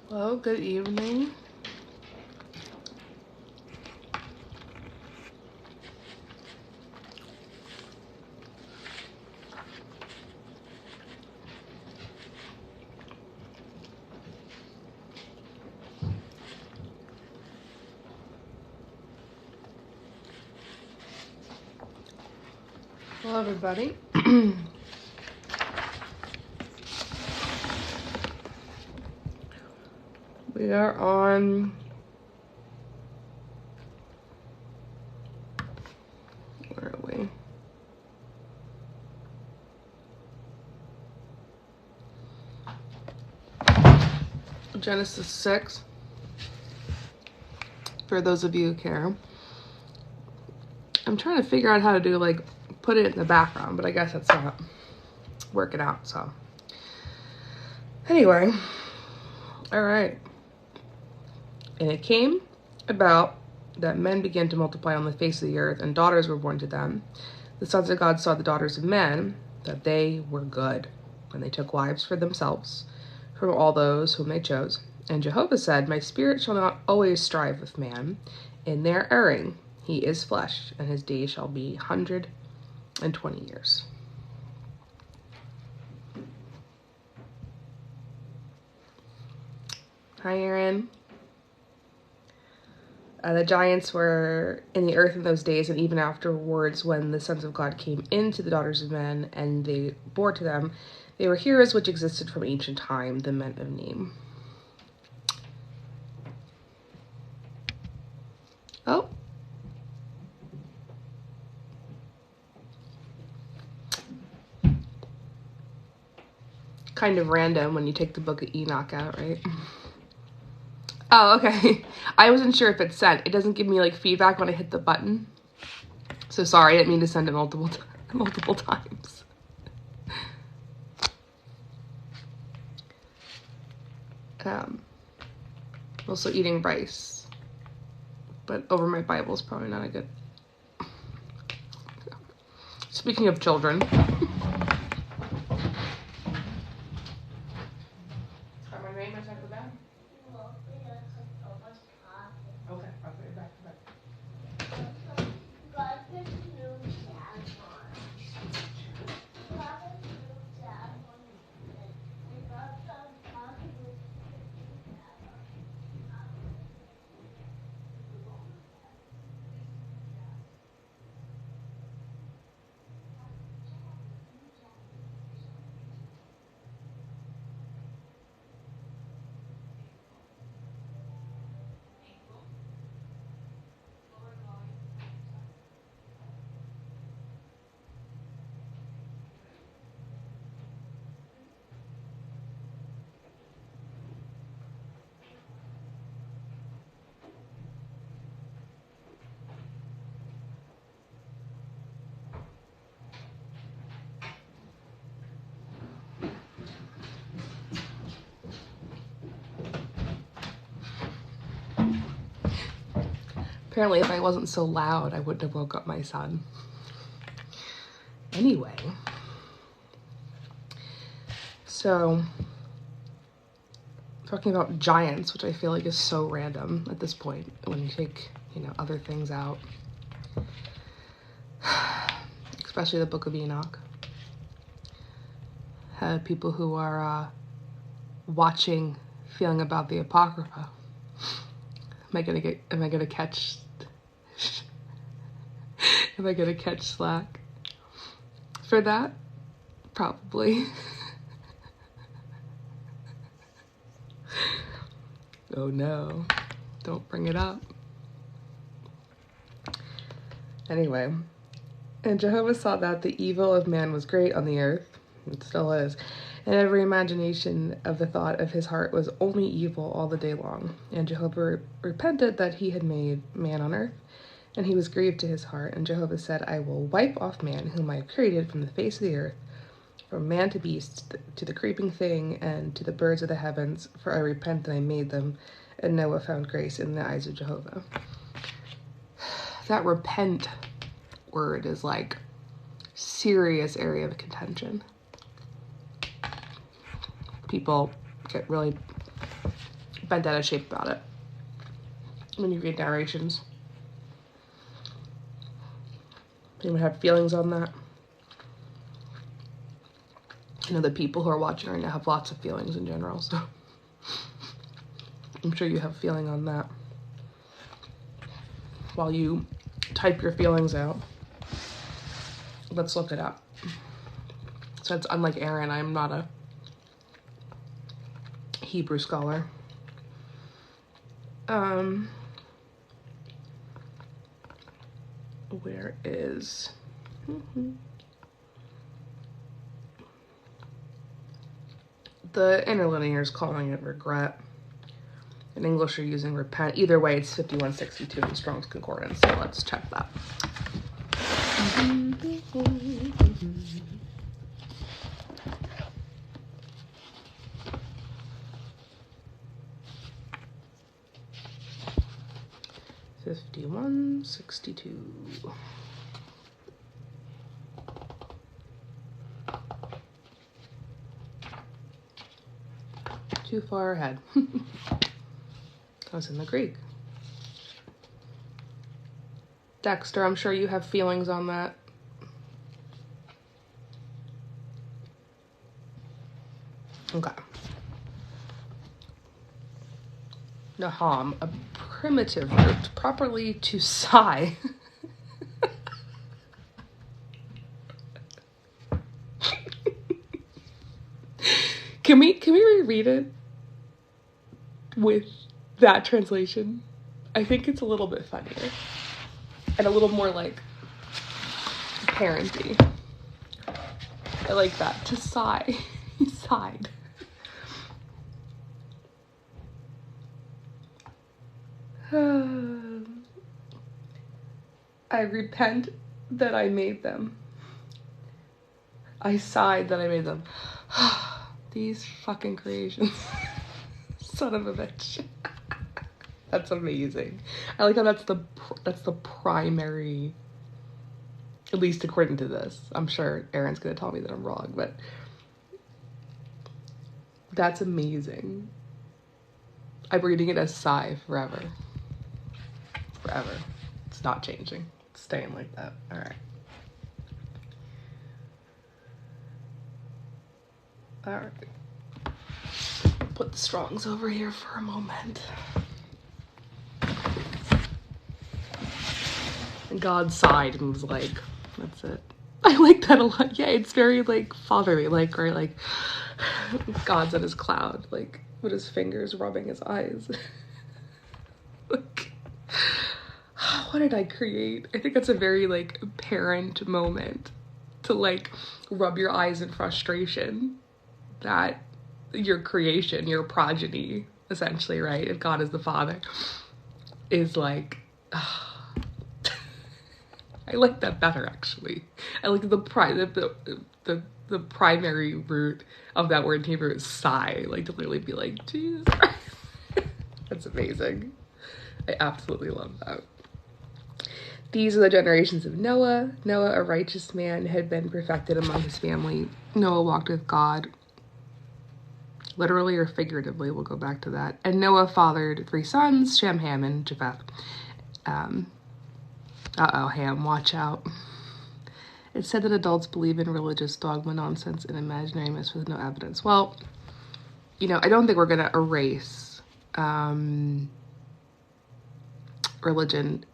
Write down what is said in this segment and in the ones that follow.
Well, good evening. Hello, everybody. We are on where are we? Genesis 6. For those of you who care. I'm trying to figure out how to do, like, put it in the background, but I guess that's not working out, so. Anyway. Alright. And it came about that men began to multiply on the face of the earth, and daughters were born to them. The sons of God saw the daughters of men, that they were good, and they took wives for themselves from all those whom they chose. And Jehovah said, My spirit shall not always strive with man in their erring. He is flesh, and his days shall be 120 years. Hi, Aaron. The giants were in the earth in those days, and even afterwards, when the sons of God came into the daughters of men, and they bore to them, they were heroes which existed from ancient time, the men of name. Oh. Kind of random when you take the book of Enoch out, right? Oh, okay. I wasn't sure if it sent. It doesn't give me, like, feedback when I hit the button. So sorry, I didn't mean to send it multiple times. Also eating rice. But over my Bible is probably not a good... Speaking of children... Okay, I'll put it back to bed. Apparently, if I wasn't so loud, I wouldn't have woke up my son. Anyway. So, talking about giants, which I feel like is so random at this point, when you take, other things out. Especially the Book of Enoch. People who are watching, feeling about the Apocrypha. Am I gonna catch slack for that? Probably. Oh no, don't bring it up. Anyway, and Jehovah saw that the evil of man was great on the earth, it still is, and every imagination of the thought of his heart was only evil all the day long. And Jehovah repented that he had made man on earth, and he was grieved to his heart. And Jehovah said, I will wipe off man, whom I have created from the face of the earth, from man to beast, to the creeping thing, and to the birds of the heavens, for I repent that I made them. And Noah found grace in the eyes of Jehovah. That repent word is like serious area of contention. People get really bent out of shape about it when you read narrations. Anyone have feelings on that? I know the people who are watching right now have lots of feelings in general, so I'm sure you have a feeling on that. While you type your feelings out, let's look it up. So it's unlike Aaron, I'm not a Hebrew scholar. Where is... The interlinear is calling it regret. In English, you're using repent. Either way, it's 5162 in Strong's Concordance, so let's check that. 5162. Too far ahead. That was in the Greek. Dexter, I'm sure you have feelings on that. Okay. Naham, a primitive root, properly to sigh. Can we reread it with that translation? I think it's a little bit funnier and a little more like parenty. I like that. To sigh. He sighed. I repent that I made them. I sighed that I made them. These fucking creations. Son of a bitch. That's amazing. I like how that's the primary, at least according to this. I'm sure Aaron's gonna tell me that I'm wrong, but that's amazing. I'm reading it as sigh forever. Forever. It's not changing. It's staying like that. All right. All right. Put the Strongs over here for a moment. And God sighed and was like, that's it. I like that a lot. Yeah, it's very like fatherly, like, right? Like God's at his cloud, like with his fingers rubbing his eyes. Like, what did I create? I think that's a very like parent moment to like rub your eyes in frustration that your creation, your progeny, essentially, right? If God is the father, is like, I like that better actually. I like the primary root of that word in Hebrew is sigh, like to literally be like, Jesus. That's amazing. I absolutely love that. These are the generations of Noah. Noah, a righteous man, had been perfected among his family. Noah walked with God, literally or figuratively. We'll go back to that. And Noah fathered 3 sons, Shem, Ham, and Japheth. Ham, watch out. It's said that adults believe in religious dogma nonsense and imaginary myths with no evidence. Well, you know, I don't think we're going to erase religion.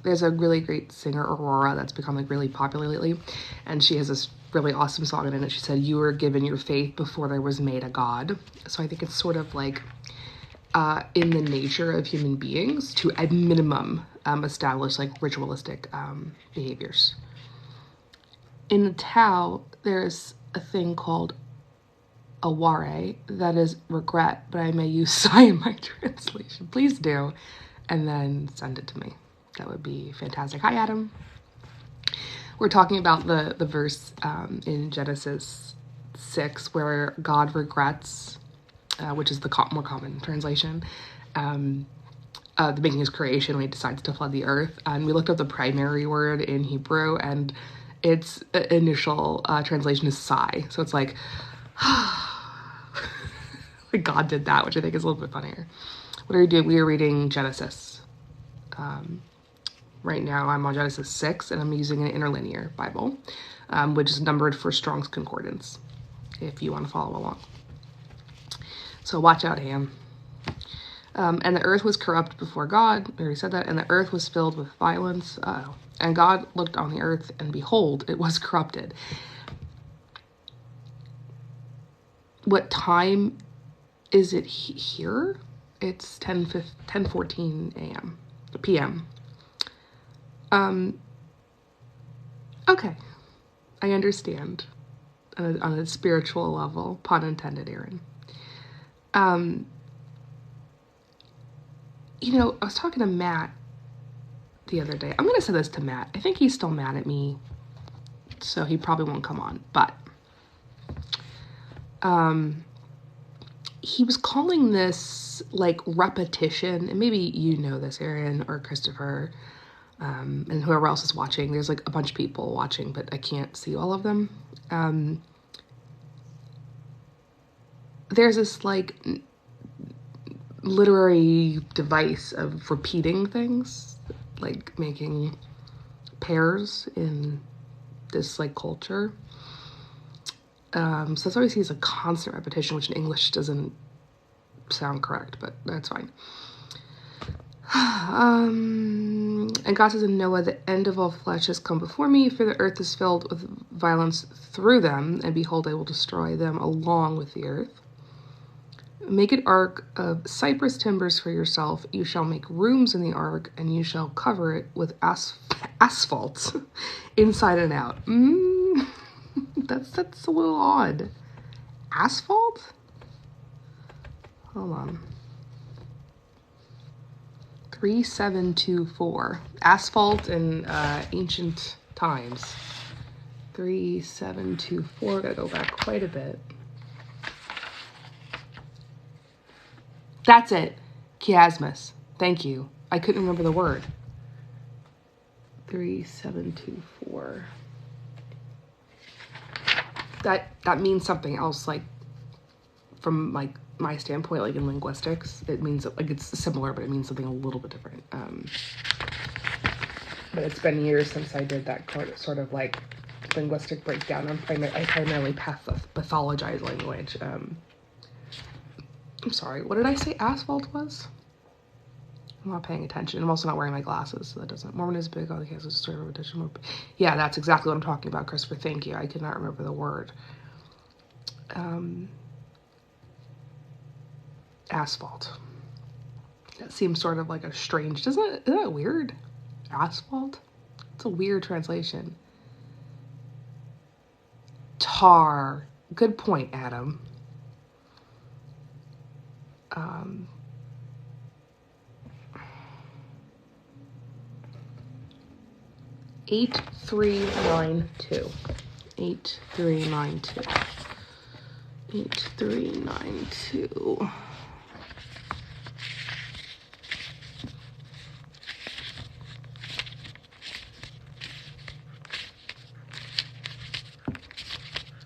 There's a really great singer, Aurora, that's become like really popular lately, and she has this really awesome song in it. She said, "You were given your faith before there was made a God." So I think it's sort of like in the nature of human beings to, at minimum, establish like ritualistic behaviors. In the Tao, there's a thing called aware, that is regret, but I may use sigh in my translation. Please do, and then send it to me. That would be fantastic. Hi, Adam. We're talking about the verse in Genesis 6 where God regrets, which is the more common translation, the making his creation when he decides to flood the earth. And we looked up the primary word in Hebrew, and its initial translation is sigh. So it's like, God did that, which I think is a little bit funnier. What are we doing? We are reading Genesis. Right now I'm on Genesis 6, and I'm using an interlinear Bible, which is numbered for Strong's Concordance, if you want to follow along. So watch out, Ham. And the earth was corrupt before God. I already said that. And the earth was filled with violence. And God looked on the earth, and behold, it was corrupted. What time is it here? It's 10:14 a.m. p.m. Okay. I understand on a spiritual level. Pun intended, Aaron. You know, I was talking to Matt the other day. I'm going to say this to Matt. I think he's still mad at me, so he probably won't come on. But he was calling this, like, repetition. And maybe you know this, Aaron or Christopher, and whoever else is watching. There's, like, a bunch of people watching, but I can't see all of them. There's this, like, literary device of repeating things, like making pairs in this, like, culture. So that's why we see as a constant repetition, which in English doesn't sound correct, but that's fine. And God says in Noah, the end of all flesh has come before me, for the earth is filled with violence through them, and behold, I will destroy them along with the earth. Make an ark of cypress timbers for yourself. You shall make rooms in the ark, and you shall cover it with asphalt inside and out. That's a little odd. Asphalt? Hold on. 3724. Asphalt in ancient times. 3724. Gotta go back quite a bit. That's it. Chiasmus. Thank you. I couldn't remember the word. 3724. That means something else, like, from, like, my standpoint, like in linguistics. It means, like, it's similar, but it means something a little bit different. But it's been years since I did that sort of, like, linguistic breakdown. I primarily pathologize language. I'm sorry, what did I say asphalt was? I'm not paying attention. I'm also not wearing my glasses, so that doesn't. Mormon is big on the case of story of addition. Yeah, that's exactly what I'm talking about, Christopher. Thank you. I could not remember the word. Asphalt. That seems sort of like a strange, isn't that weird? Asphalt? It's a weird translation. Tar. Good point, Adam. 8392. 8392. 8392.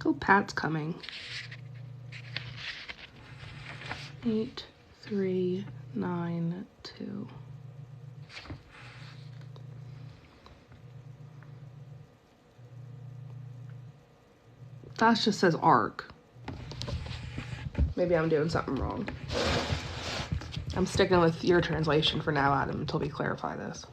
Oh, Pat's coming. 8392. That just says arc. Maybe I'm doing something wrong. I'm sticking with your translation for now, Adam, until we clarify this.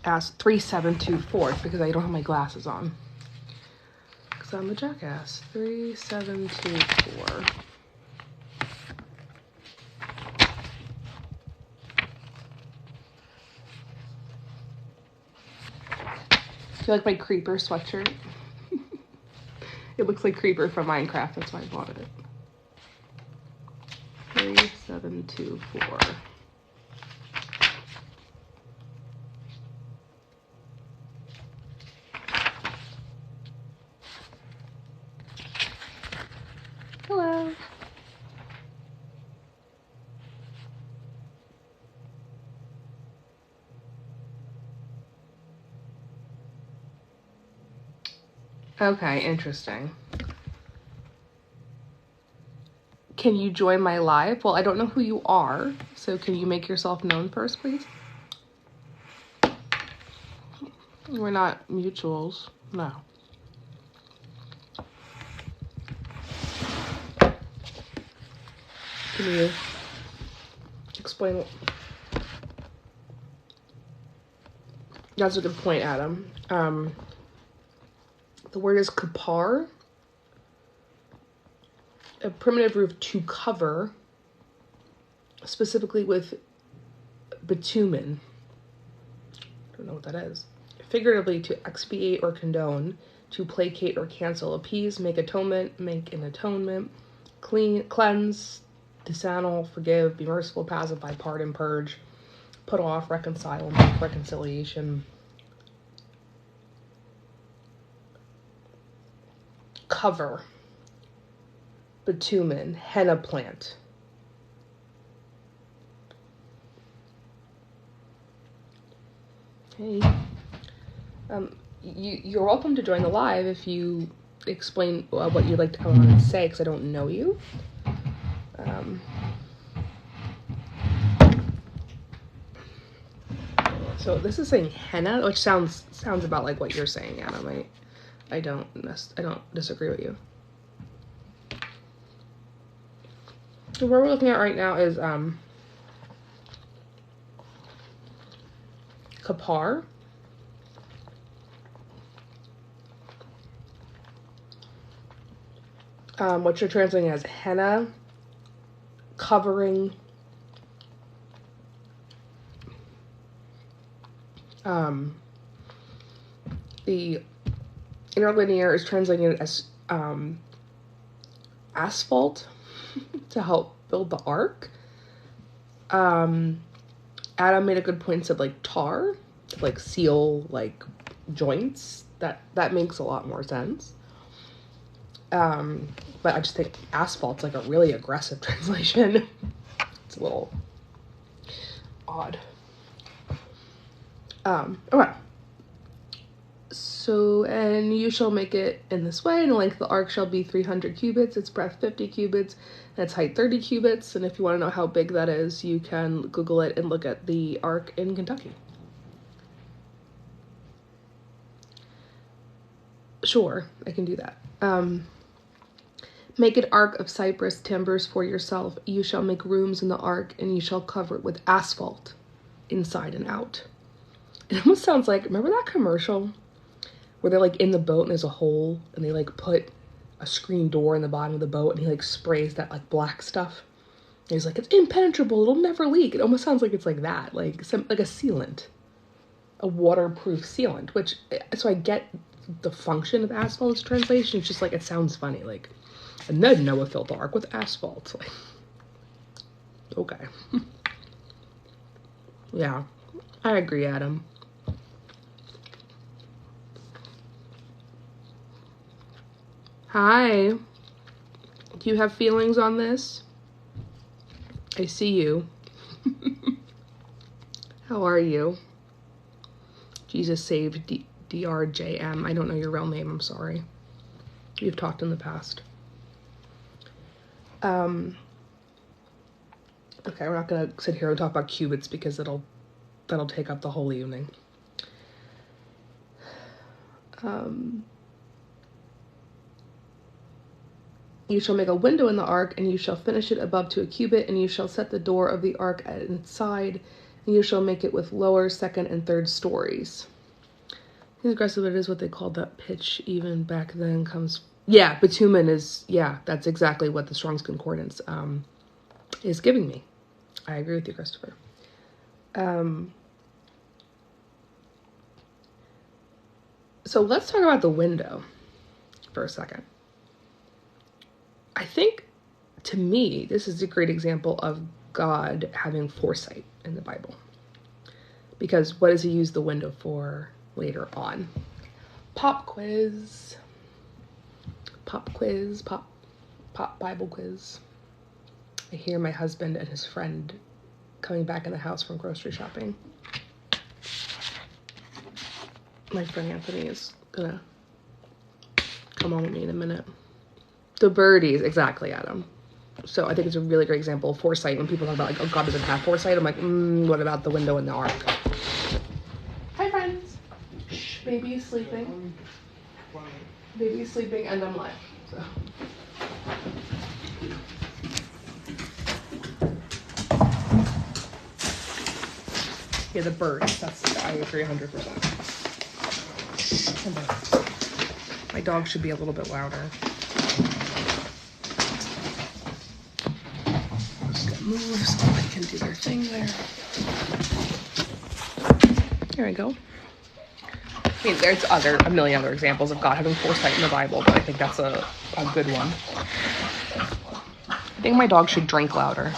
3724 because I don't have my glasses on. Because I'm a jackass. 3724. Do you like my Creeper sweatshirt? It looks like Creeper from Minecraft, that's why I bought it. 3724. Hello. Okay, interesting. Can you join my live? Well, I don't know who you are, so can you make yourself known first, please? We're not mutuals. No. Can you explain? That's a good point, Adam. The word is kapar, a primitive root to cover, specifically with bitumen. I don't know what that is. Figuratively, to expiate or condone, to placate or cancel, appease, make atonement, make an atonement, cleanse, disannul, forgive, be merciful, pacify, pardon, purge, put off, reconcile, make reconciliation. Cover, bitumen, henna plant. Hey. You're welcome to join the live if you explain what you'd like to come on and say, because I don't know you. So this is saying henna, which sounds about like what you're saying, Adam. I don't disagree with you. So what we're looking at right now is kapar, which you're translating as henna, covering, the interlinear is translating it as asphalt to help build the ark. Adam made a good point, said like tar to like seal like joints. That makes a lot more sense. But I just think asphalt's like a really aggressive translation. It's a little odd. Okay. So, and you shall make it in this way, and the length of the ark shall be 300 cubits, its breadth 50 cubits, and its height 30 cubits. And if you want to know how big that is, you can Google it and look at the ark in Kentucky. Sure, I can do that. Make an ark of cypress timbers for yourself. You shall make rooms in the ark, and you shall cover it with asphalt, inside and out. It almost sounds like, remember that commercial where they're like in the boat and there's a hole and they like put a screen door in the bottom of the boat and he like sprays that like black stuff. And he's like, it's impenetrable, it'll never leak. It almost sounds like it's like that, like a sealant, a waterproof sealant, which, so I get the function of asphalt's translation. It's just like, it sounds funny, like, and then Noah filled the ark with asphalt. Like, okay. Yeah, I agree, Adam. Hi. Do you have feelings on this? I see you. How are you? Jesus saved DRJM. I don't know your real name, I'm sorry. We've talked in the past. Okay, we're not gonna sit here and talk about cubits because that'll take up the whole evening. You shall make a window in the ark, and you shall finish it above to a cubit, and you shall set the door of the ark at its side, and you shall make it with lower, second, and third stories. The aggressive, it is what they called that pitch even back then comes. Yeah, bitumen is, yeah, that's exactly what the Strong's Concordance is giving me. I agree with you, Christopher. So let's talk about the window for a second. I think, to me, this is a great example of God having foresight in the Bible. Because what does he use the window for later on? Pop quiz. Pop quiz. Pop Bible quiz. I hear my husband and his friend coming back in the house from grocery shopping. My friend Anthony is gonna Come on with me in a minute. The birdies, exactly, Adam. So I think it's a really great example of foresight. When people talk about, like, oh, God doesn't have foresight, I'm like, what about the window in the ark? Hi, friends. Shh, baby's sleeping. Baby's sleeping, and I'm live. So. Yeah, the birds. I agree 100%. My dog should be a little bit louder. Just gonna move so they can do their thing there. There we go. I mean, there's a million other examples of God having foresight in the Bible, but I think that's a good one. I think my dog should drink louder.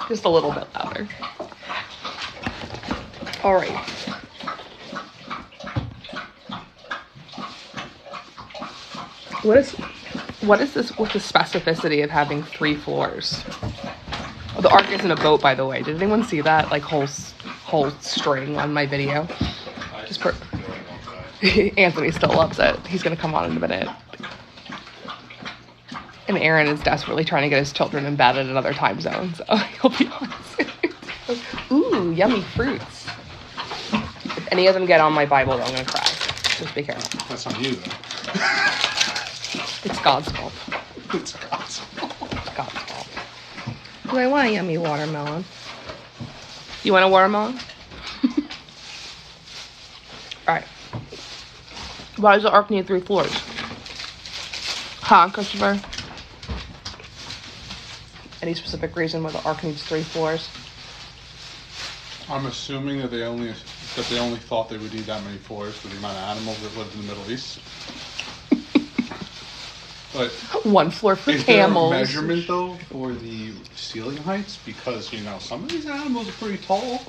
Just a little bit louder. All right. What is this with the specificity of having 3 floors? Oh, the ark isn't a boat, by the way. Did anyone see that? Like whole string on my video. Anthony still loves it. He's gonna come on in a minute. And Aaron is desperately trying to get his children in bed at another time zone, so he'll be on soon. Ooh, yummy fruits. If any of them get on my Bible, I'm gonna cry. Just be careful. That's on you, though. It's God's fault. It's God's fault. It's God's fault. Do I want a yummy watermelon? You want a watermelon? Alright. Why does the ark need 3 floors? Huh, Christopher? Any specific reason why the ark needs 3 floors? I'm assuming that they only thought they would need that many floors for the amount of animals that lived in the Middle East. But 1 floor for is camels. there a measurement though for the ceiling heights? Because some of these animals are pretty tall.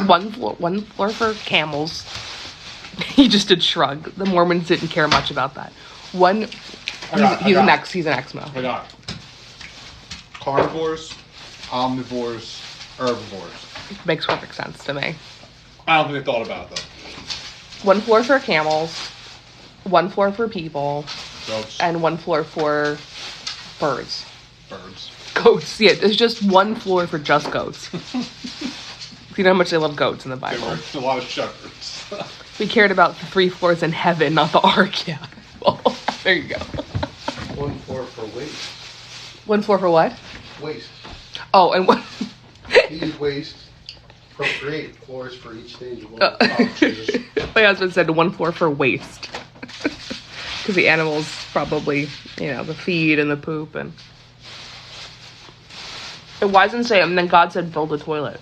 1 floor for camels. He just did shrug. The Mormons didn't care much about that. He's an Exmo. I got it. Carnivores, omnivores, herbivores. Makes perfect sense to me. I don't think they thought about it though. 1 floor for camels, 1 floor for people, Goats. and 1 floor for birds. Birds. Goats, yeah, there's just 1 floor for just goats. You know how much they love goats in the Bible. There were a lot of shepherds. We cared about the 3 floors in heaven, not the ark, yeah. Well, there you go. 1 floor for waste. 1 floor for what? Waste. Oh, and what? Use waste. Appropriate floors for each stage of life. Oh, Jesus. My husband said 1 floor for waste. Because the animals probably, the feed and the poop and... Why doesn't it say, and then God said build a toilet.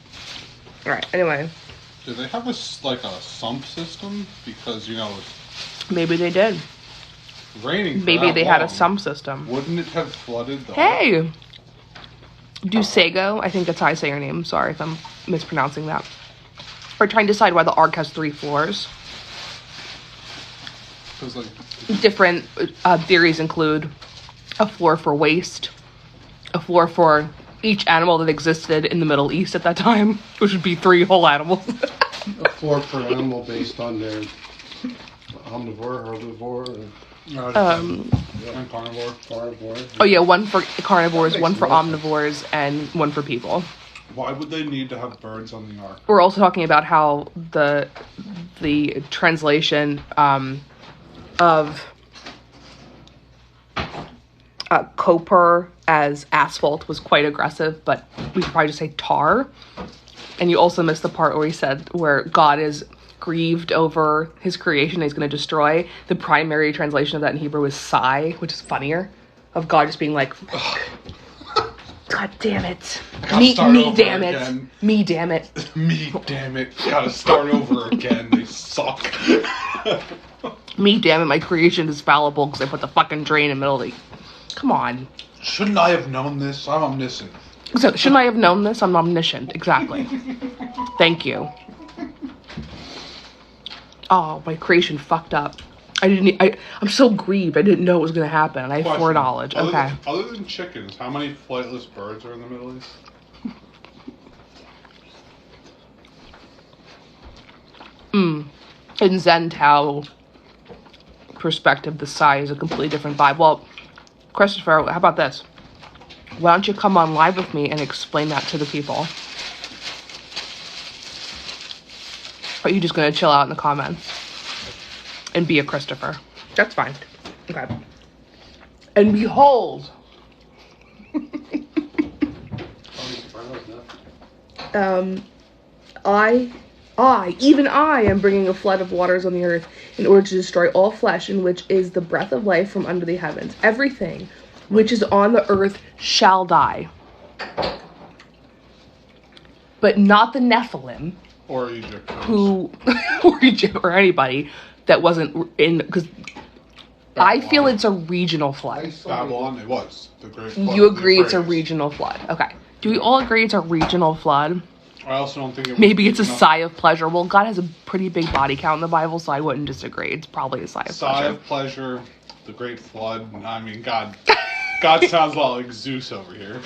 Alright, anyway. Do they have a sump system? Because, Maybe they did. Raining for Maybe that they had a long, sump system. Wouldn't it have flooded the... Hey! Dusego, I think that's how I say your name. Sorry if I'm mispronouncing that. We're trying to decide why the ark has 3 floors. Different theories include a floor for waste, a floor for each animal that existed in the Middle East at that time, which would be 3 whole animals. A floor per animal based on their omnivore, herbivore, and carnivore. Oh yeah, 1 for carnivores, 1 for omnivores, and 1 for people. Why would they need to have birds on the ark? We're also talking about how the translation of copper as asphalt was quite aggressive, but we could probably just say tar. And you also missed the part where God is grieved over his creation he's going to destroy. The primary translation of that in Hebrew is sigh, which is funnier, of God just being like, God damn it. Me damn it. Again. Me damn it. Me damn it. Gotta start over again. They suck. Me damn it, my creation is fallible because I put the fucking drain in the middle of the... Come on. Shouldn't I have known this? I'm omniscient. So, shouldn't I have known this? I'm omniscient. Exactly. Thank you. Oh, my creation fucked up. I'm so grieved. I didn't know it was going to happen, and I have foreknowledge. Okay. Other than chickens, how many flightless birds are in the Middle East? In Zen Tao, perspective, the sky is a completely different vibe. Well, Christopher, how about this? Why don't you come on live with me and explain that to the people? Or are you just going to chill out in the comments and be a Christopher? That's fine. Okay. And behold, even I am bringing a flood of waters on the earth in order to destroy all flesh, in which is the breath of life from under the heavens. Everything which is on the earth shall die. But not the Nephilim. Or Egypt. Or anybody that wasn't in, because I feel it's a regional flood. Babylon, it was. The great flood. You agree it's a regional flood. Okay. Do we all agree it's a regional flood? I also don't think it was. Maybe it's a sigh of pleasure. Well, God has a pretty big body count in the Bible, so I wouldn't disagree. It's probably a sigh of pleasure. Sigh of pleasure, the great flood. I mean, God sounds a lot like Zeus over here.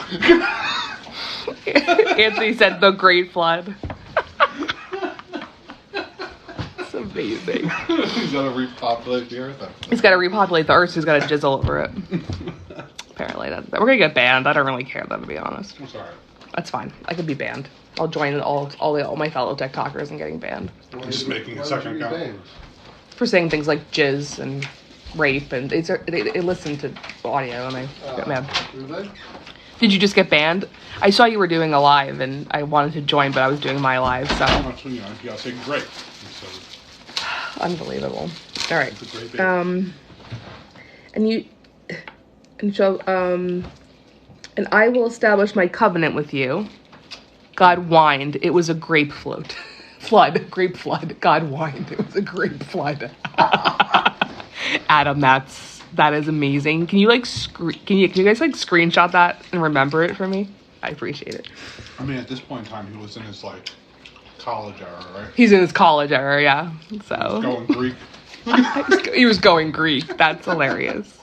Anthony said the great flood. It's amazing. He's got to repopulate the earth. He's got to repopulate the earth, so he's got to jizzle over it. Apparently. We're going to get banned. I don't really care, though, to be honest. I'm sorry. That's fine. I could be banned. I'll join all my fellow TikTokers in getting banned. I'm just making a second account. For saying things like jizz and rape, and they listen to audio and I get mad. Did you just get banned? I saw you were doing a live and I wanted to join, but I was doing my live, so. You gotta say great. Unbelievable. All right. And I will establish my covenant with you. God whined. It was a grape flood. Grape flood. God whined. It was a grape flood. Adam, that is amazing. Can you can you guys screenshot that and remember it for me? I appreciate it. I mean, at this point in time, he was in his college era, right? He's in his college era, yeah. So he was going Greek. He was going Greek. That's hilarious.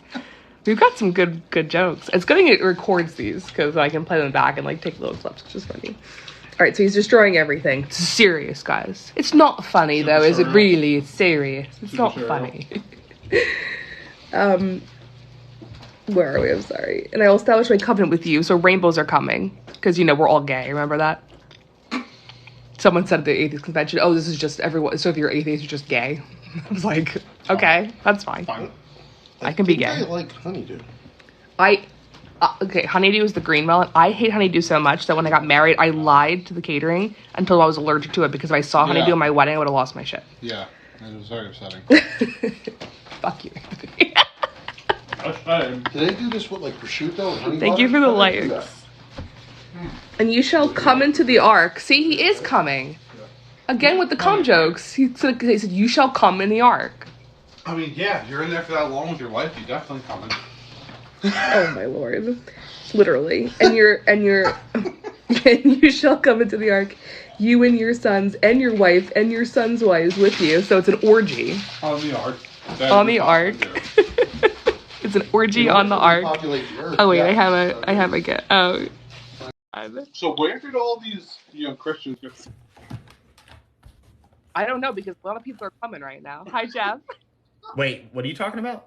We've got some good jokes. It's good it records these because I can play them back and take little clips, which is funny. All right, so he's destroying everything. It's serious, guys. It's not funny though, is it? Really, it's serious. It's not funny. Where are we? I'm sorry. And I will establish my covenant with you. So rainbows are coming because we're all gay. Remember that? Someone said at the atheist convention, "Oh, this is just everyone. So if you're atheist, you're just gay." I was like, okay, that's fine. I can be gay. I like honeydew. Okay, honeydew is the green melon. I hate honeydew so much that when I got married, I lied to the catering until I was allergic to it because if I saw honeydew at my wedding, I would have lost my shit. Yeah, it was very upsetting. Fuck you. Did they do this with prosciutto and honey Thank you for the likes. And you shall come into the ark. See, he is coming. Again with the cum jokes. He said, you shall come in the ark. I mean, yeah, you're in there for that long with your wife, you're definitely coming. Oh my lord. Literally. And you shall come into the ark, you and your sons and your wife and your sons' wives with you. So it's an orgy. On the ark. On the ark. It's an orgy on the ark. Oh wait, I have a get. Oh. So where did all these Christians get from? I don't know because a lot of people are coming right now. Hi, Jeff. Wait, what are you talking about?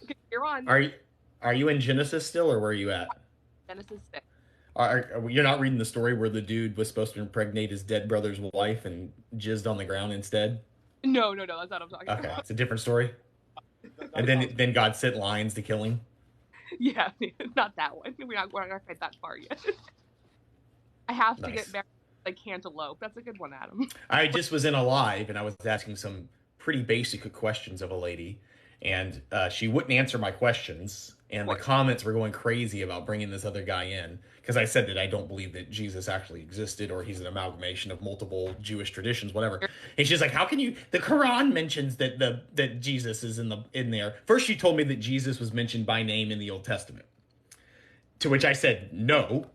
Okay, you're on. Are you in Genesis still, or where are you at? Genesis 6. You're not reading the story where the dude was supposed to impregnate his dead brother's wife and jizzed on the ground instead? No, that's not what I'm talking about. Okay, it's a different story. And then God sent lions to kill him. Yeah, not that one. We're not quite that far yet. I have to get married like cantaloupe. That's a good one, Adam. I just was in a live and I was asking some pretty basic questions of a lady, and she wouldn't answer my questions, and the comments were going crazy about bringing this other guy in because I said that I don't believe that Jesus actually existed or he's an amalgamation of multiple Jewish traditions, whatever. And she's like, "How can you? The Quran mentions that Jesus is in there." First, she told me that Jesus was mentioned by name in the Old Testament, to which I said no,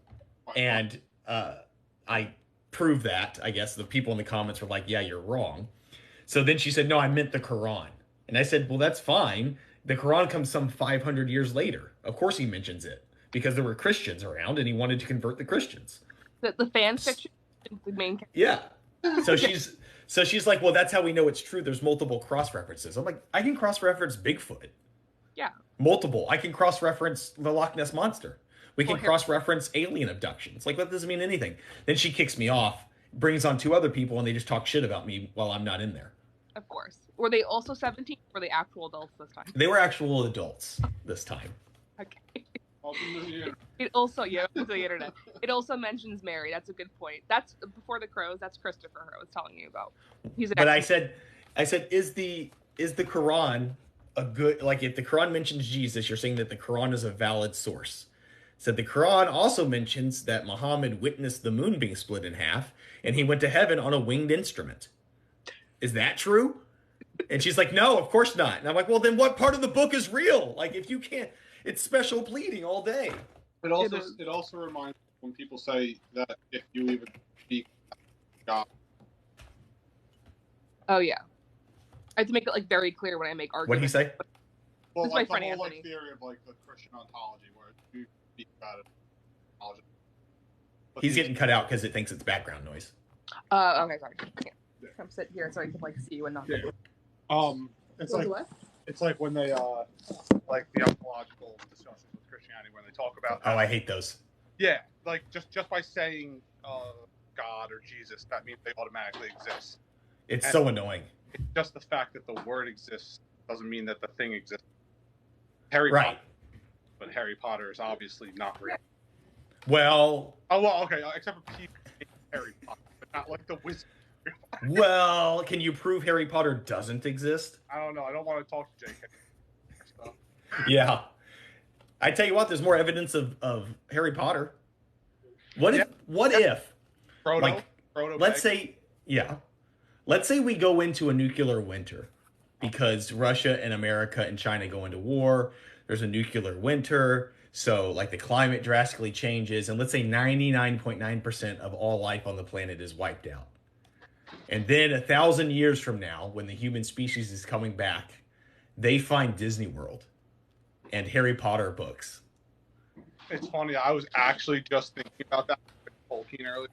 and I proved that. I guess the people in the comments were like, "Yeah, you're wrong." So then she said, "No, I meant the Quran." And I said, "Well, that's fine. The Quran comes some 500 years later. Of course he mentions it because there were Christians around and he wanted to convert the Christians." The fan fiction is the main character. Yeah. So So she's like, well, that's how we know it's true. There's multiple cross references. I'm like, I can cross reference Bigfoot. Yeah. Multiple. I can cross reference the Loch Ness Monster. We can Well, cross reference alien abductions. Like, that doesn't mean anything. Then she kicks me off, brings on two other people, and they just talk shit about me while I'm not in there. Of course. Were they also 17? Or were they actual adults this time? They were actual adults this time. Okay. Ultimately, It also, yeah, to the internet. It also mentions Mary. That's a good point. That's Before the Crows. That's Christopher I was telling you about. He's an But I said, is the Quran a good, like, if the Quran mentions Jesus, you're saying that the Quran is a valid source. Said the Quran also mentions that Muhammad witnessed the moon being split in half, and he went to heaven on a winged instrument. Is that true? And she's like, no, of course not. And I'm like, well, then what part of the book is real? Like, if you can't, it's special pleading all day. it also reminds me when people say that if you even speak God. Oh yeah. I have to make it like very clear when I make arguments. What did he say? Well, That's like my the friend whole Anthony. theory of like the Christian ontology, where you speak about it, ontology. But He's these- getting cut out because it thinks it's background noise. Okay, sorry. Yeah. Come sit here so I can like see you and not. Yeah. It's What like was it? it's like when they like the ontological discussions with Christianity when they talk about Oh, I hate those. yeah, like just by saying God or Jesus, that means they automatically exist. It's And so annoying. it's just the fact that the word exists doesn't mean that the thing exists. Harry Right. Potter, but Harry Potter is obviously not real. Well, Oh well, okay, except for people named Harry Potter, but not like the wizard. well, can you prove Harry Potter doesn't exist? I don't know. I don't want to talk to J.K. stuff. Yeah. I tell you what, there's more evidence of Harry Potter. What if Frodo, like, Frodo let's Baggins. say let's say we go into a nuclear winter because Russia and America and China go into war. There's a nuclear winter, so like the climate drastically changes, and let's say 99.9% of all life on the planet is wiped out. And then 1,000 years from now, when the human species is coming back, they find Disney World and Harry Potter books. It's funny. I was actually just thinking about that with Tolkien earlier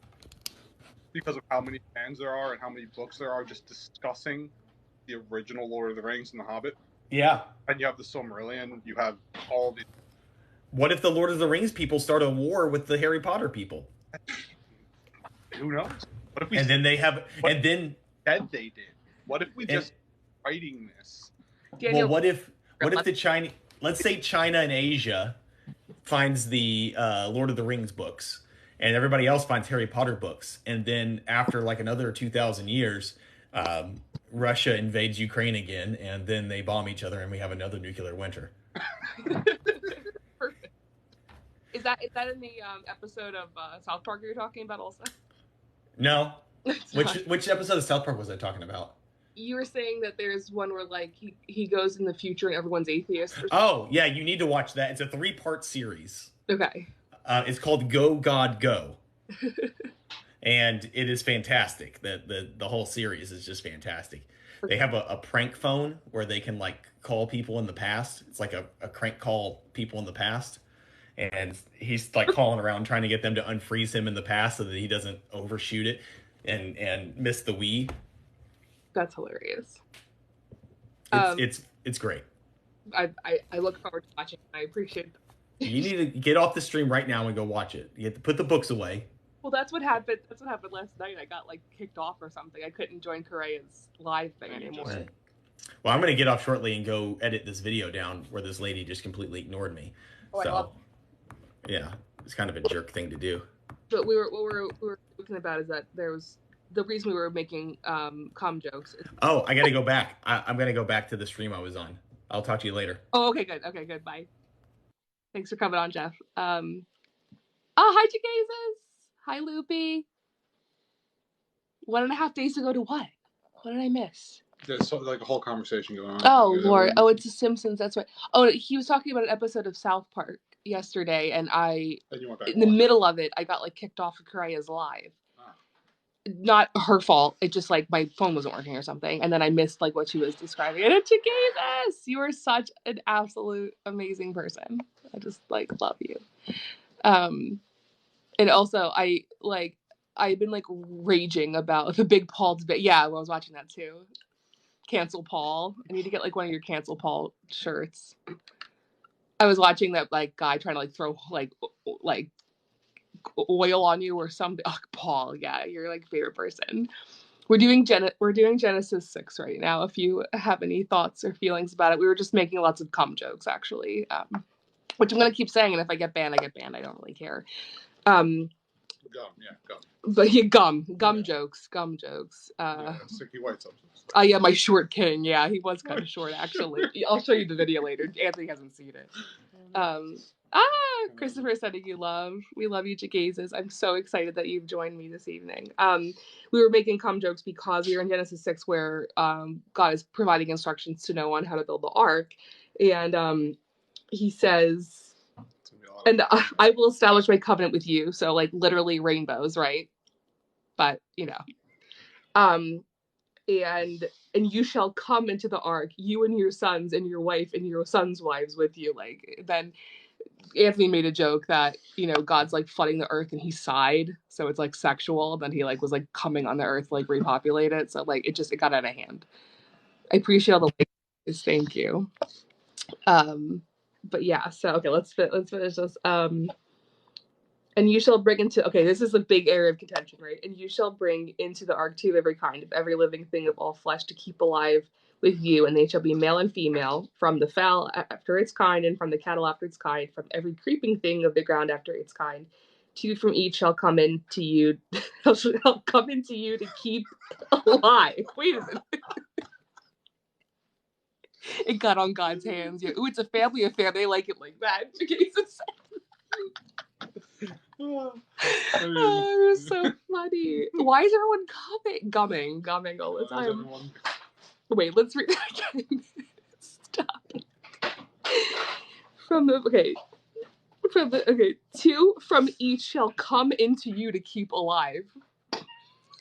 because of how many fans there are and how many books there are just discussing the original Lord of the Rings and The Hobbit. Yeah. And you have the Silmarillion. You have all the. What if the Lord of the Rings people start a war with the Harry Potter people? Who knows? What if we And then they have, What- and then, said they did? What if we just writing this? Daniel, well, what if the China, let's say China and Asia finds the Lord of the Rings books, and everybody else finds Harry Potter books, and then after like another 2,000 years, Russia invades Ukraine again, and then they bomb each other, and we have another nuclear winter. Perfect. Is that in the episode of South Park you're talking about also? No, It's which not. which episode of South Park was I talking about? You were saying that there's one where like he goes in the future and everyone's atheist. Or Oh yeah, you need to watch that. It's a 3-part series. Okay. It's called Go God Go, and it is fantastic. The whole series is just fantastic. They have a prank phone where they can like call people in the past. It's like a crank call people in the past, and he's like calling around trying to get them to unfreeze him in the past so that he doesn't overshoot it and miss the Wii. That's hilarious. It's great. I look forward to watching. I appreciate it. You need to get off the stream right now and go watch it. You have to put the books away. Well, that's what happened. That's what happened last night. I got like kicked off or something. I couldn't join Korea's live thing anymore. Right. Well, I'm going to get off shortly and go edit this video down where this lady just completely ignored me. Oh, I love yeah, it's kind of a jerk thing to do. But what we were talking about is that there was the reason we were making com jokes. Oh, I got to go back. I'm going to go back to the stream I was on. I'll talk to you later. Oh, okay, good. Okay, good. Bye. Thanks for coming on, Jeff. Oh, hi, ExeJesus. Hi, Loopy. 1.5 days ago to what? What did I miss? There's so, like a whole conversation going on. Oh, Is that Lord. what- Oh, it's The Simpsons. That's right. Oh, he was talking about an episode of South Park yesterday, and And you went back in and the watched it. middle of it, I got like kicked off of Korea's live. Ah. Not her fault. It just like my phone wasn't working or something, and then I missed like what she was describing. And ExeJesus, you are such an absolute amazing person. I just like love you. And also I like I've been like raging about the big Paul debate. Yeah, I was watching that too. Cancel Paul. I need to get like one of your Cancel Paul shirts. I was watching that like guy trying to like throw like oil on you or something. Oh, Paul, yeah, you're like favorite person. We're doing Genesis 6 right now. If you have any thoughts or feelings about it, we were just making lots of cum jokes actually, which I'm gonna keep saying. And if I get banned, I get banned. I don't really care. Gum. But yeah, gum Yeah. jokes. Sticky white substance. Oh yeah, my short king. Yeah, he was kind of short actually. I'll show you the video later. Anthony hasn't seen it. Christopher sending you love. We love you, ExeJesus. I'm so excited that you've joined me this evening. We were making cum jokes because we are in Genesis 6 where God is providing instructions to Noah on how to build the ark. And he says, and I will establish my covenant with you. So like literally rainbows, right? But you know. And you shall come into the ark, you and your sons and your wife and your sons' wives with you. Like then Anthony made a joke that, you know, God's like flooding the earth and he sighed, so it's like sexual. Then he like was like coming on the earth to, like repopulate it. So like it got out of hand. I appreciate all the likes. Thank you. But yeah, so okay, let's finish this. And you shall bring into, okay, this is a big area of contention, right? And you shall bring into the ark two of every kind, of every living thing of all flesh to keep alive with you, and they shall be male and female, from the fowl after its kind, and from the cattle after its kind, from every creeping thing of the ground after its kind. Two from each shall come into you, shall come into you to keep alive. Wait a minute. It got on God's hands. Yeah. Ooh, it's a family affair. They like it like that. Jesus. Oh, you're so funny. Why is everyone gumming all the time? Wait, let's read that again. Stop. Two from each shall come into you to keep alive.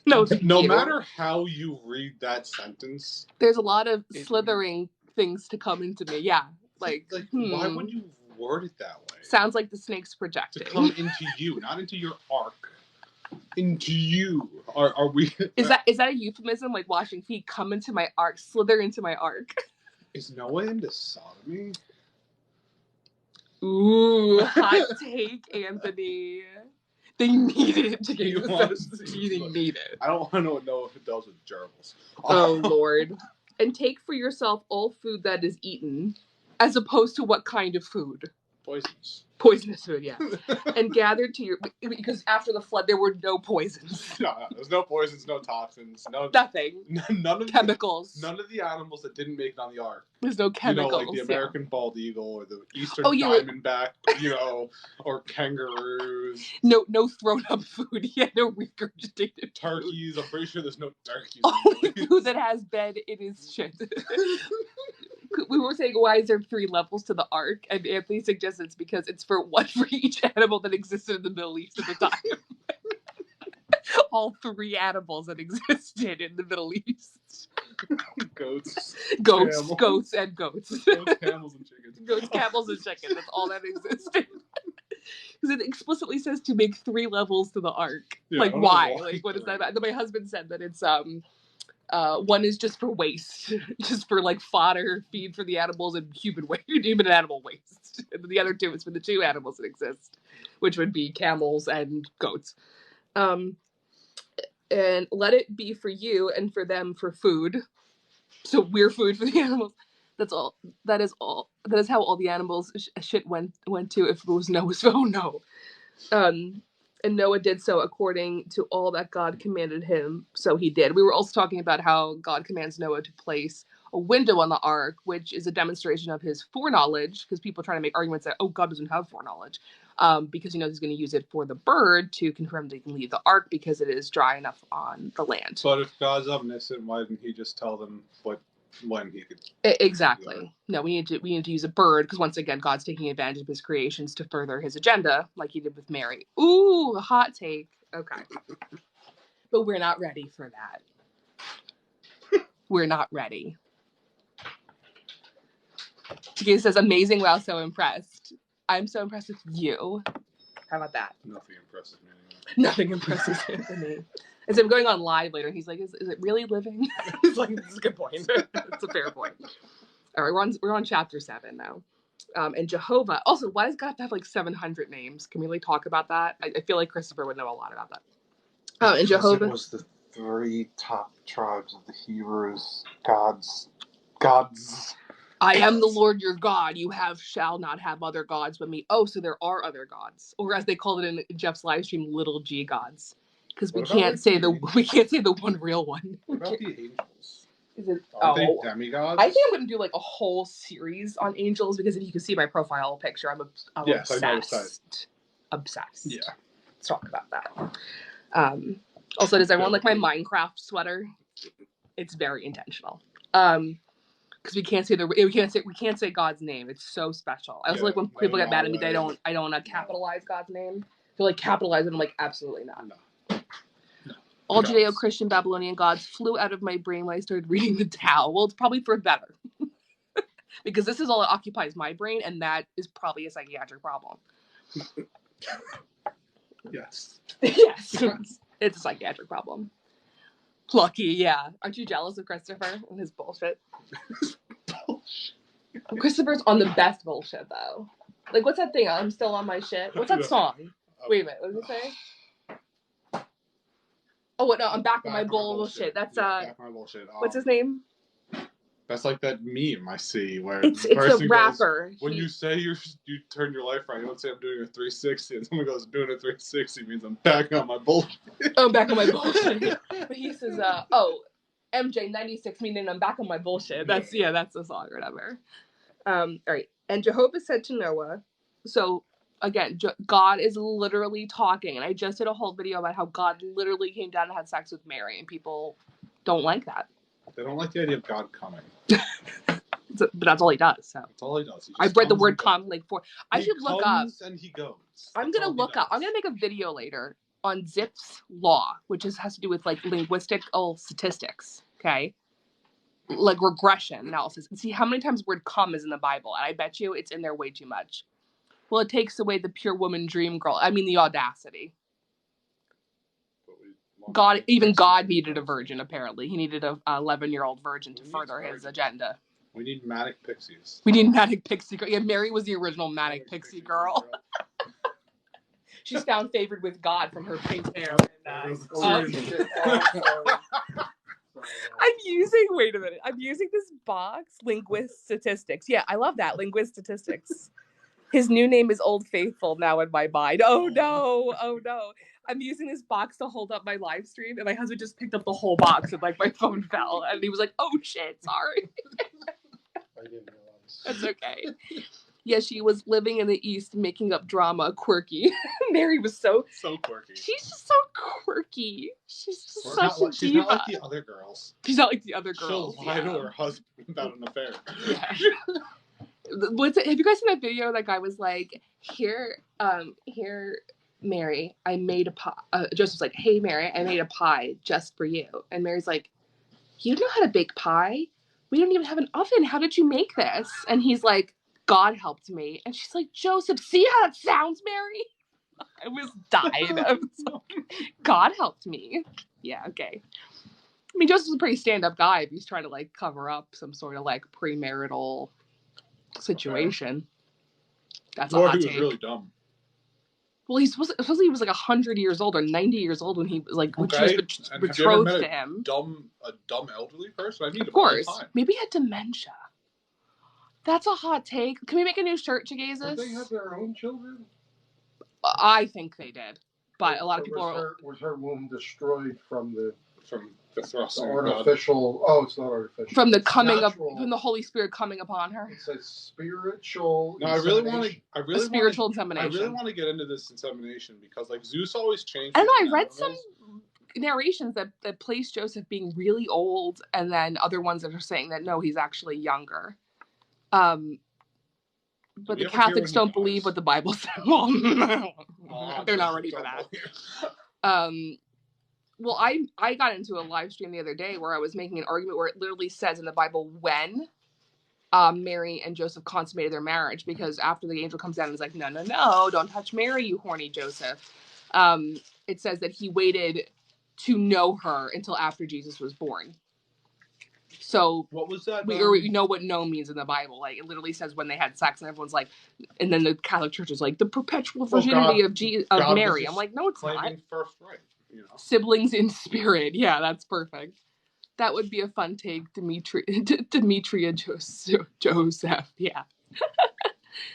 No matter how you read that sentence, there's a lot of slithering things to come into me. Yeah, like why would you word it that way? Sounds like the snake's projecting. To come into you, not into your ark. Into you. Are we? Is that a euphemism? Like washing feet, come into my ark, slither into my ark. Is Noah into sodomy? Ooh, hot take, Anthony. They need it to get they need it. I don't want to know what Noah does with gerbils. Oh Lord. And take for yourself all food that is eaten, as opposed to what kind of food? Poisonous food, yeah. And gathered to your, because after the flood there were no poisons. No, there's no poisons, no toxins, nothing. None of chemicals. None of the animals that didn't make it on the ark. There's no chemicals. Like the American bald eagle or the Eastern diamondback, or kangaroos. No thrown up food. Yeah, no regurgitated turkeys. I'm pretty sure there's no turkeys. Only food that has bed, it is shit. We were saying, why is there 3 levels to the ark? And Anthony suggests it's because it's for each animal that existed in the Middle East at the time. All 3 animals that existed in the Middle East. Goats, and goats. Goats, camels, and chickens. Goats, camels, and chickens. That's all that existed. Because it explicitly says to make 3 levels to the ark. Yeah, like, why? Like, what is that about? And then my husband said that it's, one is just for waste, just for like fodder, feed for the animals, and human and animal waste. And then the other 2 is for the 2 animals that exist, which would be camels and goats. And let it be for you and for them for food. So we're food for the animals. That's all. That is all. That is how all the animals shit went to. If it was Noah's phone, no. And Noah did so according to all that God commanded him, so he did. We were also talking about how God commands Noah to place a window on the ark, which is a demonstration of his foreknowledge, because people try to make arguments that, God doesn't have foreknowledge, because he knows he's going to use it for the bird to confirm that he can leave the ark because it is dry enough on the land. But if God's omniscient, why didn't he just tell them when he could? Exactly. No, we need to use a bird, because once again, God's taking advantage of his creations to further his agenda, like he did with Mary. Ooh, hot take. Okay. But we're not ready for that. We're not ready. He says, amazing, wow, so impressed. I'm so impressed with you. How about that? Nothing impresses me anymore. Nothing impresses Anthony. And so I'm going on live later, and he's like, is it really living? He's like, this is a good point. It's a fair point. All right, we're on chapter 7 now. And Jehovah, also, why does God have to have like 700 names? Can we really talk about that? I feel like Christopher would know a lot about that. And Jehovah. It was the 3 top tribes of the Hebrews. Gods. I am the Lord your God. You shall not have other gods but me. Oh, so there are other gods, or as they called it in Jeff's live stream, little g gods, because we can't say the one real one. What about the angels? Is it? Are they demigods? I think I'm going to do like a whole series on angels, because if you can see my profile picture, I'm yes, obsessed. Obsessed. Yeah. Let's talk about that. Also, does everyone like my Minecraft sweater? It's very intentional. Because we can't say God's name. It's so special. I also like when people get mad at me that I don't capitalize God's name. They're like, capitalize it. I'm like, absolutely not. No. All Judeo-Christian Babylonian gods flew out of my brain when I started reading the Tao. Well, it's probably for the better. Because this is all that occupies my brain, and that is probably a psychiatric problem. Yes. Yes. It's a psychiatric problem. Lucky, yeah. Aren't you jealous of Christopher and his bullshit? Christopher's on the best bullshit, though. Like, what's that thing? I'm still on my shit. What's that song? Wait a minute. What did it say? Oh, no, I'm back on my bullshit. That's, back on my bullshit. What's his name? That's like that meme I see where it's a rapper. Goes, when you say you turn your life around, you don't say I'm doing a 360, and someone goes, doing a 360 means I'm back on my bullshit. I'm back on my bullshit. But he says, MJ 96, meaning I'm back on my bullshit. That's the song or whatever. All right. And Jehovah said to Noah, so again, God is literally talking, and I just did a whole video about how God literally came down and had sex with Mary, and people don't like that. They don't like the idea of God coming. But that's all he does. So that's all he does. I've read the word "come" like 4. I should look up. And he goes. I'm gonna look up. I'm gonna make a video later on Zipf's law, which has to do with like linguistic statistics. Okay, like regression analysis, and see how many times the word "come" is in the Bible. And I bet you it's in there way too much. Well, it takes away the pure woman dream girl. I mean, the audacity. God needed a virgin, apparently. He needed a 11-year-old virgin to further his agenda. We need manic pixies. We need manic pixie girl. Yeah, Mary was the original manic pixie girl. She's found favored with God from her pink hair. I'm using this box, Linguist Statistics. Yeah, I love that, Linguist Statistics. His new name is Old Faithful now in my mind. Oh no. I'm using this box to hold up my live stream, and my husband just picked up the whole box, and like my phone fell, and he was like, "Oh shit, sorry." I didn't realize. That's okay. Yeah, she was living in the East, making up drama, quirky. Mary was so quirky. She's just so quirky. She's just such a diva. She's not like the other girls. She's not like the other girls. She'll lie to her husband about an affair. Yeah. Have you guys seen that video? That guy was like, here, Mary, I made a pie. Joseph's like, hey, Mary, I made a pie just for you. And Mary's like, you know how to bake pie? We don't even have an oven. How did you make this? And he's like, God helped me. And she's like, Joseph, see how that sounds, Mary? I was dying. God helped me. Yeah, okay. I mean, Joseph's a pretty stand-up guy if he's trying to, like, cover up some sort of, like, premarital situation. That's a hot take. He was really dumb. Well, he was like 100 years old or 90 years old when he was like when she was betrothed to him. A dumb elderly person. I mean, of course, maybe he had dementia. That's a hot take. Can we make a new shirt, ExeJesus? Did they have their own children? I think they did, but a lot of people was her womb destroyed from the artificial? Oh, it's not artificial. From the coming up, from the Holy Spirit coming upon her. It's a spiritual. No, I really want spiritual insemination. I really want to get into this insemination because, like, Zeus always changed. I don't know. I read some narrations that place Joseph being really old, and then other ones that are saying that no, he's actually younger. But the Catholics don't believe what the Bible says. Well, they're not ready for that. Well, I got into a live stream the other day where I was making an argument where it literally says in the Bible when Mary and Joseph consummated their marriage, because after the angel comes down and is like, no, don't touch Mary, you horny Joseph. it says that he waited to know her until after Jesus was born. So What was that? we know what "know" means in the Bible. Like, it literally says when they had sex, and everyone's like, and then the Catholic Church is like, the perpetual virginity of Mary. I'm like, no, it's not. First right, you know. Siblings in spirit. Yeah, that's perfect. That would be a fun take, Demetria Joseph. Yeah.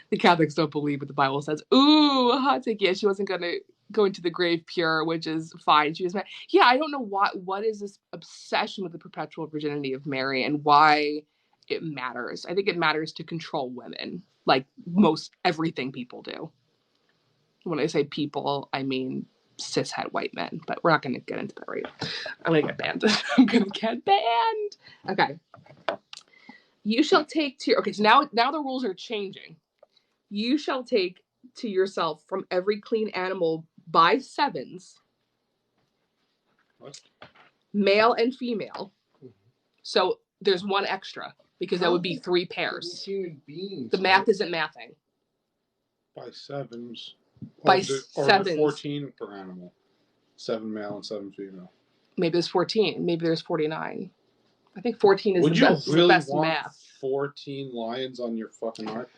The Catholics don't believe what the Bible says. Ooh, hot take. Yeah, she wasn't going to go into the grave pure, which is fine. She was mad. Yeah, I don't know what is this obsession with the perpetual virginity of Mary and why it matters. I think it matters to control women, like most everything people do. When I say people, I mean cishet white men, but we're not going to get into that right now. I'm going to get banned. I'm going to get banned. Okay. You shall take to your... Okay, so now the rules are changing. You shall take to yourself from every clean animal by sevens, What? male and female. So there's one extra because that would be 3 pairs. Human beings. The math isn't mathing. By sevens. By Or sevens. 14 per animal. 7 male and 7 female. Maybe there's 14. Maybe there's 49. I think 14 is Would the you best, really the best want math. 14 lions on your fucking ark?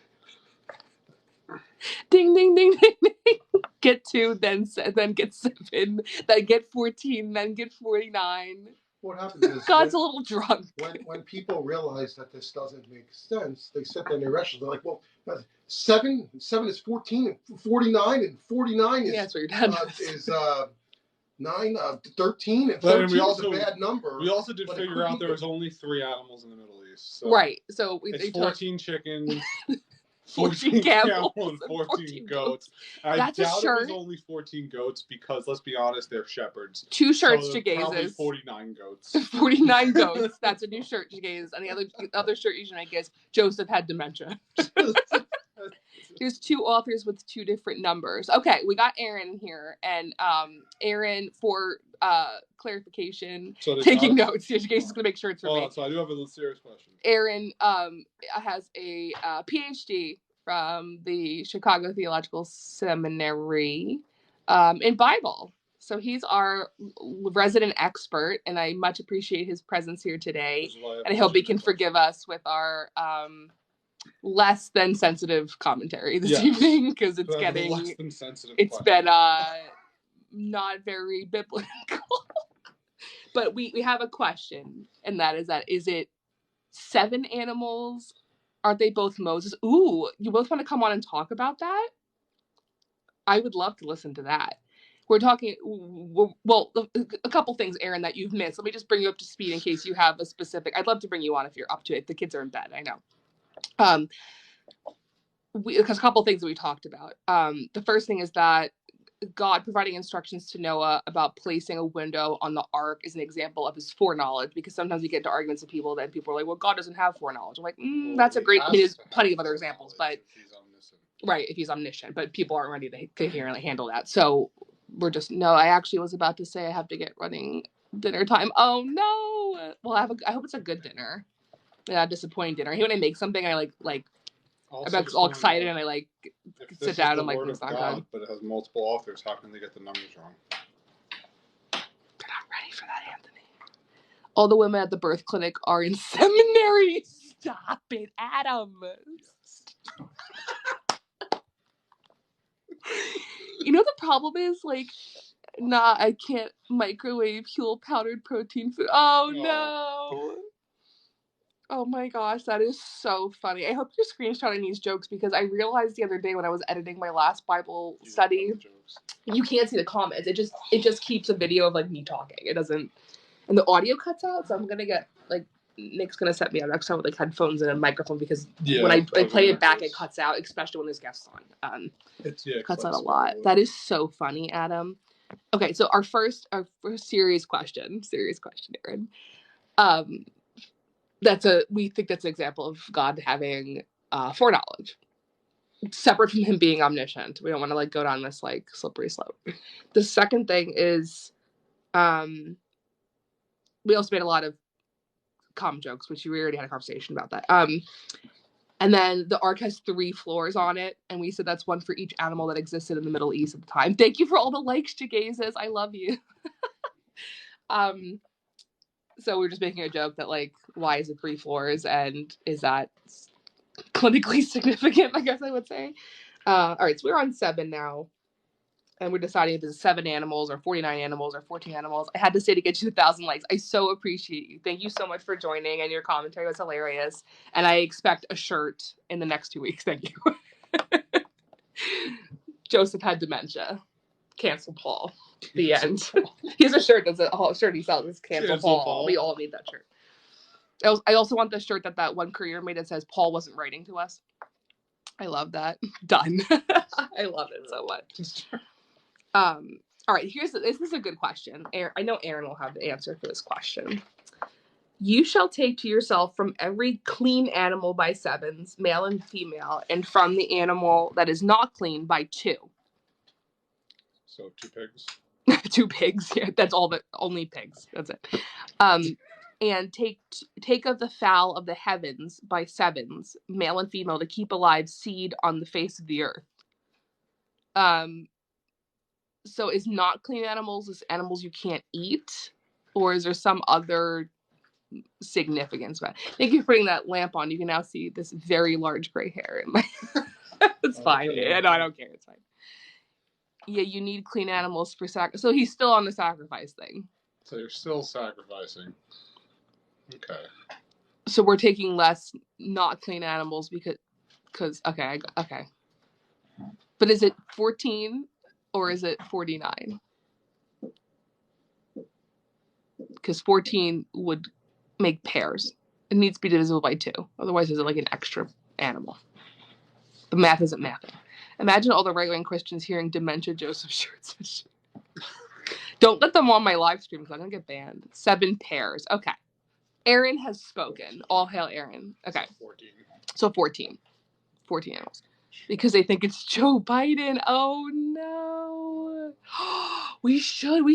Ding, ding, ding, ding, ding. Get 2, then get 7, then get 14, then get 49. What happens is God's a little drunk. when people realize that this doesn't make sense, they sit there and they wrestle. They're like, well, 7 is 14, and 49, and 49 is, Yeah, that's what your dad is 9, 13, and 13 is a bad number. We also did figure out there was only 3 animals in the Middle East. So right. So it's 14 chickens. 14 camels and 14 goats. I That's doubt a shirt. it was only 14 goats because, let's be honest, they're shepherds. 2 shirts so to gaze. Probably 49 goats. 49 goats. That's a new shirt to gaze. And the other shirt you should make is Joseph had dementia. There's 2 authors with 2 different numbers. Okay, we got Aaron here, and Aaron, for clarification, taking notes. Gaze is gonna make sure it's for me. So I do have a serious question. Aaron has a PhD from the Chicago Theological Seminary in Bible. So he's our resident expert, and I much appreciate his presence here today. And I hope he can forgive us with our less than sensitive commentary this evening, because it's getting less than sensitive. It's been not very biblical. But we have a question, and that is it 7 animals? Aren't they both Moses? Ooh, you both want to come on and talk about that? I would love to listen to that. We're talking, well, a couple things, Aaron, that you've missed. Let me just bring you up to speed in case you have a specific. I'd love to bring you on if you're up to it. The kids are in bed, I know. Because a couple things that we talked about. The first thing is that God providing instructions to Noah about placing a window on the ark is an example of his foreknowledge, because sometimes we get into arguments with people that people are like, well, God doesn't have foreknowledge. I'm like, that's a great, I mean, there's plenty of other examples, but right, if he's omniscient, but people aren't ready to coherently handle that. So we're just, no, I actually was about to say I have to get running dinner time. Oh no. Well, I hope it's a good dinner. Not a disappointing dinner. When I make something, I like I'm all excited and I sit down and I'm like, it's not good. But it has multiple authors. How can they get the numbers wrong? They're not ready for that, Anthony. All the women at the birth clinic are in seminary. Stop it, Adam. You know the problem is, I can't microwave Huel powdered protein food. Oh no. Oh my gosh, that is so funny. I hope you're screenshotting these jokes, because I realized the other day when I was editing my last Bible study, you can't see the comments. It just keeps a video of me talking. It doesn't, and the audio cuts out. So I'm gonna get Nick's gonna set me up next time with headphones and a microphone, because when I play it back, it cuts out, especially when there's guests on. It cuts out a lot. That is so funny, Adam. Okay, so our first serious question, Aaron. We think that's an example of God having foreknowledge, separate from him being omniscient. We don't want to go down this slippery slope. The second thing is, we also made a lot of common jokes, which we already had a conversation about that. And then the ark has 3 floors on it, and we said that's one for each animal that existed in the Middle East at the time. Thank you for all the likes, ExeJesus. I love you. So we were just making a joke that, like, why is it 3 floors, and is that clinically significant, I guess I would say. All right, so we're on 7 now, and we're deciding if it's 7 animals or 49 animals or 14 animals. I had to say to get you 1,000 likes. I so appreciate you. Thank you so much for joining, and your commentary was hilarious. And I expect a shirt in the next 2 weeks. Thank you. Joseph had dementia. Cancel Paul. The end. He has a shirt that's a shirt he sells. It's Cancel Paul. We all need that shirt. I also want the shirt that one courier made that says Paul wasn't writing to us. I love that. Done. I love it so much. All right, this is a good question. I know Aaron will have the answer for this question. You shall take to yourself from every clean animal by 7s, male and female, and from the animal that is not clean by 2. So 2 pigs. 2 pigs. Yeah, that's all. Only pigs. That's it. And take of the fowl of the heavens by 7s, male and female, to keep alive seed on the face of the earth. So is not clean animals animals you can't eat, or is there some other significance? But thank you for putting that lamp on. You can now see this very large gray hair in my. It's fine. Yeah, no, I don't care. It's fine. Yeah, you need clean animals for sacrifice. So he's still on the sacrifice thing. So you're still sacrificing. Okay. So we're taking less not clean animals because okay. But is it 14 or is it 49? Because 14 would make pairs. It needs to be divisible by 2. Otherwise, is it like an extra animal? The math isn't mathing. Imagine all the right-wing Christians hearing dementia Joseph shirts. Don't let them on my live stream because I'm going to get banned. 7 pairs. Okay. Aaron has spoken. All hail Aaron. Okay. 14. So 14. 14 animals. Because they think it's Joe Biden. Oh, no. We should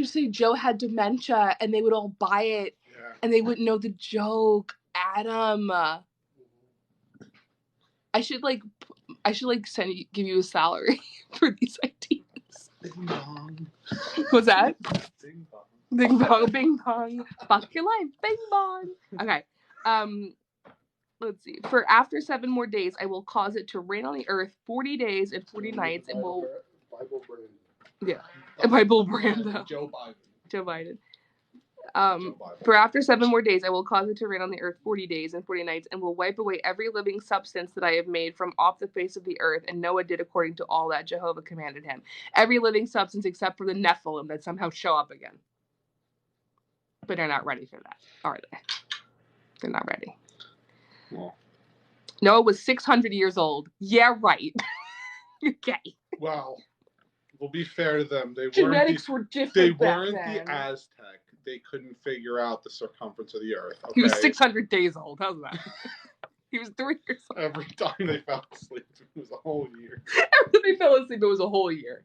say Joe had dementia and they would all buy it. Yeah. And they wouldn't know the joke. Adam. I should give you a salary for these ideas. Bing bong. What's that? Bing bong. Bing bong, bing bong. Fuck your life. Bing bong. Okay. Let's see. For after 7 more days, I will cause it to rain on the earth 40 days and 40 nights, and will. Bible brand. Yeah. Bible brand. Joe Biden. Joe Biden. For after 7 more days, I will cause it to rain on the earth 40 days and 40 nights, and will wipe away every living substance that I have made from off the face of the earth. And Noah did according to all that Jehovah commanded him. Every living substance except for the Nephilim that somehow show up again. But they're not ready for that, are they? They're not ready. Well, Noah was 600 years old. Yeah, right. Okay. well, we'll be fair to them. Genetics were different. They back weren't then. the Aztec. They couldn't figure out the circumference of the earth. Okay? He was 600 days old. How's that? He was 3 years old. Every time they fell asleep, it was a whole year. Every time they fell asleep, it was a whole year.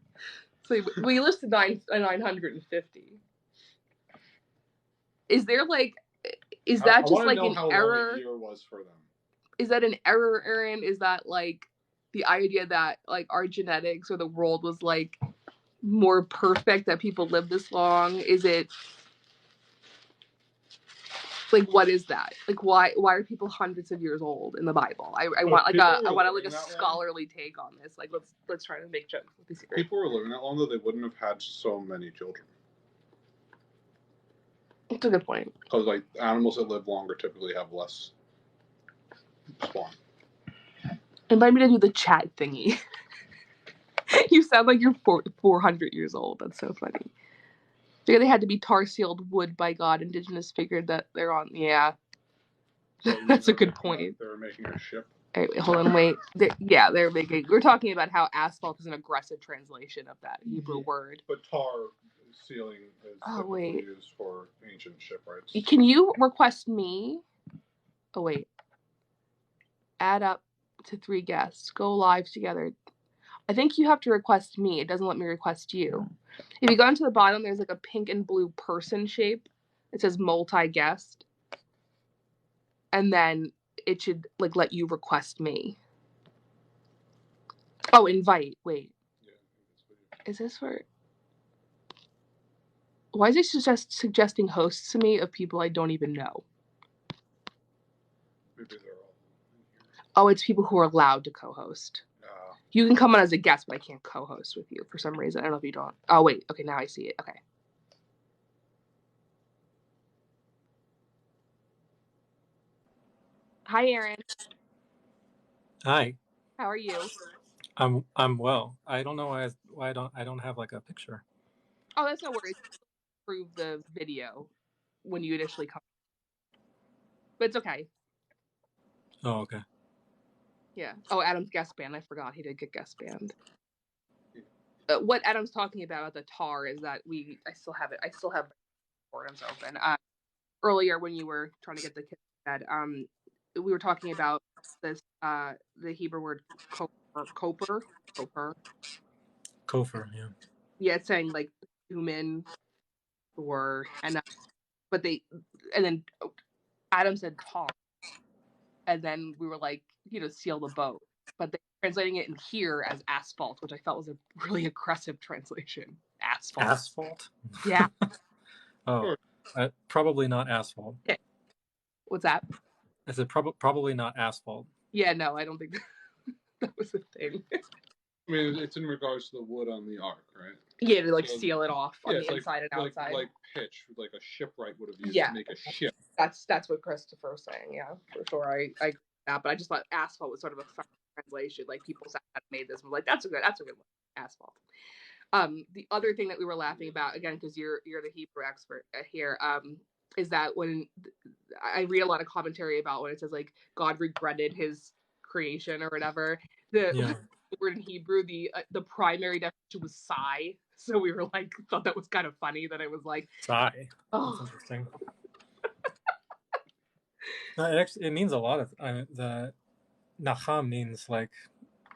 So we lived to 950. Is there is that just like an error? Long a year was for them. Is that an error, Aaron? Is that like the idea that like our genetics or the world was like more perfect, that people live this long? Is it like, what is that? Like, why are people hundreds of years old in the Bible? I want a scholarly take on this. Like, let's try to make jokes. People were living that long, though they wouldn't have had so many children. That's a good point. Because like animals that live longer typically have less spawn. Invite me to do the chat thingy. You sound like you're 400 years old. That's so funny. Figured they had to be tar sealed wood by God. Indigenous figured that they're on. Yeah, so that's a good point. They were making a ship. All right, hold on, wait. They're making. We're talking about how asphalt is an aggressive translation of that Hebrew word. But tar sealing is typically used for ancient shipwrights. Can you request me? Oh wait. Add up to 3 guests. Go live together. I think you have to request me. It doesn't let me request you. If you go down to the bottom, there's like a pink and blue person shape. It says multi-guest. And then it should like let you request me. Oh, invite. Wait. Is this where? Why is it suggesting hosts to me of people I don't even know? Maybe they're all. Oh, it's people who are allowed to co-host. You can come on as a guest, but I can't co-host with you for some reason. I don't know if you don't. Oh, wait. Okay, now I see it. Okay. Hi, Aaron. Hi. How are you? I'm well. I don't know why I don't have like a picture. Oh, that's no worries. Approve the video when you initially come. But it's okay. Oh, okay. Yeah. Oh, Adam's guest band. I forgot he did get guest band. What Adam's talking about at the tar is that I still have forums open. Earlier when you were trying to get the kids to bed, we were talking about this the Hebrew word koper. Kofer, yeah. Yeah, it's saying like human or and then Adam said tar, and then we were like, seal the boat, but they're translating it in here as asphalt, which I felt was a really aggressive translation. Asphalt. Asphalt? Yeah. Oh, probably not asphalt. Okay. What's that? I said probably not asphalt. Yeah, no, I don't think that was a thing. I mean, it's in regards to the wood on the ark, right? Yeah, to like seal it off on the inside and outside. Like pitch, like a shipwright would have used Yeah. to make a ship. That's what Christopher's saying. Yeah, for sure. I agree with that, but I just thought asphalt was sort of a fun translation. Like people had made this and were like, that's a good one. Asphalt. The other thing that we were laughing about, again, because you're the Hebrew expert here, is that when I read a lot of commentary about when it says like God regretted his creation or whatever, the word in Hebrew, the primary definition was sigh. So we were like, thought that was kind of funny that it was like sigh. Oh, that's interesting. It means a lot of the nacham means like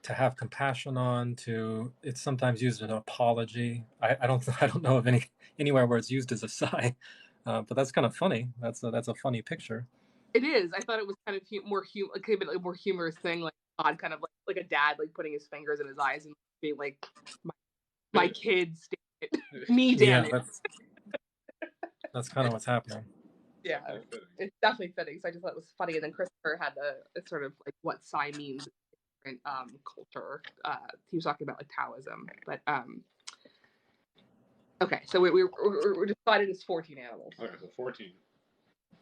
to have compassion on. It's sometimes used as an apology. I don't know of anywhere where it's used as a sigh, but that's kind of funny. That's a funny picture. It is. I thought it was kind of more humorous thing, like God, kind of like a dad like putting his fingers in his eyes and being like, my kids, me, damn it. That's kind of what's happening. Yeah, it's definitely fitting. So I just thought it was funny. And then Christopher had a sort of like what sigh means in different culture. He was talking about like Taoism, but okay. So we decided it's 14 animals. Okay, so 14.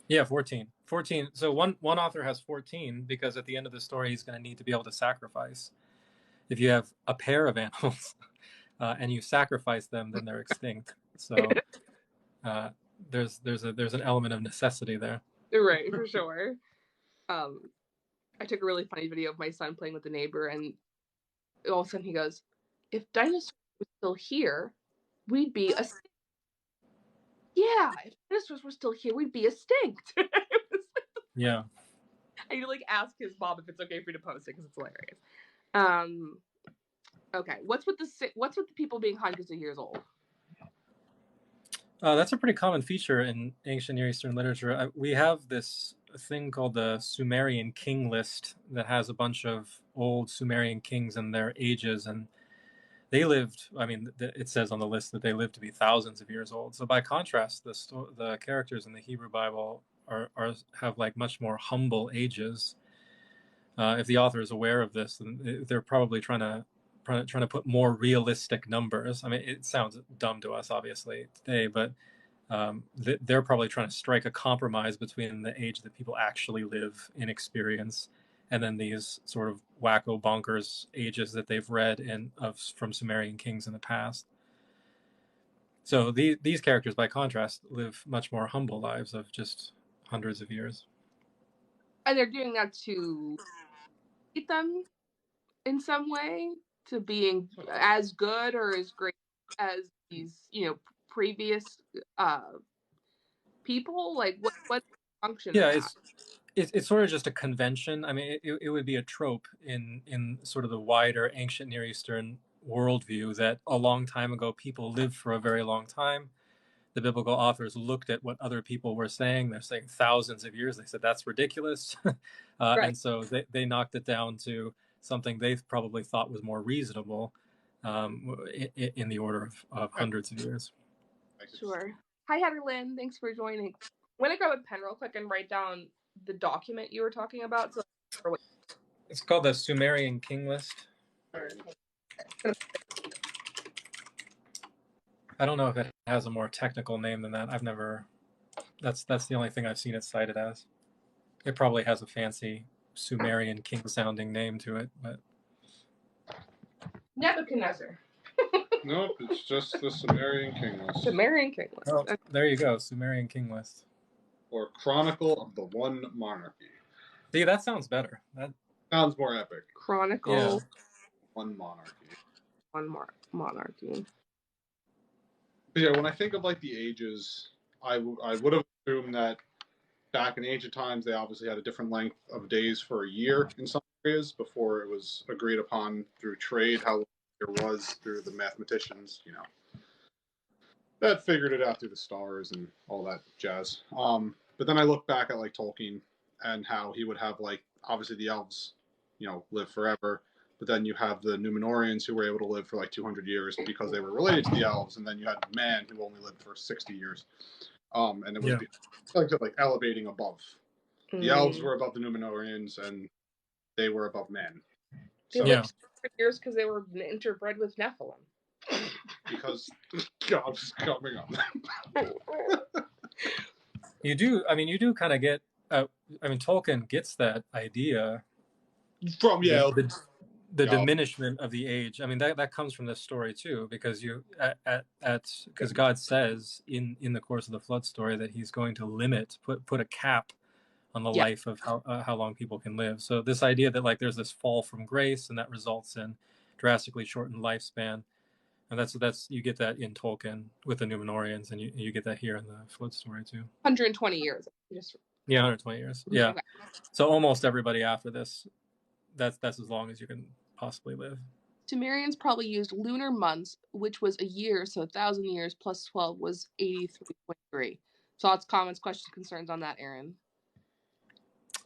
Yeah, 14. 14. So one author has 14 because at the end of the story he's going to need to be able to sacrifice. If you have a pair of animals and you sacrifice them, then they're extinct. So there's an element of necessity there. Right, for sure. I took a really funny video of my son playing with the neighbor, and all of a sudden he goes, "If dinosaurs were still here, we'd be extinct." Yeah, if dinosaurs were still here, we'd be extinct. Yeah. I need to like ask his mom if it's okay for me to post it because it's hilarious. Okay, what's with the people being hundreds of years old? That's a pretty common feature in ancient Near Eastern literature. We have this thing called the Sumerian king list that has a bunch of old Sumerian kings and their ages, and they lived, it says on the list that they lived to be thousands of years old. So by contrast, the characters in the Hebrew Bible have like much more humble ages. If the author is aware of this, then they're probably trying to put more realistic numbers. I mean, it sounds dumb to us, obviously, today, but they're probably trying to strike a compromise between the age that people actually live in experience and then these sort of wacko bonkers ages that they've read from Sumerian kings in the past. So these characters, by contrast, live much more humble lives of just hundreds of years. And they're doing that to keep them in some way to being as good or as great as these, previous people. Like what function? Yeah, it's sort of just a convention. I mean, it would be a trope in sort of the wider ancient Near Eastern worldview that a long time ago people lived for a very long time. the biblical authors looked at what other people were saying. They're saying thousands of years. They said that's ridiculous. Right. And so they knocked it down to something they probably thought was more reasonable, in the order of hundreds of years. Sure. Hi, Heather Lynn. Thanks for joining. I'm going to grab a pen real quick and write down the document you were talking about. So It's called the Sumerian King List. I don't know if it has a more technical name than that. I've never. That's the only thing I've seen it cited as. It probably has a fancy Sumerian king sounding name to it, but Nebuchadnezzar. Nope, it's just the Sumerian King List. Sumerian King List. oh, there you go, Sumerian King List. Or Chronicle of the One Monarchy. See, that sounds better. That sounds more epic. Chronicle. Yeah. One Monarchy. One monarchy. But yeah, when I think of like the ages, I would have assumed that back in ancient times they obviously had a different length of days for a year in some areas before it was agreed upon through trade how long it was through the mathematicians, that figured it out through the stars and all that jazz. But then I look back at like Tolkien and how he would have like obviously the elves, live forever. But then you have the Numenorians who were able to live for like 200 years because they were related to the elves, and then you had man who only lived for 60 years. And it was like elevating above. The elves were above the Numenorians, and they were above man. They lived for years because they were interbred with Nephilim. Because God's coming up. You do kind of get. Tolkien gets that idea from the diminishment of the age. I mean, that comes from this story too, because because God says in the course of the flood story that He's going to limit, put a cap on the life of how long people can live. So this idea that like there's this fall from grace and that results in drastically shortened lifespan, and that's you get that in Tolkien with the Numenorians, and you get that here in the flood story too. 120 years. 120 years. Yeah. Okay. So almost everybody after this, that's as long as you can possibly live. Sumerians probably used lunar months, which was a year, so 1,000 years plus 12 was 83.3. Thoughts, comments, questions, concerns on that, Aaron?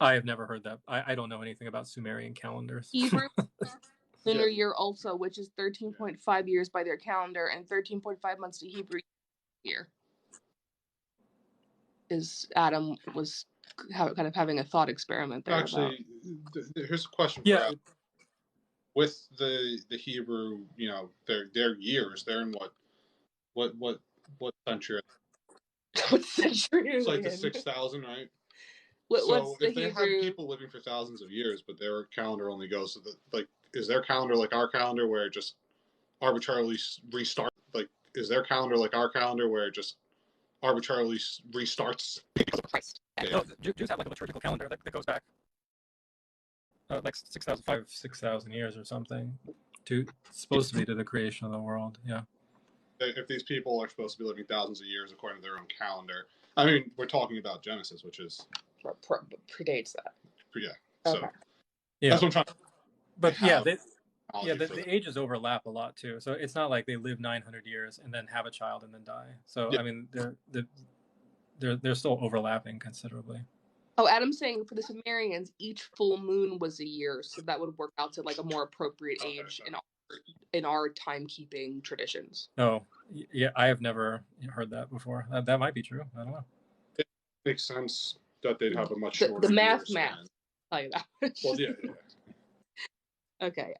I have never heard that. I don't know anything about Sumerian calendars. Hebrew lunar year also, which is 13.5 years by their calendar, and 13.5 months to Hebrew year. Adam was kind of having a thought experiment there. Actually, here's a question for Adam. With the Hebrew, their years, they're in what century? What century? It's like the 6,000, right? So if they have people living for thousands of years, but their calendar only goes to is their calendar like our calendar where it just arbitrarily restarts? Like, is their calendar like our calendar where it just arbitrarily restarts? Christ. No, Jews have like a liturgical calendar that goes back like 6,000 years or something. Supposed to be to the creation of the world. Yeah. If these people are supposed to be living thousands of years according to their own calendar, I mean, we're talking about Genesis, which is predates that. Yeah. So okay. That's what I'm trying to. But the ages overlap a lot too. So it's not like they live 900 years and then have a child and then die. So I mean, they're still overlapping considerably. Oh, Adam's saying for the Sumerians, each full moon was a year, so that would work out to like a more appropriate age in our timekeeping traditions. Oh, yeah, I have never heard that before. That might be true. I don't know. It makes sense that they'd have a much shorter. The math. Tell you that. Well, yeah. Okay.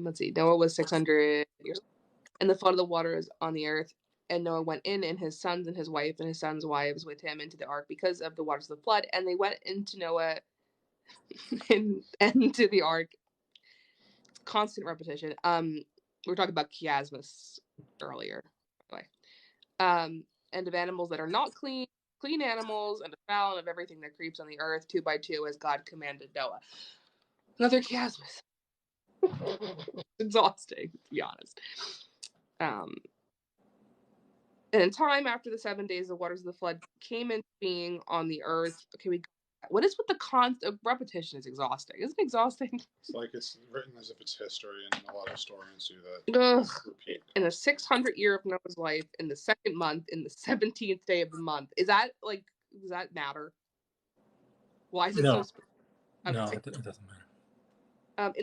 Let's see. Noah was 600 years, and the flood of the waters on the earth. And Noah went in, and his sons and his wife and his sons' wives with him into the ark because of the waters of the flood. And they went into Noah and into the ark. Constant repetition. We were talking about chiasmus earlier. Anyway. And of animals that are not clean animals, and of fowl, and of everything that creeps on the earth, 2 by 2, as God commanded Noah. Another chiasmus. Exhausting, to be honest. And in time after the 7 days, the waters of the flood came into being on the earth. Okay, we got that. What is with the constant repetition? Is exhausting. Isn't it exhausting? It's like it's written as if it's history, and a lot of historians do that. Ugh. Repeat. In the 600th year of Noah's life, in the second month, in the 17th day of the month. Does that matter? Why is it so specific? No, it doesn't matter.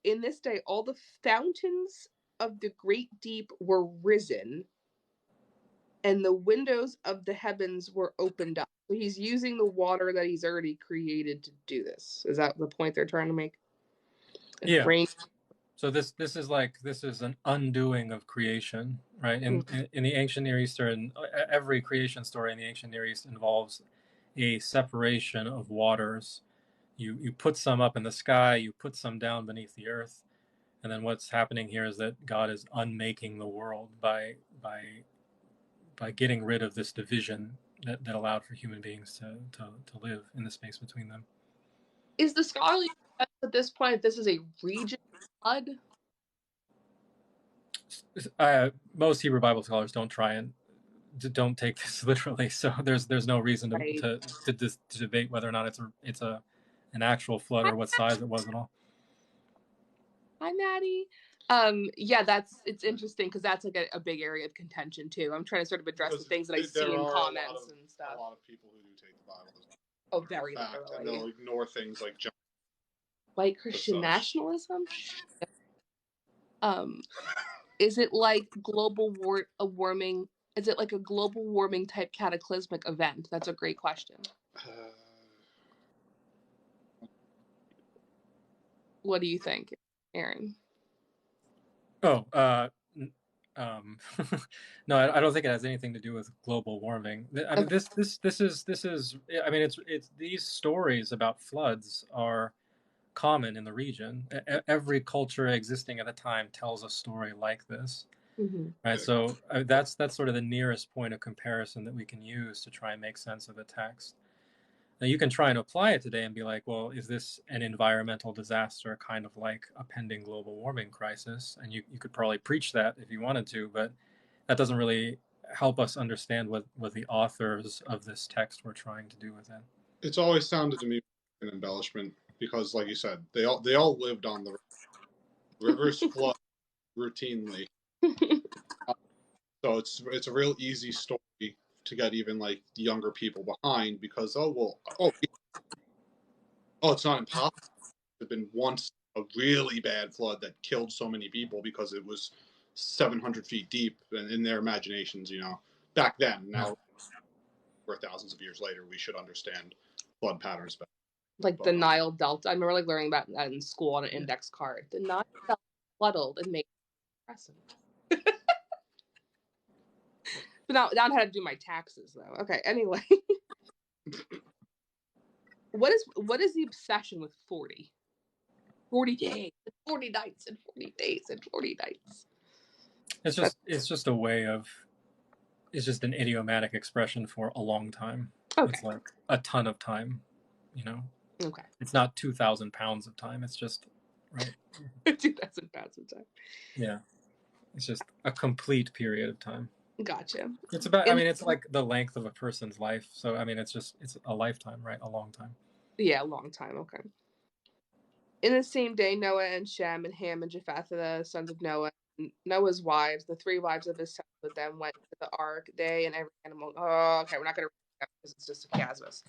In this day, all the fountains of the great deep were risen, and the windows of the heavens were opened up. So he's using the water that he's already created to do this. Is that the point they're trying to make? Yeah. Rain. So this is an undoing of creation, right? In the ancient Near Eastern, every creation story in the ancient Near East involves a separation of waters. You put some up in the sky, you put some down beneath the earth, and then what's happening here is that God is unmaking the world by getting rid of this division that allowed for human beings to live in the space between them. Is the scholarly at this point this is a region flood? Most Hebrew Bible scholars don't take this literally, so there's no reason to debate whether or not it's an actual flood or what size it was at all. Hi, Maddie. It's interesting because that's like a big area of contention too. I'm trying to sort of address the things that I see in comments and stuff. A lot of people who do take the Bible as oh, very literally. And they'll ignore things like white Christian nationalism. Is it like global warming? Is it like a global warming type cataclysmic event? That's a great question. What do you think, Aaron? No, I don't think it has anything to do with global warming. I mean, this is. I mean, it's these stories about floods are common in the region. Every culture existing at the time tells a story like this, right? So that's sort of the nearest point of comparison that we can use to try and make sense of the text. Now you can try and apply it today and be like, well, is this an environmental disaster, kind of like a pending global warming crisis? And you could probably preach that if you wanted to, but that doesn't really help us understand what the authors of this text were trying to do with it. It's always sounded to me like an embellishment because, like you said, they all lived on the rivers flood routinely. So it's a real easy story to get even like younger people behind because it's not impossible. There's been once a really bad flood that killed so many people because it was 700 feet deep, and in their imaginations, back then. Now we're thousands of years later, we should understand flood patterns better. Like the Nile Delta. I remember learning about that in school on an index card. The Nile Delta flooded and made depressing. But now I had to do my taxes though. Okay, anyway. What is the obsession with 40? 40 days, 40 nights, and 40 days, and 40 nights. It's just a way of. It's just an idiomatic expression for a long time. Okay. It's like a ton of time, Okay. It's not 2,000 pounds of time. It's just right. 2,000 pounds of time. Yeah, it's just a complete period of time. Gotcha. It's about. It's like the length of a person's life. So it's a lifetime, right? A long time. Yeah, a long time. Okay. In the same day, Noah and Shem and Ham and Japheth, the sons of Noah, and Noah's wives, the 3 wives of his sons with them, went to the ark. They and every animal. Oh, okay. We're not going to read that because it's just a chiasmus.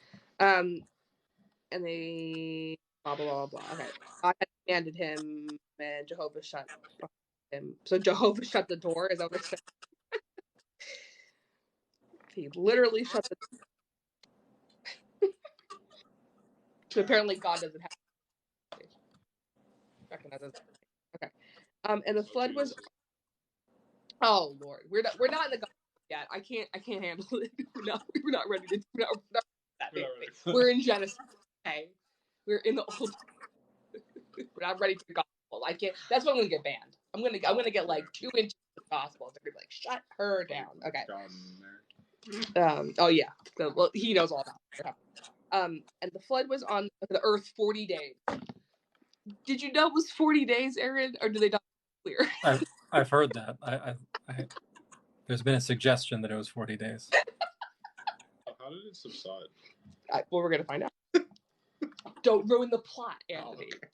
And they blah blah blah blah. Okay. God had commanded him, and Jehovah shut him. So Jehovah shut the door. Is that what it said? He literally shut the door. So apparently God doesn't have recognize. Okay. And the flood was. Oh Lord, we're not in the gospel yet. I can't handle it. We're not ready to. We're in Genesis. Okay. We're in the old. We're not ready for the gospel. I can't. That's when I'm gonna get banned. I'm gonna get like 2 inches of the gospel. They're gonna be like, shut her down. Okay. Oh yeah. So, well, he knows all about it. And the flood was on the earth 40 days. Did you know it was 40 days, Aaron, or do they not clear? I've heard that. There's been a suggestion that it was 40 days. How did it subside? Well, we're gonna find out. Don't ruin the plot, Anthony. okay.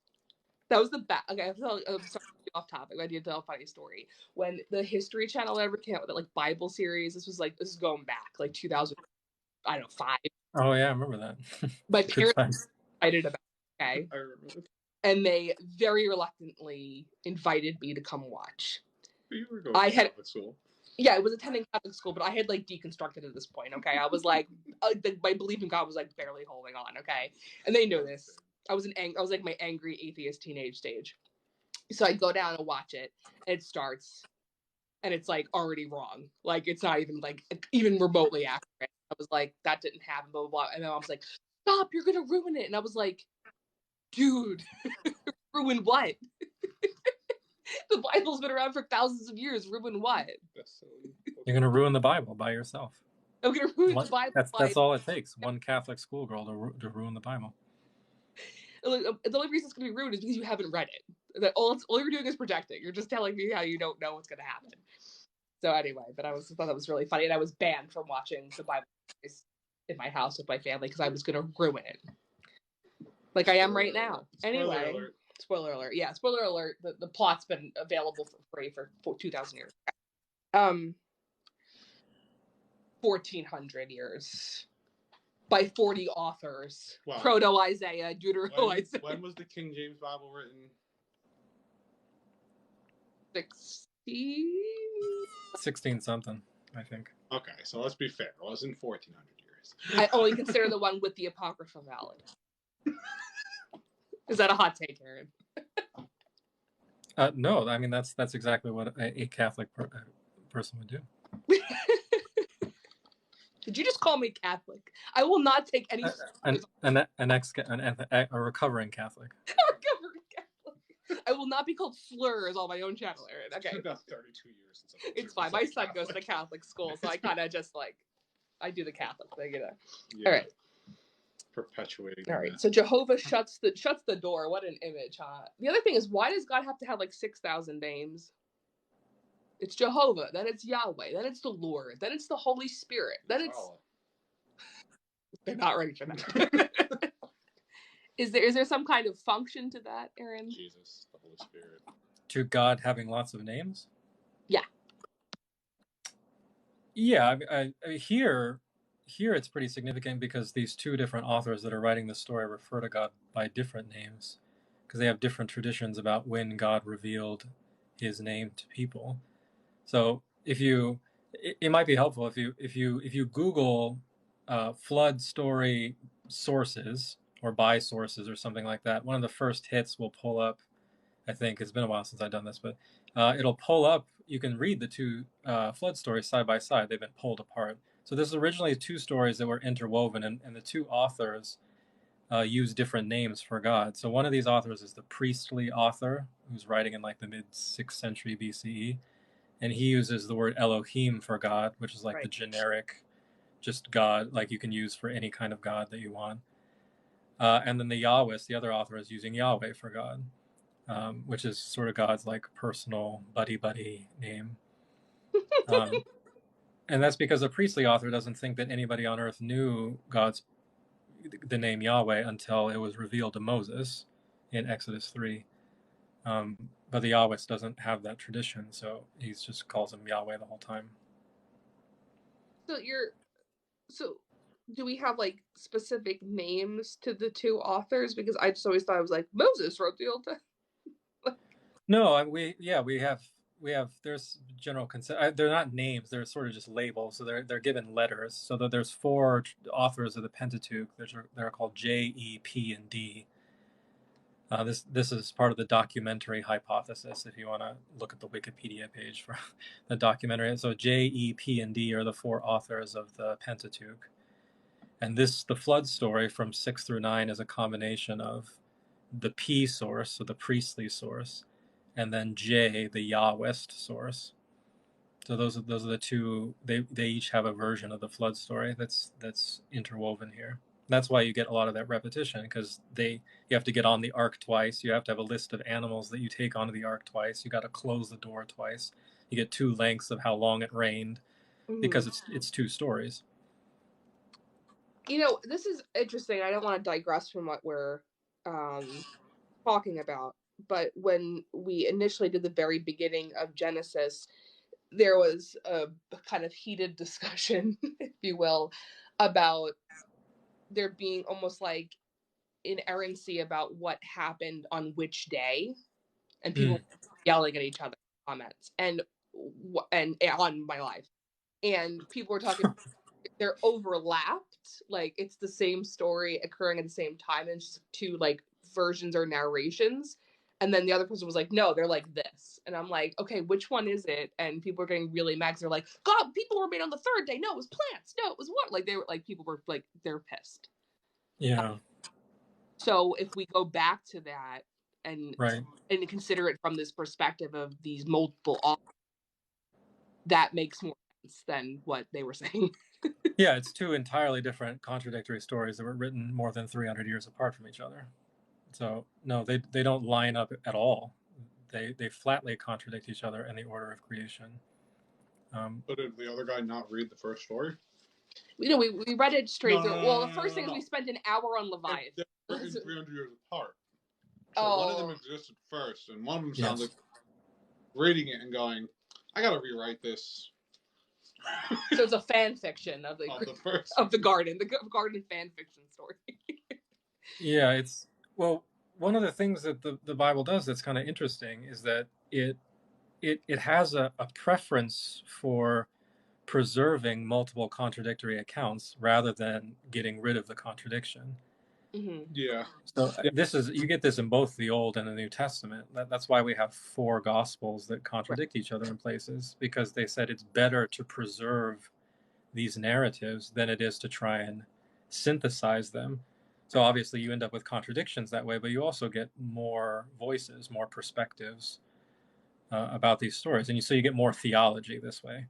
That was the best. Okay, I'm sorry, off topic. I need to tell a funny story. When the History Channel ever came out with that like Bible series, this is going back like 2000, I don't know, 5. Oh yeah, I remember that. My Good parents times. were excited about it, okay, I remember. and they very reluctantly invited me to come watch. You were going I to had- Catholic school. Yeah, I was attending Catholic school, but I had like deconstructed at this point. Okay, I was like, my belief in God was like barely holding on. Okay, and they knew this. I was like my angry atheist teenage stage. So I go down and watch it, and it starts, and it's like already wrong. Like it's not even like even remotely accurate. I was like, that didn't happen, blah blah blah. And then I was like, stop, you're gonna ruin it. And I was like, dude, ruin what? The Bible's been around for thousands of years. Ruin what? That's silly. You're gonna ruin the Bible by yourself. I'm gonna ruin the Bible. That's all it takes. One Catholic schoolgirl to ruin the Bible. The only reason it's gonna be ruined is because you haven't read it. All you're doing is projecting. You're just telling me how you don't know what's gonna happen. So anyway, but I thought that was really funny, and I was banned from watching the Bible series in my house with my family because I was gonna ruin it, like I am right now. Anyway. Spoiler alert. Yeah, spoiler alert. The plot's been available for free for 2,000 years. 1,400 years. By 40 authors. Wow. Proto-Isaiah, Deutero-Isaiah. When was the King James Bible written? 16 something, I think. Okay, so let's be fair. It wasn't 1,400 years. I only consider the one with the Apocrypha valid. Is that a hot take, Aaron? No, I mean that's exactly what a Catholic person would do. Did you just call me Catholic? I will not take any. A recovering Catholic. I will not be called slurs on my own channel, Aaron. Okay. It's been about 32 years since I've It's fine. My son goes to Catholic school, so I kind of just like, I do the Catholic thing, Yeah. All right. Perpetuating. All right. that. So Jehovah shuts the door. What an image, huh? The other thing is, why does God have to have like 6,000 names? It's Jehovah, then it's Yahweh, then it's the Lord, then it's the Holy Spirit, then it's. They're not ready for that. Is there some kind of function to that, Aaron? Jesus, the Holy Spirit. To God having lots of names? Yeah. Yeah, I here it's pretty significant because these two different authors that are writing the story refer to God by different names because they have different traditions about when God revealed his name to people. So it might be helpful if you Google flood story sources or by sources or something like that. One of the first hits will pull up. I think it's been a while since I've done this, but it'll pull up. You can read the two flood stories side by side. They've been pulled apart. So this is originally two stories that were interwoven, and the two authors use different names for God. So one of these authors is the priestly author, who's writing in like the mid-6th century BCE, and he uses the word Elohim for God, which is like the generic, just God, like you can use for any kind of God that you want. And then the Yahwist, the other author, is using Yahweh for God, which is sort of God's like personal buddy name. And that's because the priestly author doesn't think that anybody on earth knew the name Yahweh until it was revealed to Moses in Exodus 3. But the Yahwist doesn't have that tradition, so he just calls him Yahweh the whole time. So do we have like specific names to the two authors? Because I just always thought it was like Moses wrote the Old Testament. No, we have there's general consent. They're not names; they're sort of just labels. So they're given letters. So that there's 4 authors of the Pentateuch. They're called J, E, P, and D. This is part of the documentary hypothesis. If you want to look at the Wikipedia page for the documentary, so J, E, P, and D are the 4 authors of the Pentateuch, and the flood story from 6 through 9 is a combination of the P source, so the priestly source, and then J, the Yahwist source. So those are the two. They each have a version of the flood story that's interwoven here. That's why you get a lot of that repetition, because you have to get on the ark twice. You have to have a list of animals that you take onto the ark twice. You got to close the door twice. You get 2 lengths of how long it rained, because it's 2 stories. You know, this is interesting. I don't want to digress from what we're talking about, but when we initially did the very beginning of Genesis, there was a kind of heated discussion, if you will, about there being almost like inerrancy about what happened on which day, and people yelling at each other in comments and on my life, and people were talking. They're overlapped, like it's the same story occurring at the same time, and just two like versions or narrations. And then the other person was like, no, they're like this. And I'm like, okay, which one is it? And people are getting really mad. They're like, God, people were made on the third day. No, it was plants. No, it was what? Like they were like, people were like, they're pissed. Yeah. So if we go back to that and Right. and consider it from this perspective of these multiple authors, that makes more sense than what they were saying. Yeah, it's two entirely different contradictory stories that were written more than 300 years apart from each other. So no, they don't line up at all. They flatly contradict each other in the order of creation. But did the other guy not read the first story? You know, we read it straight through. Well, the No, first thing is we spent an hour on Leviathan. They're written 300 years apart. So one of them existed first, and one of them sounds like reading it and going, I gotta rewrite this. So it's a fan fiction of the garden, the garden fan fiction story. Yeah, it's one of the things that the Bible does that's kind of interesting is that it has a preference for preserving multiple contradictory accounts rather than getting rid of the contradiction. Mm-hmm. Yeah. So you get this in both the Old and the New Testament. That's why we have 4 Gospels that contradict each other in places, because they said it's better to preserve these narratives than it is to try and synthesize them. So obviously you end up with contradictions that way, but you also get more voices, more perspectives about these stories, and so you get more theology this way.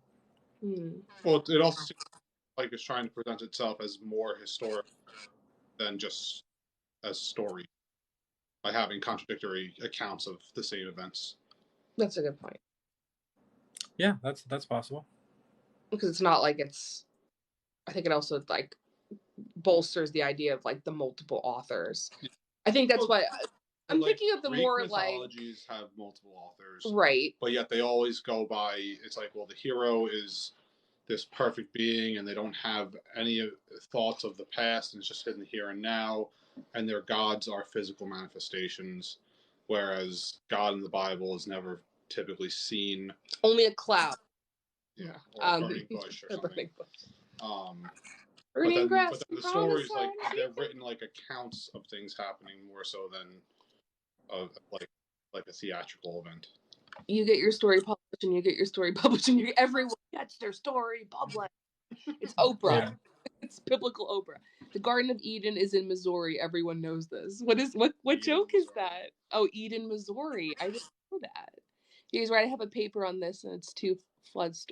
Well, it also seems like it's trying to present itself as more historic than just as story, by having contradictory accounts of the same events. That's a good point. Yeah, that's possible. Because it's not like it's. I think it also like bolsters the idea of like the multiple authors. I think that's why I'm thinking of the Greek more mythologies have multiple authors, right? But yet they always go by. It's like, well, the hero is this perfect being, and they don't have any thoughts of the past, and it's just in the here and now. And their gods are physical manifestations, whereas God in the Bible is never typically seen. Only a cloud. Yeah, or a burning bush or something. Burning grass. But then the stories, like, they're written like accounts of things happening more so than like a theatrical event. You get your story published, and you get your story published, and everyone gets their story published. It's Oprah. Yeah. It's biblical Oprah. The Garden of Eden is in Missouri. Everyone knows this. What joke is that? Oh, Eden, Missouri. I didn't know that. He's right. I have a paper on this, and it's 2 floods.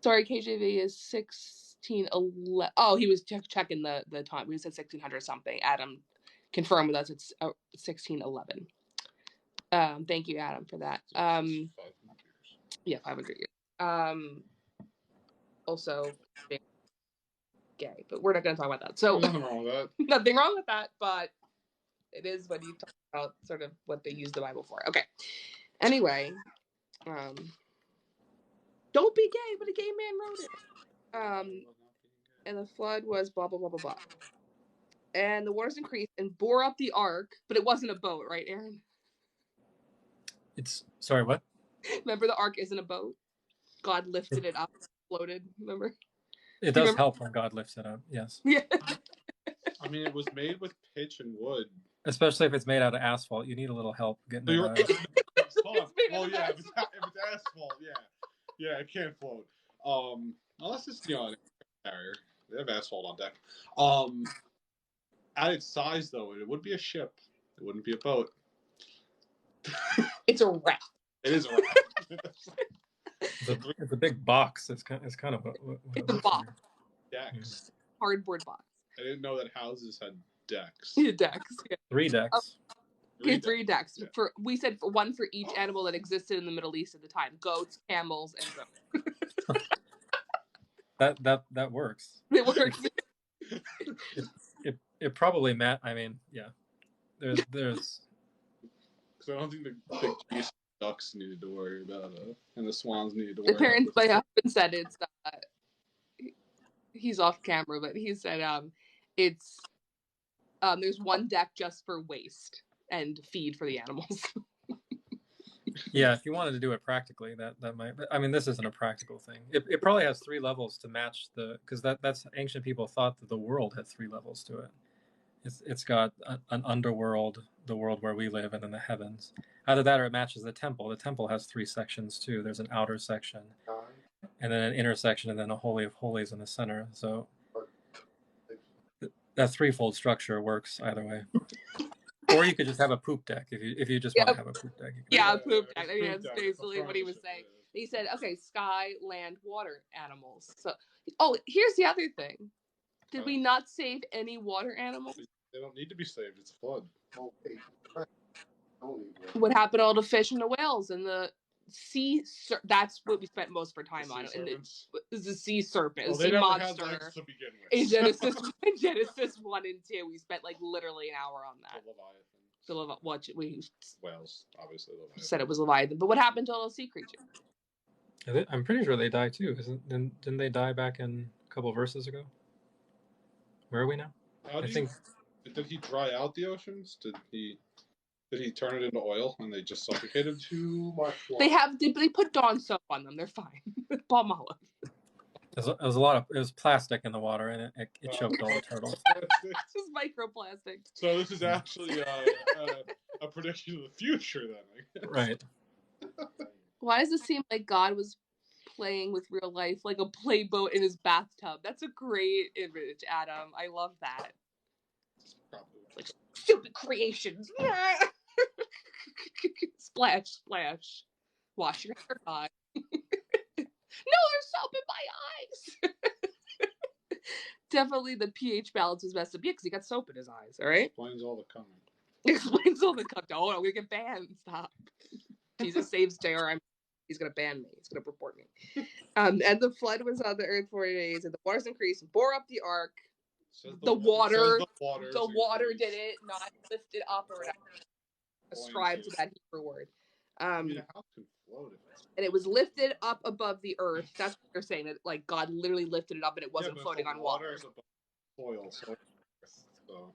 Sorry, KJV is 1611. Oh, he was checking the time. We said 1600 something. Adam confirmed with us. It's 1611. Thank you, Adam, for that. 500 years. Yeah, 500 years. Also gay, but we're not going to talk about that. So nothing wrong with that. Nothing wrong with that, but it is when you talk about sort of what they use the Bible for. Okay. Anyway, don't be gay, but a gay man wrote it. And the flood was blah blah blah blah blah. And the waters increased and bore up the ark, but it wasn't a boat, right, Aaron? It's sorry, what? Remember, the ark isn't a boat. God lifted it up, floated. Remember? It does help when God lifts it up. Yes. Yeah. I mean, it was made with pitch and wood. Especially if it's made out of asphalt, you need a little help getting it out. Well, yeah, if it's asphalt, yeah, it can't float. Unless it's a carrier. They have asphalt on deck. At its size, though, it would be a ship. It wouldn't be a boat. It's a raft. It is a raft. It's a big box. It's kind of what it's a box. Decks. Cardboard box. I didn't know that houses had decks. Yeah, decks. Yeah. 3 decks. Three decks. Yeah. We said one for each animal that existed in the Middle East at the time: goats, camels, and goats. That works. It works. It probably I mean, yeah. There's Because I don't think the geese ducks needed to worry about it, and the swans needed to worry The parents, about my husband said it's he's off camera, but he said it's there's one deck just for waste and feed for the animals. yeah, if you wanted to do it practically, that might. But, I mean, this isn't a practical thing. It probably has 3 levels to match because that's ancient people thought that the world had 3 levels to it. It's got an underworld, the world where we live, and then the heavens. Either that or it matches the temple. The temple has 3 sections too. There's an outer section, and then an inner section, and then a holy of holies in the center. So that threefold structure works either way. Or you could just have a poop deck if you just want to have a poop deck. Yeah, poop deck. I mean, that's basically what he was saying. He said, okay, sky, land, water animals. So, here's the other thing. Did we not save any water animals? They don't need to be saved. It's a flood. What happened to all the fish and the whales and the sea? That's what we spent most of our time on. And the sea serpent, well, sea monster. To begin with. In Genesis 1 and 2, we spent like literally an hour on that. The Leviathan. We whales, obviously. Leviathan. Said it was Leviathan, but what happened to all those sea creatures? I'm pretty sure they die too. Didn't they die back in a couple of verses ago? Where are we now? Did he dry out the oceans? Did he turn it into oil and they just suffocated? Too much water. They put Dawn soap on them. They're fine. Palmolive. It was plastic in the water, and it choked all the turtles. This is microplastic. So this is actually a prediction of the future, then. I guess. Right. Why does it seem like God was playing with real life, like a playboat in his bathtub? That's a great image, Adam. I love that. Like stupid creations. Splash, splash. Wash your hair eye. No, there's soap in my eyes. Definitely the pH balance was messed up. Yeah, because he got soap in his eyes, all right? Explains all the coming. Explains all the coming. Oh, I'm going to get banned. Stop. Jesus saves JR. He's going to ban me. He's going to report me. And the flood was on the earth 40 days, and the waters increased and bore up the ark. The water did it, not lifted up or ascribed to that Hebrew word. How can float if it's... And it was lifted up above the earth. That's what they're saying. That like God literally lifted it up, and it wasn't floating on water. Is above soil. So.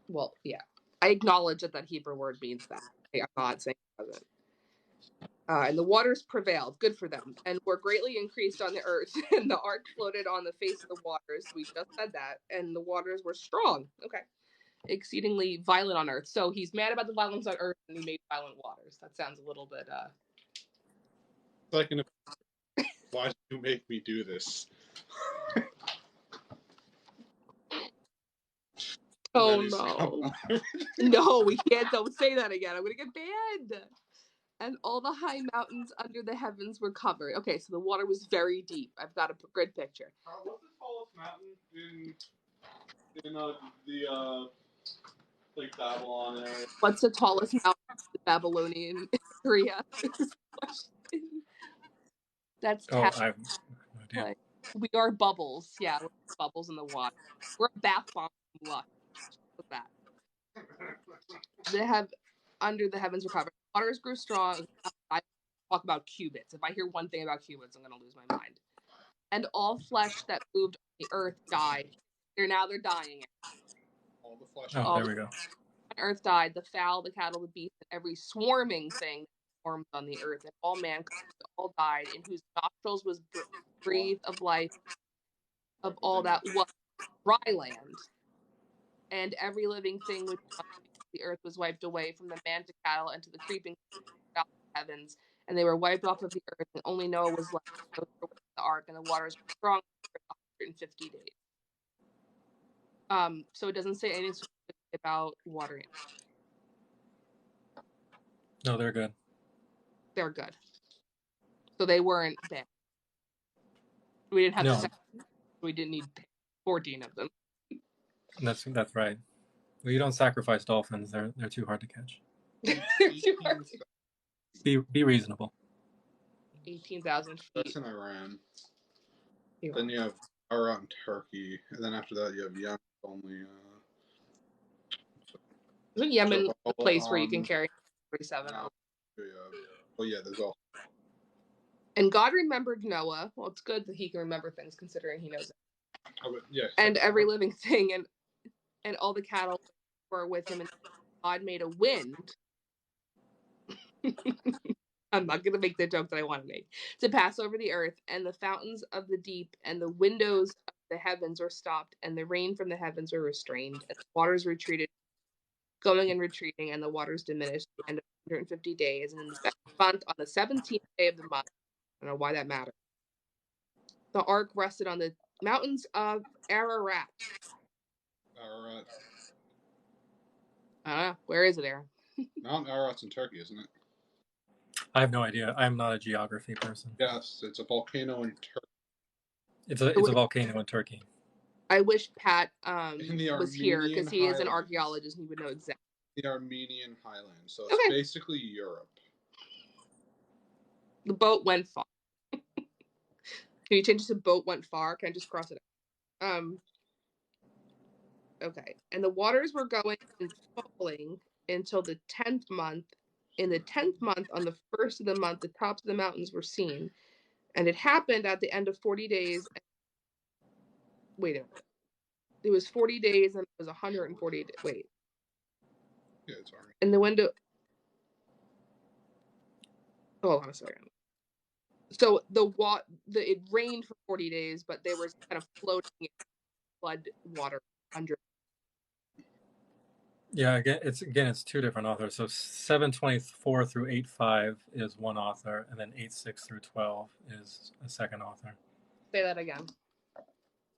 Well, yeah, I acknowledge that Hebrew word means that. I'm not saying it doesn't. And the waters prevailed, good for them, and were greatly increased on the earth. And the ark floated on the face of the waters. We just said that. And the waters were strong. Okay. Exceedingly violent on earth. So he's mad about the violence on earth, and he made violent waters. That sounds a little bit why did you make me do this? Oh no. No, we can't. Don't say that again. I'm gonna get banned. And all the high mountains under the heavens were covered. Okay, so the water was very deep. I've got a good picture. What's the tallest mountain in the like Babylon area? What's the tallest mountain in the Babylonian area? That's like, we are bubbles. Yeah, we're bubbles in the water. We're a bath bomb from luck. What's that? They have under the heavens were covered. Waters grew strong. I talk about cubits. If I hear one thing about cubits, I'm going to lose my mind. And all flesh that moved on the earth died. They're dying. All the flesh. Oh, there we go. Earth died. The fowl, the cattle, the beast, and every swarming thing that formed on the earth, and all mankind all died, in whose nostrils was breathed of life of all that was dry land. And every living thing which on the earth was wiped away, from the man to cattle and to the creeping heavens, and they were wiped off of the earth, and only Noah was left with the ark, and the waters were strong for 150 days. So it doesn't say anything about water. No, they're good. They're good. So they weren't bad. We didn't have we didn't need 14 of them. That's right. Well, you don't sacrifice dolphins. They're too hard to catch. Be reasonable. 18,000 feet. That's in Iran. Then you have Iran, Turkey, and then after that you have Yemen, only. Isn't Yemen the Jehovah place where you can on- carry 47? no, oh yeah, there's all. And God remembered Noah. Well, it's good that he can remember things considering he knows it. Yeah. And every living thing and all the cattle were with him, and God made a wind. I'm not going to make the joke that I want to make. To pass over the earth, and the fountains of the deep and the windows of the heavens were stopped, and the rain from the heavens were restrained, and the waters retreated, going and retreating, and the waters diminished at the end of 150 days. And in the 7th month, on the 17th day of the month, I don't know why that matters, the ark rested on the mountains of Ararat. Ararat. Where is it, Aaron? Mount Ararat's in Turkey, isn't it? I have no idea. I'm not a geography person. Yes, it's a volcano in Turkey. It's a volcano in Turkey. I wish Pat In the was here Armenian because he is an Highlands. archaeologist and he would know exactly. The Armenian Highlands, so it's Okay. basically Europe. The boat went far. Can you change it to boat went far? Can I just cross it out? Okay. And the waters were going and falling until the 10th month. In the 10th month, on the first of the month, the tops of the mountains were seen. And it happened at the end of 40 days. Wait a minute. It was 40 days and it was 140 days. Wait. Yeah, it's Armenian. And the window. Hold on a second. So it rained for 40 days, but they were kind of floating in flood water under. Yeah, it's two different authors. So 724 through 85 is one author, and then 86 through 12 is a second author. Say that again.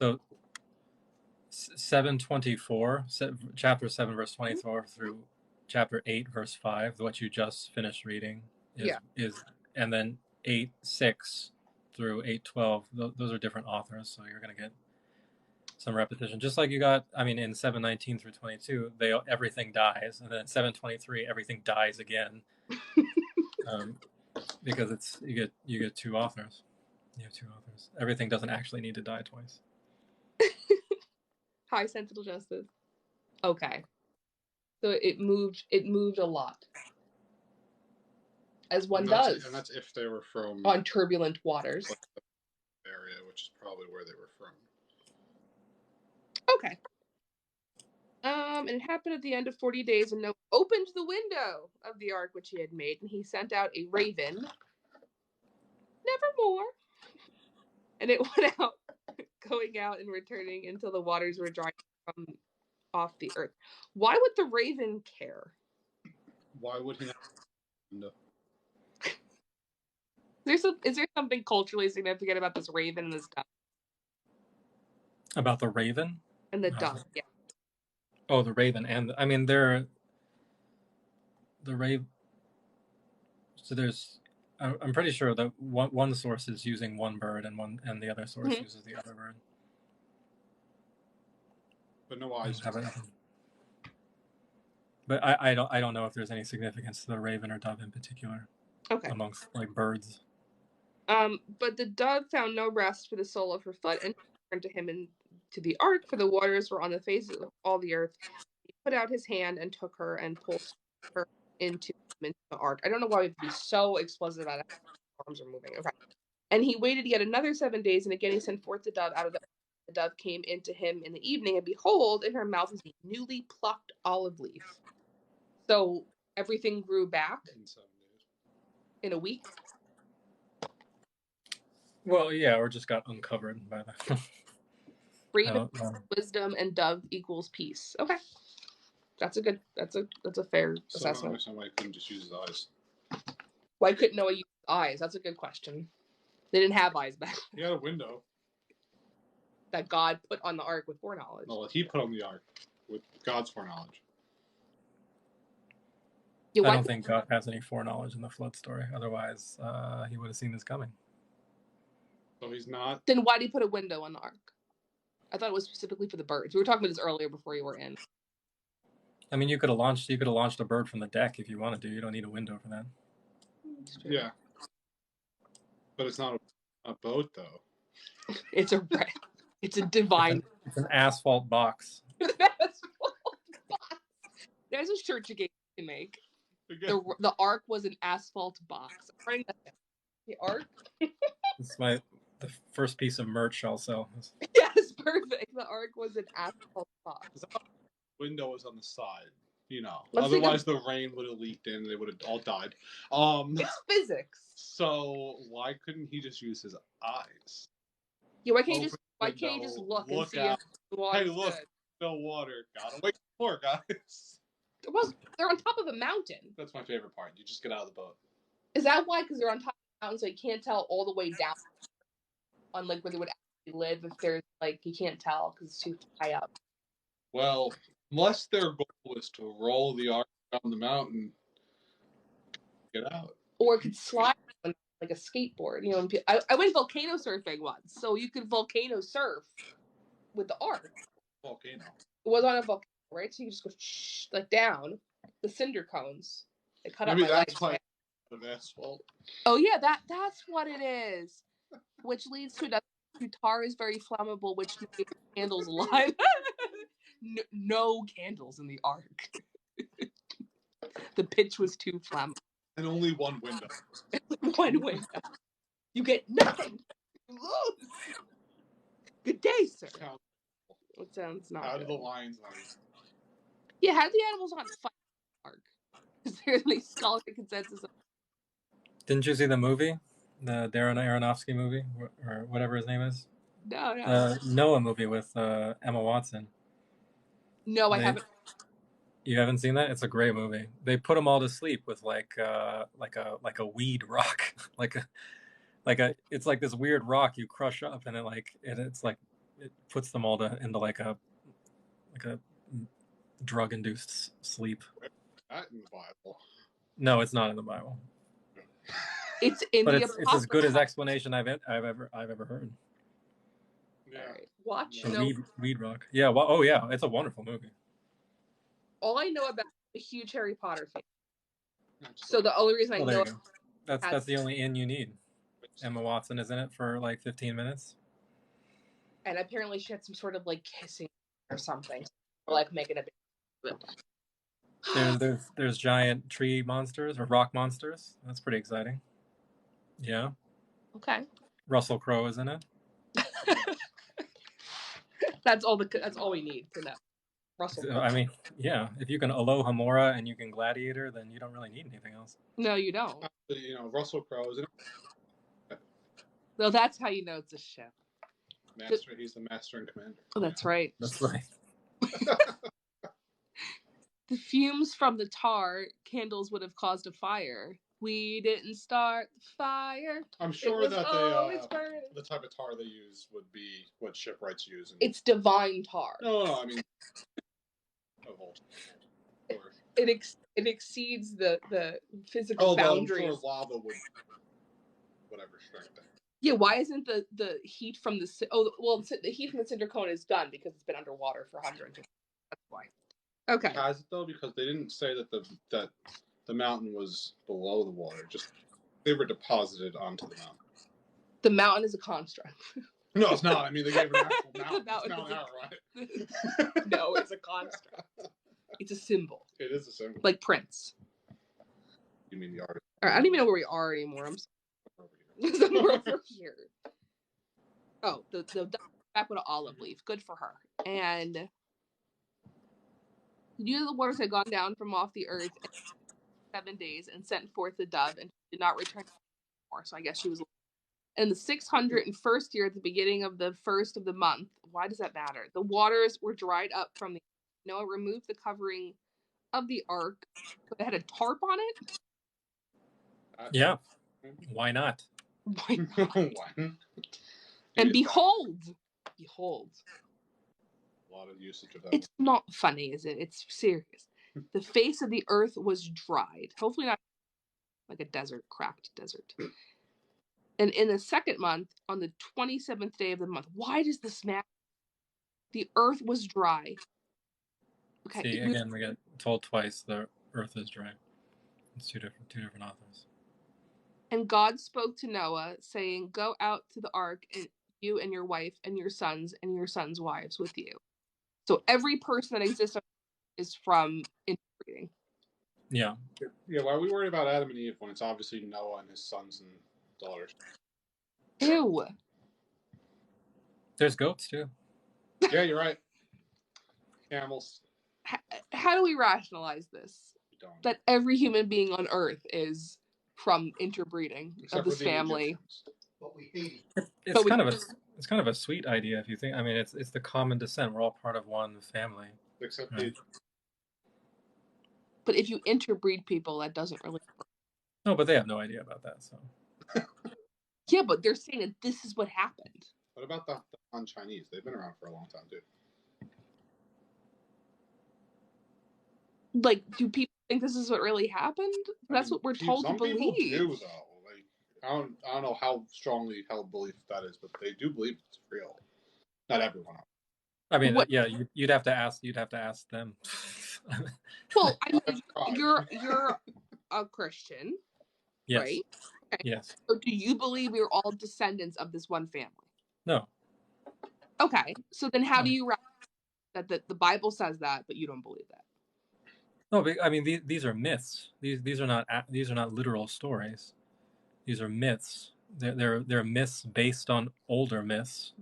So 724, chapter 7, verse 24 through chapter 8, verse 5, what you just finished reading is, and then 8:6 through 8:12. Those are different authors, so you're going to get some repetition. Just like you got, in 7:19 through 22, everything dies, and then 7:23, everything dies again, because you get two authors. You have two authors. Everything doesn't actually need to die twice. High sensible justice. Okay. So it moved a lot. As one does. And that's if they were from on turbulent waters. Area, which is probably where they were from. Okay. And it happened at the end of 40 days, and Noah opened the window of the ark which he had made, and he sent out a raven. Nevermore. And it went out, going out and returning until the waters were dried from off the earth. Why would the raven care? Why would he not? No. Is there something culturally significant about this raven and this dove? About the raven? And the dove, yeah. Oh, the raven. And they're the raven. So I'm pretty sure that one source is using one bird and the other source uses the other bird. But no eyes. But I don't know if there's any significance to the raven or dove in particular. Okay. Amongst birds. But the dove found no rest for the sole of her foot and turned to him into the ark, for the waters were on the face of all the earth. He put out his hand and took her and pulled her into the ark. I don't know why we have to be so explicit about it. Arms are moving. Okay. And he waited yet another 7 days, and again he sent forth the dove out of the ark. The dove came into him in the evening, and behold, in her mouth was a newly plucked olive leaf. So everything grew back In 7 days. in a week. Well, yeah, or just got uncovered by the Raven, wisdom, and dove equals peace. Okay, that's a fair assessment. So why couldn't just use his eyes? Why couldn't Noah use eyes? That's a good question. They didn't have eyes back then. He had a window That God put on the ark with foreknowledge. No, he put on the ark with God's foreknowledge. Yeah, I don't think God has any foreknowledge in the flood story. Otherwise, he would have seen this coming. So he's not. Then why did he put a window on the ark? I thought it was specifically for the birds. We were talking about this earlier before you were in. You could have launched a bird from the deck if you wanted to. You don't need a window for that. Yeah. But it's not a boat, though. It's a divine. It's an asphalt box. Asphalt box. There's a shirt you can make. The ark was an asphalt box. The ark. It's the first piece of merch I'll sell. Yes, perfect. The ark was an asphalt box. Window was on the side, you know. Let's Otherwise, the rain would have leaked in and they would have all died. It's physics. So why couldn't he just use his eyes? Yeah, why can't you just look and see out. if the water's Hey, look, good? no water. Gotta wait for guys. Well, they're on top of a mountain. That's my favorite part. You just get out of the boat. Is that why? Because they're on top of the mountain, so you can't tell all the way down on like where they would actually live. If there's like you can't tell because it's too high up. Well, unless their goal was to roll the ark down the mountain, get out. Or it could slide on like a skateboard. You know, I went volcano surfing once, so you could volcano surf with the ark. Volcano. It was on a volcano, right? So you just go like down the cinder cones. They cut Maybe up my that's legs. why of asphalt. Oh yeah, that's what it is. Which leads to another. Tar is very flammable, which makes candles alive. No candles in the ark. The pitch was too flammable. And only one window. One window. You get nothing. You lose. Good day, sir. It sounds not How good. do the lions on it? Yeah, how do the animals not fight in the ark? Is there any scholarly consensus? Didn't you see the movie? The Darren Aronofsky movie? Or whatever his name is? No. Noah movie with Emma Watson. No, I haven't. You haven't seen that? It's a great movie. They put them all to sleep with like a weed rock, it's like this weird rock you crush up, and it puts them all into like a drug induced sleep. Not in the Bible. No, it's not in the Bible. It's in but the it's as good as explanation I've ever heard. Yeah. All right. Watch Weed rock. Yeah. Well, oh yeah, it's a wonderful movie. All I know about a huge Harry Potter fan. So the only reason I know that's the only in you need. Emma Watson is in it for like 15 minutes. And apparently she had some sort of like kissing or something. Or like making a big There's giant tree monsters or rock monsters. That's pretty exciting. Yeah. Okay. Russell Crowe is in it. That's all we need to know. Russell Crowe. I mean, yeah. If you can Aloha Mora and you can Gladiator, then you don't really need anything else. No, you don't. You know, Russell Crowe is in it. Well, that's how you know it's a ship. He's the master and commander. Oh, that's right. That's right. The fumes from the tar candles would have caused a fire. We didn't start the fire. I'm sure that the type of tar they use would be what shipwrights use. It's divine tar. No, I mean, it exceeds the physical boundaries. I'm sure lava would, whatever strength. Yeah, why isn't the heat from the heat from the cinder cone is done because it's been underwater for hundreds of years. That's why. Okay. Has it though? Because they didn't say that the mountain was below the water. Just they were deposited onto the mountain. The mountain is a construct. No, it's not. I mean, they gave it an actual mountain. It's Mount Ararat. No, it's a construct. It's a symbol. It is a symbol. Like Prince. You mean the artist? All right, I don't even know where we are anymore. I'm somewhere over here. Oh, the back with an olive leaf. Good for her. And the waters had gone down from off the earth in 7 days and sent forth the dove and did not return anymore. So I guess she was in the 601st year at the beginning of the first of the month. Why does that matter? The waters were dried up from the Noah removed the covering of the ark. It had a tarp on it. Yeah. Why not? Why not? And behold. A lot of usage of that. It's not funny, is it? It's serious. The face of the earth was dried. Hopefully not like a desert, cracked desert. And in the second month, on the 27th day of the month, why does this matter? The earth was dry. Okay. See, again, we get told twice the earth is dry. It's two different authors. And God spoke to Noah, saying, "Go out to the ark, and you and your wife and your sons' wives with you." So every person that exists is from interbreeding. Yeah. Yeah, why are we worried about Adam and Eve when it's obviously Noah and his sons and daughters? Ew. There's goats too. Yeah, you're right. Camels. How do we rationalize this? We don't. That every human being on Earth is from interbreeding Except of this for the family. Egyptians. But we hate it. It's But we- kind of a sweet idea if you think. I mean, it's the common descent. We're all part of one family. Except Right. But if you interbreed people, that doesn't really work. No, but they have no idea about that. So Yeah, but they're saying that this is what happened. What about the Han-Chinese? They've been around for a long time, too. Like, do people think this is what really happened? That's what we're told to some people believe. do, though. Like, I don't know how strongly held belief that is, but they do believe it's real. Not everyone. I mean, What- yeah, you'd have to ask them. Well, I mean, That's right. you're a Christian, Yes. right? Okay. Yes. So do you believe we're all descendants of this one family? No. Okay, so then how do you that the Bible says that, but you don't believe that? No, but, I mean, these are myths. These are not literal stories. These are myths. They're myths based on older myths.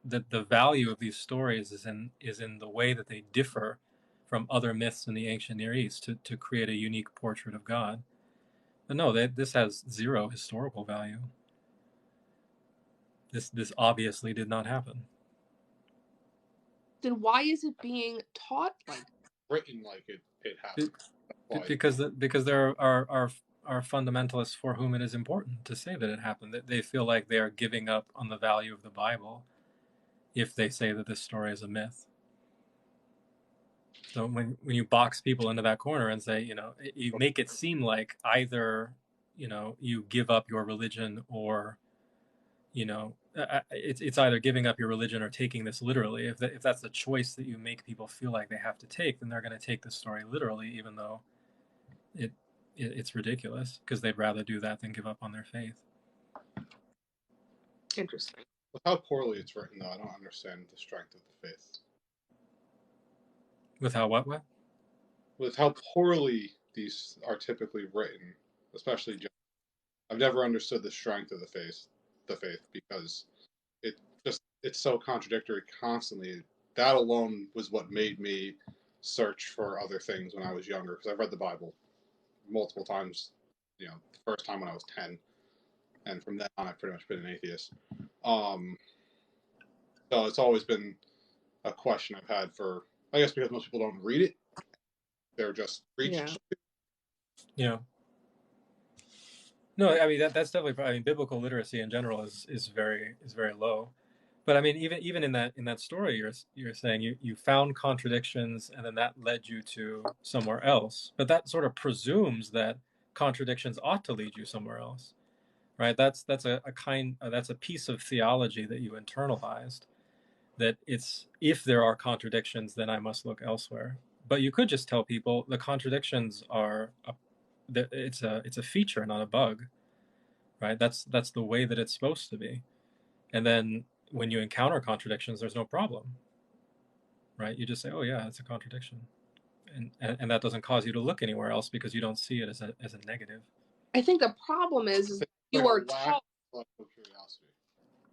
The value of these stories is in the way that they differ from other myths in the ancient Near East to create a unique portrait of God. But no, this has zero historical value. This obviously did not happen. Then why is it being taught like that? Written like it happened. Because there are fundamentalists for whom it is important to say that it happened. That they feel like they are giving up on the value of the Bible if they say that this story is a myth. So when you box people into that corner and say, you make it seem like either, you give up your religion or, it's either giving up your religion or taking this literally. If that's the choice that you make people feel like they have to take, then they're going to take the story literally, even though it's ridiculous because they'd rather do that than give up on their faith. Interesting. With how poorly it's written, though, I don't understand the strength of the faith. With how what? With how poorly these are typically written, especially John, I've never understood the strength of the faith because it's so contradictory constantly. That alone was what made me search for other things when I was younger, because I've read the Bible multiple times, the first time when I was 10, and from then on I've pretty much been an atheist. So it's always been a question I've had for, I guess because most people don't read it, they're just preached. Yeah. No, I mean that's definitely. I mean, biblical literacy in general is very low. But I mean, even in that story, you're saying you found contradictions, and then that led you to somewhere else. But that sort of presumes that contradictions ought to lead you somewhere else, right? That's a piece of theology that you internalized. That it's, if there are contradictions, then I must look elsewhere. But you could just tell people the contradictions are it's a feature, not a bug, right? That's the way that it's supposed to be. And then when you encounter contradictions, there's no problem, right? You just say, oh yeah, it's a contradiction. And that doesn't cause you to look anywhere else because you don't see it as a negative. I think the problem is you are taught. Curiosity.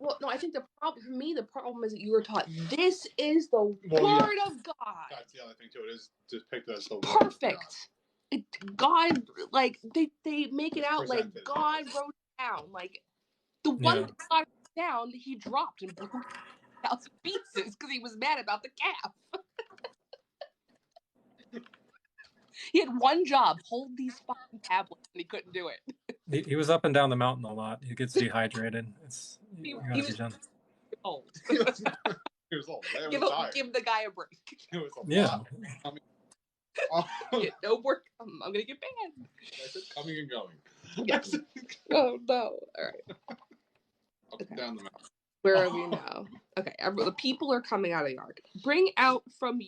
Well, no, I think the problem for me, the problem is that you were taught this is the word of God. That's the other thing too. It is depicted as the perfect. God, like they make it out Presented. like God wrote it down. Like the one that God wrote down, he dropped and broke out to pieces because he was mad about the calf. He had one job: hold these fucking tablets, and he couldn't do it. He was up and down the mountain a lot. He gets dehydrated. He gotta was be done. old. He was old. Give the guy a break. It was Yeah. Get no work. I'm gonna get banned. That's it, coming and going. Yes. Oh no! All right. Up and down the mountain. Where are we now? Okay, the people are coming out of the ark. Bring out from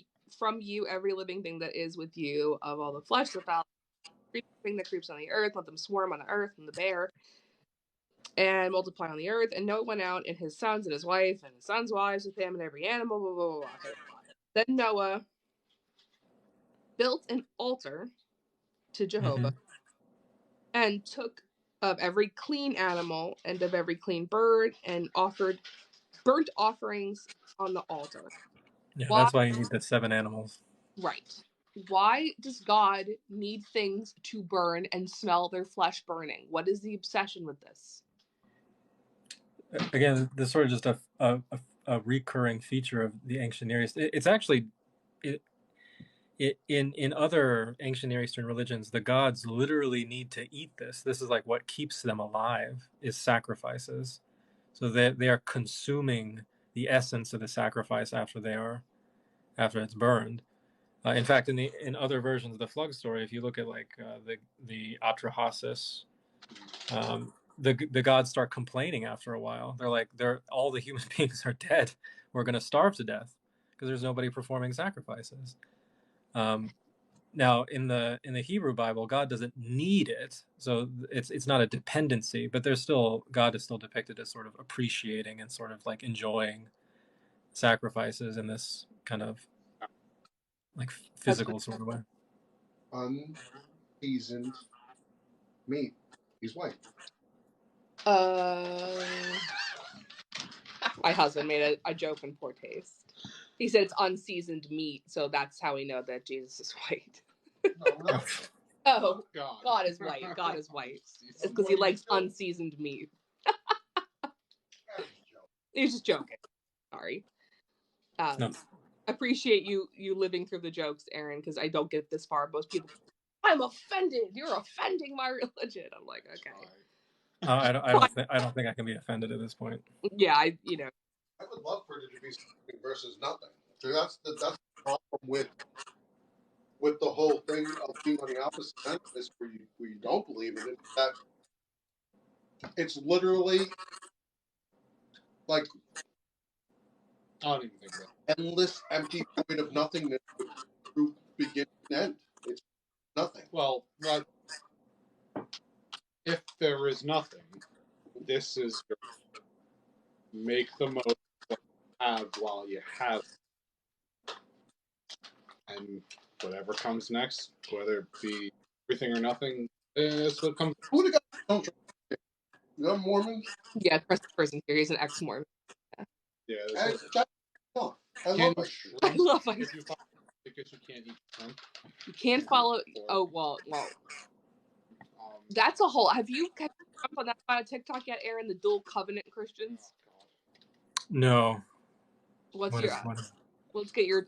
you every living thing that is with you, of all the flesh, the fowl, everything that creeps on the earth. Let them swarm on the earth, and the bear, and multiply on the earth. And Noah went out, and his sons and his wife, and his sons' wives with him, and every animal. Blah, blah, blah, blah. Then Noah built an altar to Jehovah and took of every clean animal and of every clean bird and offered burnt offerings on the altar. Yeah, Why? that's why you need the 7 animals. Right. Why does God need things to burn and smell their flesh burning? What is the obsession with this? Again, this is sort of just a recurring feature of the ancient Near East. It's actually in other ancient Near Eastern religions, the gods literally need to eat this. This is like what keeps them alive, is sacrifices. So they are consuming the essence of the sacrifice after it's burned. In fact, in other versions of the flood story, if you look at like the Atrahasis, the gods start complaining after a while. They're like, all the human beings are dead. We're going to starve to death because there's nobody performing sacrifices. Now, in the Hebrew Bible, God doesn't need it, so it's not a dependency. But God is still depicted as sort of appreciating and sort of like enjoying sacrifices in this kind of like physical sort of way. Unseasoned meat. He's white. My husband made a joke in poor taste. He said it's unseasoned meat, so that's how we know that Jesus is white. No, Oh, God. God is white. God is white. It's because he likes unseasoned meat. He's just joking. Sorry. No. Appreciate you living through the jokes, Aaron, because I don't get this far. Most people, I'm offended. You're offending my religion. I'm like, okay. I don't think I can be offended at this point. Yeah, I would love for it to be something versus nothing. So that's the problem with the whole thing of being on the opposite end of this, where you don't believe in it. That it's literally like I don't even think that. endless, empty void of nothingness with true beginning and end. It's nothing. Well, if there is nothing, this is your make the most of what you have while you have it. And whatever comes next, whether it be everything or nothing, that's what comes. Who would have got the You're Mormon? yeah, person here. He's an ex-Mormon. Yeah, I love ice I love ice. If you follow, because you can't eat shrimp. You can't follow. Oh well. That's a whole. Have you jumped on that on TikTok yet, Aaron? The dual covenant Christians. No. Let's get your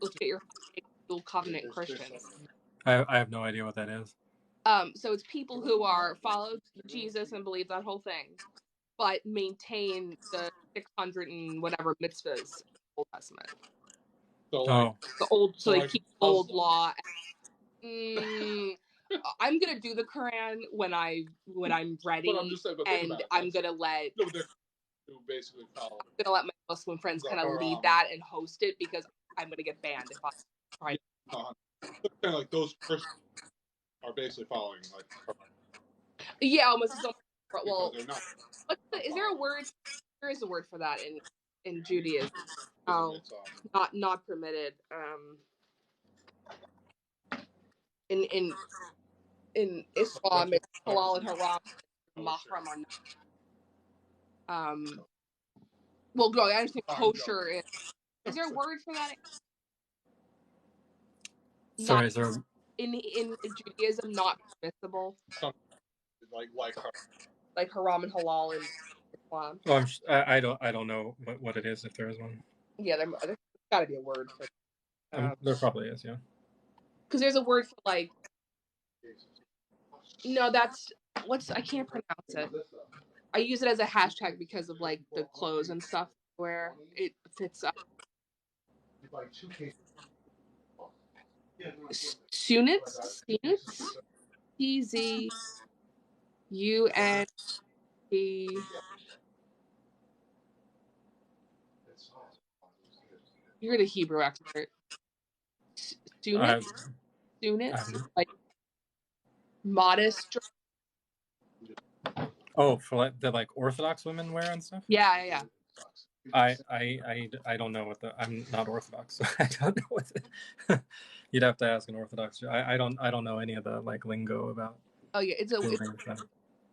dual covenant Christians. I have no idea what that is. So it's people who follow Jesus and believe that whole thing, but maintain the 600 and whatever mitzvahs in the Old Testament. So They keep the old law. I'm gonna do the Quran when I'm ready, I'm just saying, and I'm gonna let basically follow. I'm gonna let my Muslim friends kind of lead that and host it, because I'm gonna get banned if I try. Kind of like those Christians are basically following like. Yeah, almost. Well, they're not. Is there a word? There is a word for that in Judaism. Not permitted. In Islam, it's halal and haram, mahram are not. Well, I understand kosher. Is there a word for that? Sorry, is there in Judaism not permissible? Like haram and halal in Islam. Oh, I don't know what it is, if there is one. Yeah, there's got to be a word for it. There probably is, yeah. Because there's a word for like. No, that's I can't pronounce it. I use it as a hashtag because of like the clothes and stuff where it fits up. Sunits? TZUNT. You're the Hebrew expert. Sunits? Like modest. Oh, for like the Orthodox women wear and stuff? Yeah. I don't know what I'm not Orthodox, so I don't know what you'd have to ask an Orthodox Jew. I don't know any of the like lingo about. Oh yeah, it's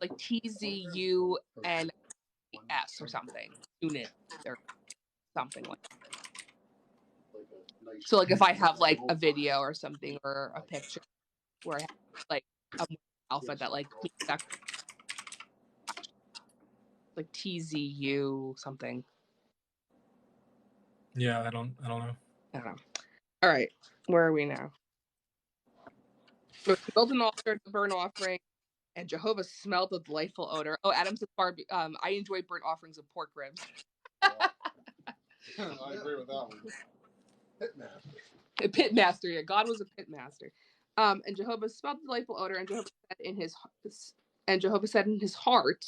like TZUNS or something, unit or something like. So like if I have like a video or something or a picture where I have like a alpha that like TZU something. Yeah, I don't know. I don't know. All right, where are we now? So built an altar to burn offering, and Jehovah smelled the delightful odor. Oh, Adam said, I enjoy burnt offerings of pork ribs. I agree with that one. Pitmaster. A pit master, yeah. God was a pit master. And Jehovah smelled the delightful odor, and Jehovah said in his heart,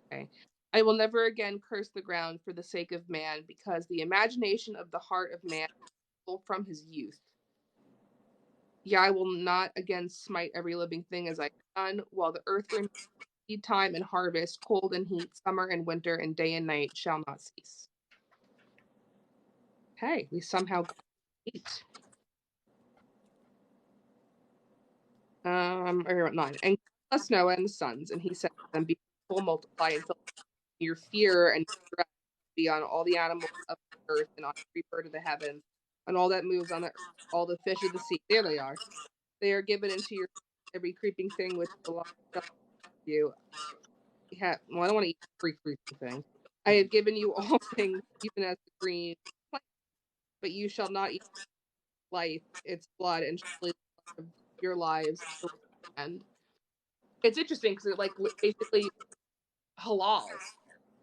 okay, I will never again curse the ground for the sake of man, because the imagination of the heart of man is from his youth. Yeah, I will not again smite every living thing as I have done, while the earth remains seed time and harvest, cold and heat, summer and winter, and day and night shall not cease. Okay, we somehow got 8. 9. And blessed Noah and the sons, and he said to them, be fruitful, multiply, and fill your fear and dread be on all the animals of the earth, and on every bird of the heavens, and all that moves on the earth, all the fish of the sea. There they are. They are given into your every creeping thing which belongs to you. I don't want to eat every creeping thing. I have given you all things, even as the green plant, but you shall not eat life, its blood, and surely the blood of your lives to the end. It's interesting because it like basically halal,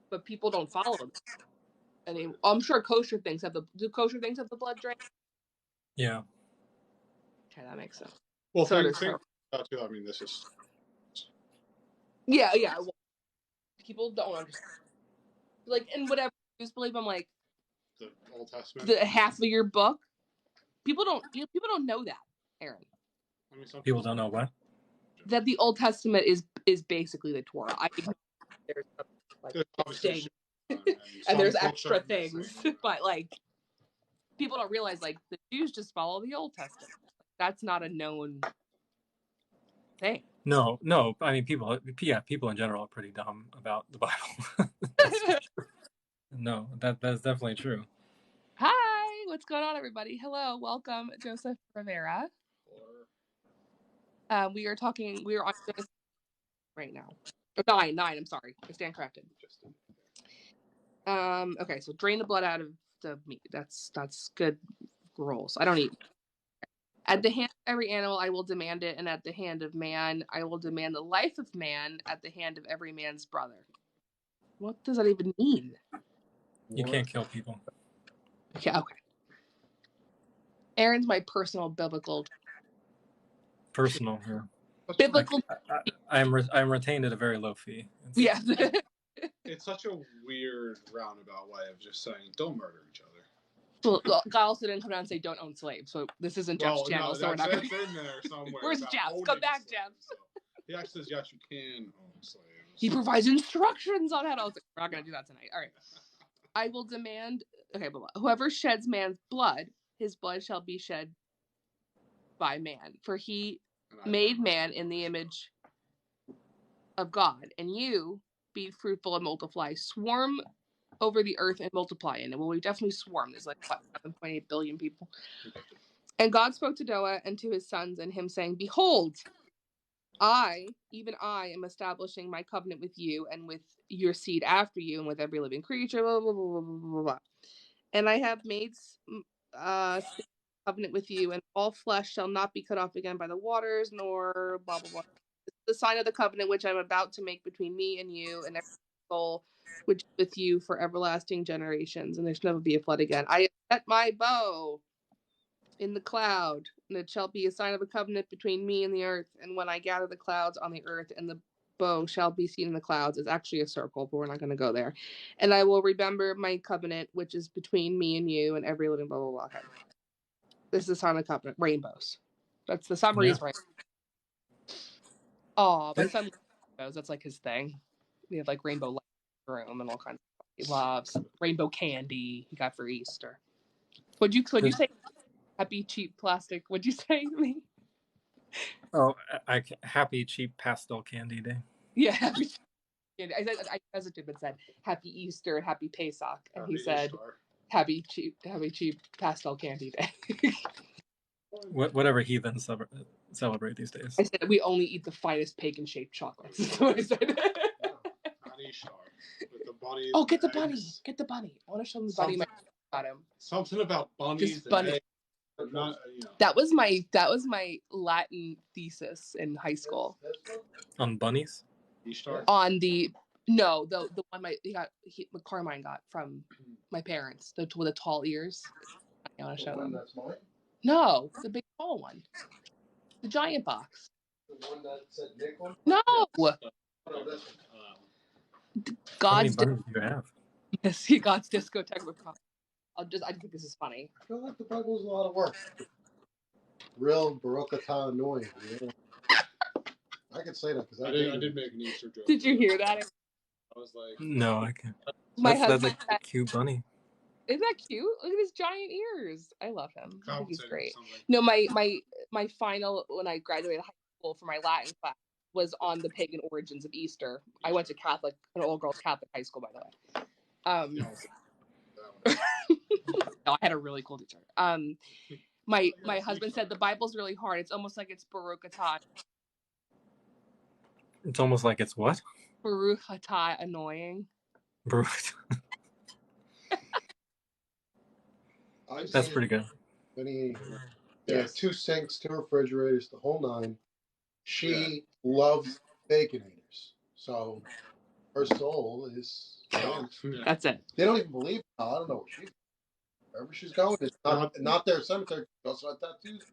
but people don't follow them. And I'm sure kosher things have the blood drain? Yeah. Okay, that makes sense. Well, So think about too. I mean, this is. Yeah. Well, people don't understand. Like, and whatever you just believe, I'm like the Old Testament. The half of your book. People don't know that, Aaron. I mean, some People don't know what? That the Old Testament is basically the Torah. I think there's like thing, and there's extra things, but like people don't realize like the Jews just follow the Old Testament. That's not a known thing. No. I mean, people in general are pretty dumb about the Bible. No, that's definitely true. Hi, what's going on, everybody? Hello, welcome, Joseph Rivera. We are on Genesis right now. 9. I'm sorry, I stand corrected. Okay, so drain the blood out of the meat. That's good rules. I don't eat. At the hand of every animal, I will demand it, and at the hand of man, I will demand the life of man at the hand of every man's brother. What does that even mean? You can't kill people. Yeah, okay. Aaron's my personal biblical. Personal, yeah. Biblical. I'm retained at a very low fee. Yeah. It's such a weird roundabout way of just saying don't murder each other. Well, God also didn't come down and say don't own slaves, so this isn't Jeff's channel, no, so we're not going to... in there somewhere. Where's Jeff? Come back, Jeff. So. He actually says, yes, you can own slaves. He provides instructions on how to... I was like, we're not going to do that tonight. All right. I will demand... Okay, blah, blah. Whoever sheds man's blood, his blood shall be shed by man. For he made man in the image of God. And you, be fruitful and multiply. Swarm over the earth and multiply in it. Well, we definitely swarm. There's like, what, 7.8 billion people? And God spoke to Noah and to his sons and him, saying, behold, even I, am establishing my covenant with you and with your seed after you and with every living creature, blah, blah, blah, blah, blah, blah. And I have made covenant with you, and all flesh shall not be cut off again by the waters, nor blah, blah, blah. This is the sign of the covenant which I'm about to make between me and you and every soul which is with you for everlasting generations, and there shall never be a flood again. I have set my bow in the cloud, and it shall be a sign of a covenant between me and the earth. And when I gather the clouds on the earth, and the bow shall be seen in the clouds, it's actually a circle, but we're not going to go there. And I will remember my covenant, which is between me and you and every living blah, blah, blah. Okay. This is the sign of the covenant. Rainbows. That's the summary is right. Oh, my son loves rainbows. That's like his thing. We have like rainbow lights in the room and all kinds of stuff. He loves rainbow candy he got for Easter. What'd you say? Happy cheap plastic. What'd you say to me? Oh, happy cheap pastel candy day. Yeah, happy candy. I hesitated but said Happy Easter and Happy Pesach, and he said happy cheap pastel candy day. Whatever heathens celebrate these days. I said we only eat the finest pagan shaped chocolates. That's what I said. Honey star with the bunnies. Oh, get the bunny! Get the bunny! I want to show them the bunny. Got him. Something about bunnies. Just bunny. Not, That was my Latin thesis in high school. On bunnies? On the one Carmine got from my parents, the with the tall ears. I want to show them. That's mine? No, the big tall one, the giant box. The one that said Nick on? No. How many God's bunnies do you have? God's discotheque with coffee. I think this is funny. I feel like the Bible is a lot of work. Real Baruch atah annoying. You know? I could say that because I did make an Easter joke. Did you hear that? I was like, No, I can't. My That's husband. a cute bunny. Isn't that cute? Look at his giant ears. I love him. I think he's great. No, my final when I graduated high school for my Latin class was on the pagan origins of Easter. I went to an all-girls Catholic high school, by the way. No, I had a really cool teacher. My husband said the Bible's really hard. It's almost like it's Baruch atah. It's almost like it's what? Baruch atah annoying. Baruch. That's pretty good. Yeah, 2 sinks, 2 refrigerators, the whole 9. She loves Baconators. So her soul is... That's it. They don't even believe it. I don't know wherever she's going, it's not their cemetery. She also had tattoos.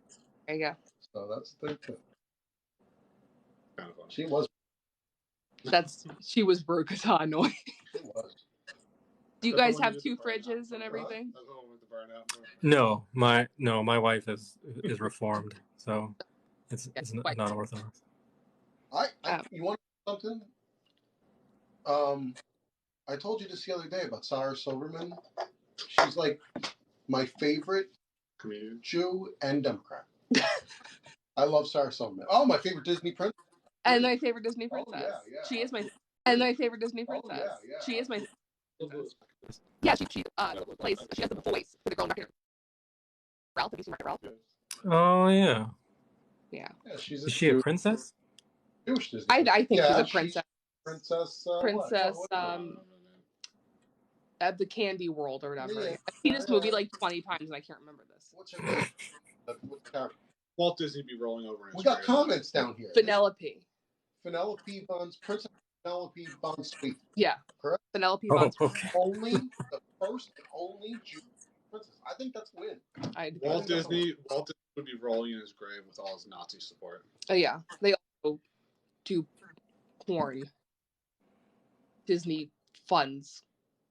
There you go. So that's the thing too. She was Baruch atah annoying. She was. Do you guys have 2 fridges and everything? No, my wife is reformed, so it's not orthodox. You want something? I told you this the other day about Sarah Silverman. She's like my favorite Jew and Democrat. I love Sarah Silverman. Oh, my favorite Disney princess. And my favorite Disney princess. Oh, yeah. She is my. And my favorite Disney princess. Oh, yeah. She is my. Yeah, she plays. She has the voice for the girl in Wreck-It Ralph. Have you seen Wreck-It Ralph? Oh yeah. Yeah. Is she a princess? Jewish Disney. I think she's a princess. Princess. Of the Candy World or whatever. Yeah. I've seen this movie like 20 times and I can't remember this. What's her name? Walt Disney be rolling over. We got comments down here. Penelope von Princess Penelope von Sweet. Yeah. Correct? Penelope von Sweet. Okay. Only the first and only Jewish princess. I think that's a win. Walt Disney would be rolling in his grave with all his Nazi support. Oh yeah. They also do corn. Disney funds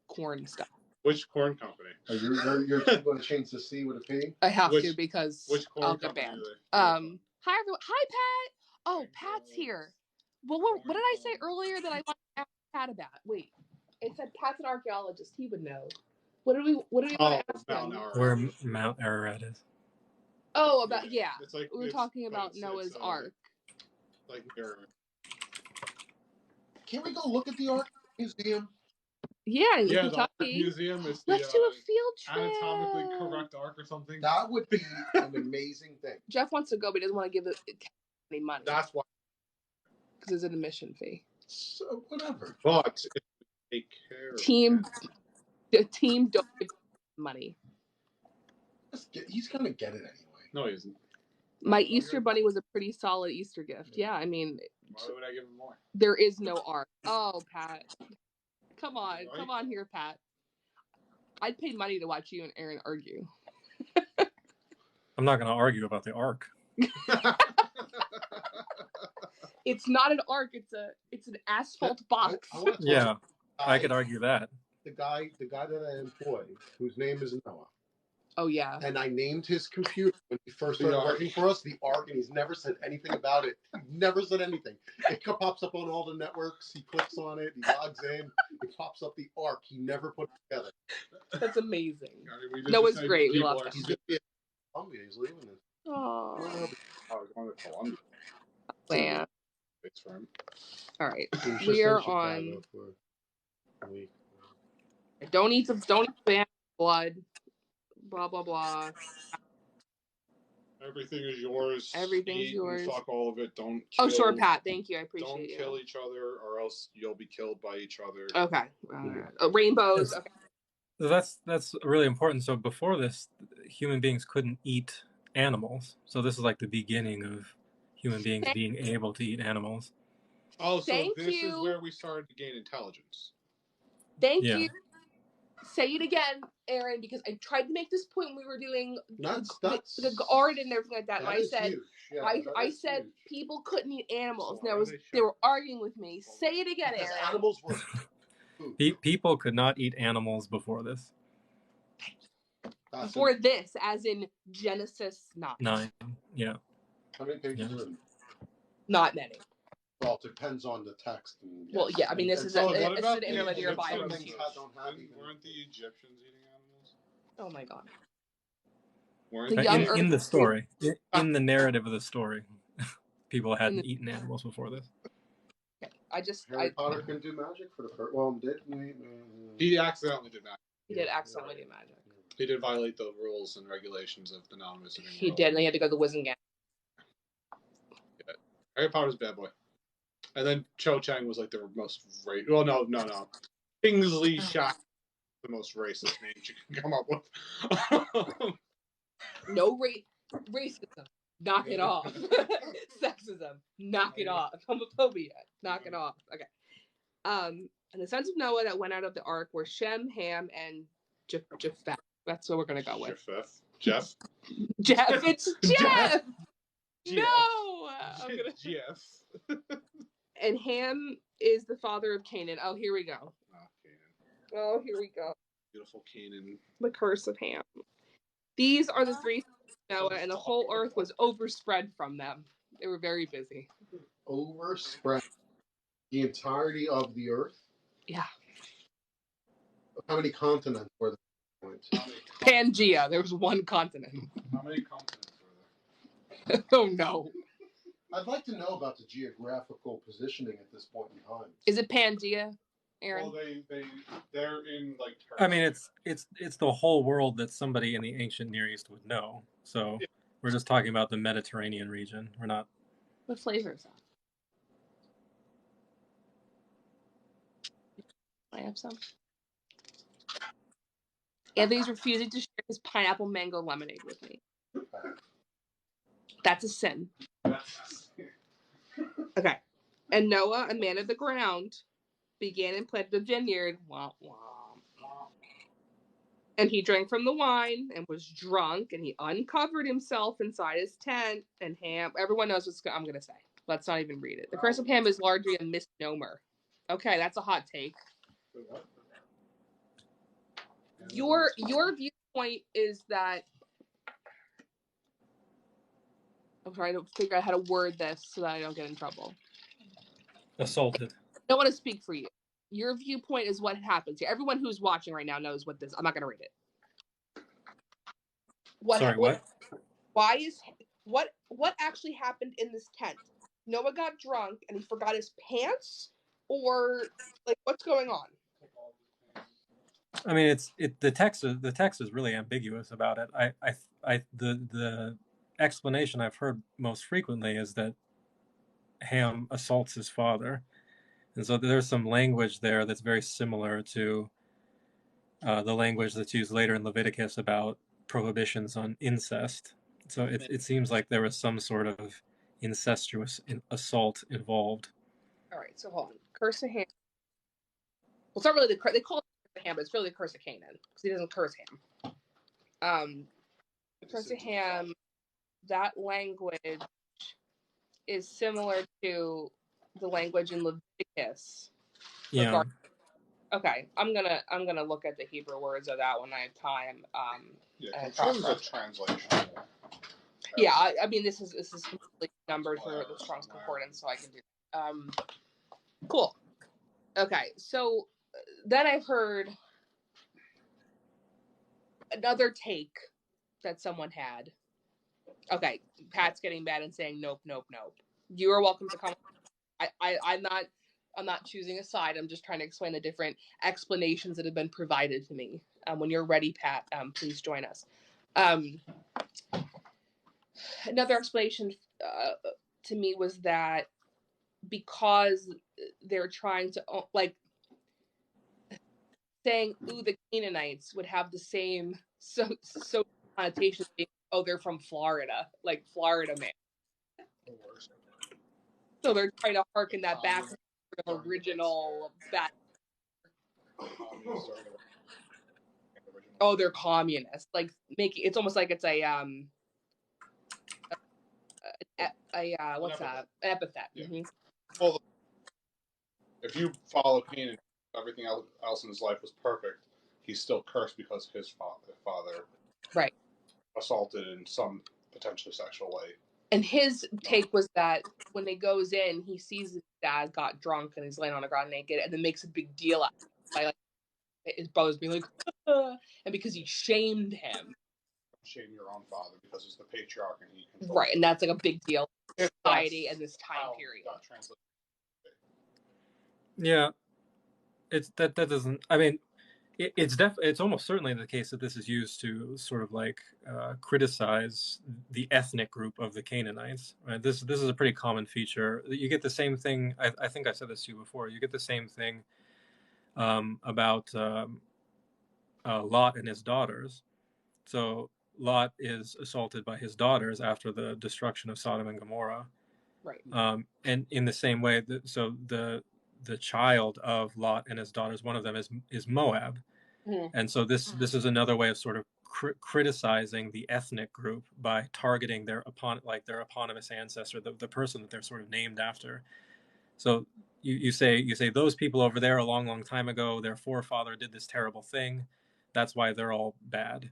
corn stuff. Which corn company? You're going to change the C with a P? I have to because which corn I'll get banned. Hi everyone. Hi Pat. Oh, Pat's here. Well, what did I say earlier that I want to ask Pat about? Wait, it said Pat's an archaeologist. He would know. What do we want to ask him? Where Mount Ararat is. Oh, we were talking about Noah's Ark. Like, can we go look at the Ark Museum? Yeah, in the Kentucky. Museum is Let's do a field trip. Anatomically correct Ark or something. That would be an amazing thing. Jeff wants to go, but he doesn't want to give it any money. That's why. Because there's an admission fee. So whatever. But take care. The team don't give money. He's gonna get it anyway. No, he isn't. My Easter bunny was a pretty solid Easter gift. Yeah, I mean. Why would I give him more? There is no Ark. Oh, Pat. Come on here, Pat. I'd pay money to watch you and Aaron argue. I'm not going to argue about the Ark. It's not an Ark. It's an asphalt box. I could argue that. The guy that I employ, whose name is Noah, Oh, yeah. And I named his computer when he first started working for us, the Ark, and he's never said anything about it. Never said anything. It pops up on all the networks. He clicks on it. He logs in. It pops up the Ark. He never put it together. That's amazing. Noah's great. We love him. He's going to be in Columbia. He's leaving it. Oh, going to Columbia. man. Thanks for him. All right. He was just We in are Chicago on. for a week. Don't eat the blood. Blah, blah, blah. Everything is yours. Everything's Eat yours. And fuck all of it. Don't kill. Oh, sure, Pat. Thank you. I appreciate Don't you. kill each other, or else you'll be killed by each other. Okay. Rainbows. Okay. That's really important. So before this, human beings couldn't eat animals. So this is like the beginning of human beings being able to eat animals. Oh, so this is where we started to gain intelligence. Thank you. Say it again, Aaron, because I tried to make this point when we were doing the garden and everything like that. And I said, I said people couldn't eat animals. So they were arguing with me. Say it again, Aaron. Animals were people could not eat animals before this. Before this, as in Genesis 9. Yeah. How many pages are in? Not many. Well, it depends on the text. Well, yeah, I mean, this is an interlinear Bible. Weren't the Egyptians eating animals? Oh my God. In the story, in the narrative of the story, people hadn't eaten animals before this. Harry Potter couldn't do magic for the first. Well, did he accidentally did magic? He did accidentally do magic. He did violate the rules and regulations of the non-wizarding world. He did, and he had to go to the Wizarding Gang. Yeah. Harry Potter's a bad boy. And then Cho Chang was like the most racist. Well, no. Kingsley Shaq, the most racist name you can come up with. No racism. Knock it off. Sexism. Knock it off. Homophobia. Knock it off. Okay. And the sons of Noah that went out of the ark were Shem, Ham, and Japheth. That's what we're gonna go with. Jeff. It's Jeff. No. Jeff. And Ham is the father of Canaan. Oh, here we go. Oh, here we go. Beautiful Canaan. The curse of Ham. These are the three sons of Noah, and the whole earth was overspread from them. They were very busy. Overspread the entirety of the earth? Yeah. How many continents were there? Pangea. There was one continent. How many continents were there? Oh, no. I'd like to know about the geographical positioning at this point in time. Is it Pangea, Aaron? Well, they're in like Turkey. I mean, it's the whole world that somebody in the ancient Near East would know. So we're just talking about the Mediterranean region. We're not. What flavor is that? I have some. Anthony's refusing to share his pineapple mango lemonade with me. That's a sin. Okay. And Noah, a man of the ground, began and planted a vineyard. Womp womp. And he drank from the wine and was drunk, and he uncovered himself inside his tent. And Ham, everyone knows what I'm going to say. Let's not even read it. The curse of Ham is largely a misnomer. Okay, that's a hot take. Your viewpoint is that I'm trying to figure out how to word this so that I don't get in trouble. Assaulted. I don't want to speak for you. Your viewpoint is what happens here. Everyone who's watching right now knows what this. I'm not going to read it. What? What actually happened in this tent? Noah got drunk and he forgot his pants, or like what's going on? I mean, the text is really ambiguous about it. The explanation I've heard most frequently is that Ham assaults his father, and so there's some language there that's very similar to the language that's used later in Leviticus about prohibitions on incest. So it seems like there was some sort of incestuous assault involved. All right, so hold on. Curse of Ham. Well, it's not really they call it the curse of Ham, but it's really the curse of Canaan because he doesn't curse Ham. Curse of Ham. That language is similar to the language in Leviticus. Yeah. Okay, I'm gonna look at the Hebrew words of that when I have time. Yeah, this is a translation. Yeah, I mean this is completely numbered for the Strong's Concordance, so I can do. Cool. Okay, so then I've heard another take that someone had. Okay, Pat's getting mad and saying nope. You are welcome to come. I'm not choosing a side. I'm just trying to explain the different explanations that have been provided to me. When you're ready, Pat, please join us. Another explanation to me was that because they're trying to like saying, "Ooh, the Canaanites" would have the same so connotation. Oh, they're from Florida, like Florida man. So they're trying to harken that back to the original bad. Oh, they're communists. Like making it's almost like it's a what's that? An epithet. Yeah. Mm-hmm. Well, if you follow Cain and everything else in his life was perfect, he's still cursed because his father right assaulted in some potentially sexual way. And his take was that when he goes in, he sees his dad got drunk and he's laying on the ground naked, and then makes a big deal out of it. Like his brother's being like, and because he shamed him. Shame your own father because he's the patriarch and he controls. Right, and that's like a big deal in society and this time period. Yeah, it's that doesn't. I mean, it's almost certainly the case that this is used to sort of like criticize the ethnic group of the Canaanites. Right? This is a pretty common feature. You get the same thing. I think I said this to you before. You get the same thing about Lot and his daughters. So Lot is assaulted by his daughters after the destruction of Sodom and Gomorrah. Right. And in the same way, so the child of Lot and his daughters, one of them is Moab. Mm-hmm. And so this is another way of sort of criticizing the ethnic group by targeting their eponymous ancestor, the person that they're sort of named after. So you say those people over there a long time ago, their forefather did this terrible thing. That's why they're all bad.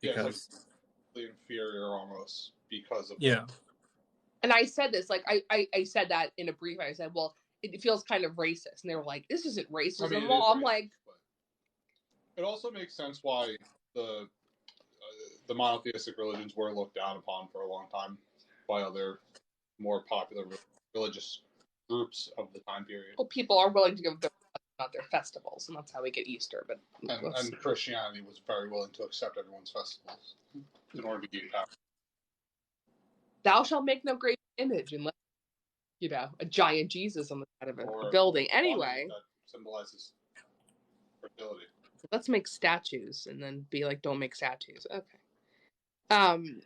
Because it's like inferior almost because of that. And I said this, like I said that in a brief. I said, well, it feels kind of racist, and they were like, "This isn't racism." I mean, I'm like, it also makes sense why the monotheistic religions were looked down upon for a long time by other more popular religious groups of the time period. Well, people are willing to give not their festivals, and that's how we get Easter. But and Christianity was very willing to accept everyone's festivals in order to gain power. Thou shalt make no graven image unless a giant Jesus on the side of a building. Anyway, that symbolizes fertility. Let's make statues and then be like, don't make statues. Okay. Only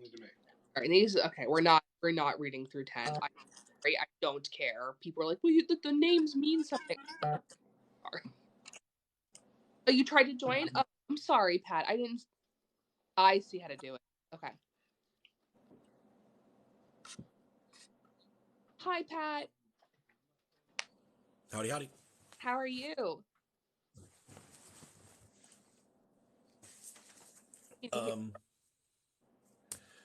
to me. All right, these. Okay, we're not reading through 10. I don't care. People are like, well, the names mean something. Oh, you tried to join? Oh, I'm sorry, Pat. I didn't. I see how to do it. Okay. Hi, Pat. Howdy. How are you?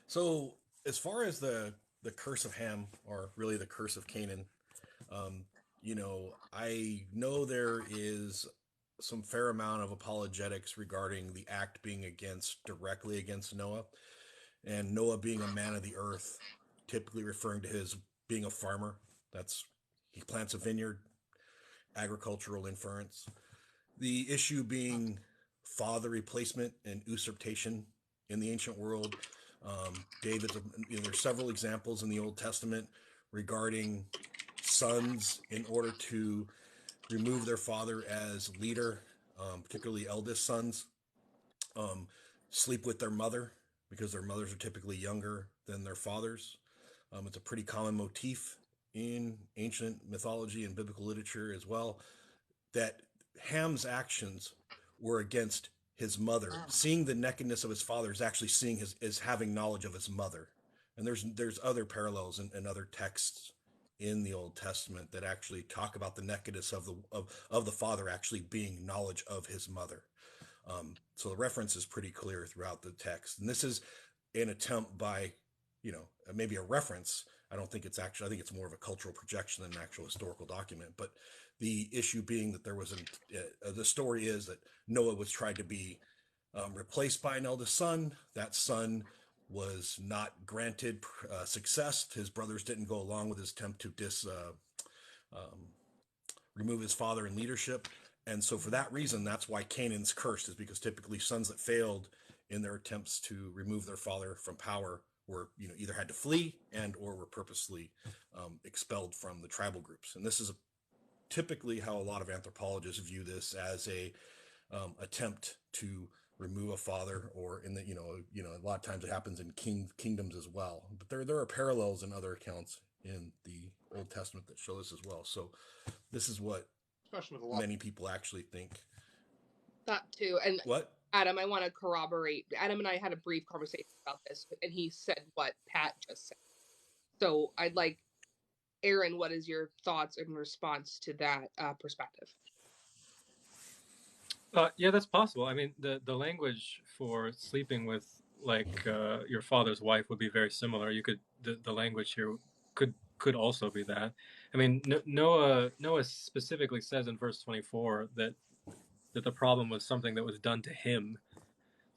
So as far as the curse of Ham, or really the curse of Canaan, I know there is some fair amount of apologetics regarding the act being directly against Noah, and Noah being a man of the earth, typically referring to his being a farmer. He plants a vineyard, agricultural inference. The issue being father replacement and usurpation in the ancient world. There's several examples in the Old Testament regarding sons, in order to remove their father as leader, particularly eldest sons, sleep with their mother because their mothers are typically younger than their fathers. It's a pretty common motif in ancient mythology and biblical literature as well, that Ham's actions were against his mother. Seeing the nakedness of his father is actually seeing having knowledge of his mother. And there's other parallels in other texts in the Old Testament that actually talk about the nakedness of the father actually being knowledge of his mother. So the reference is pretty clear throughout the text, and this is an attempt by, maybe a reference. I don't think it's actually. I think it's more of a cultural projection than an actual historical document. But the issue being that there was the story is that Noah was tried to be replaced by an eldest son. That son was not granted success. His brothers didn't go along with his attempt to remove his father in leadership. And so for that reason, that's why Canaan's cursed, is because typically sons that failed in their attempts to remove their father from power were, either had to flee and or were purposely expelled from the tribal groups. And this is typically how a lot of anthropologists view this, as a attempt to remove a father, or in the, a lot of times it happens in kingdoms as well. But there are parallels in other accounts in the Old Testament that show this as well. So this is what many people actually think. That too. And what? Adam, I want to corroborate. Adam and I had a brief conversation about this, and he said what Pat just said. So I'd like, Aaron, what is your thoughts in response to that perspective? Yeah, that's possible. I mean, the language for sleeping with your father's wife would be very similar. You could the language here could also be that. I mean, Noah specifically says in verse 24 that the problem was something that was done to him.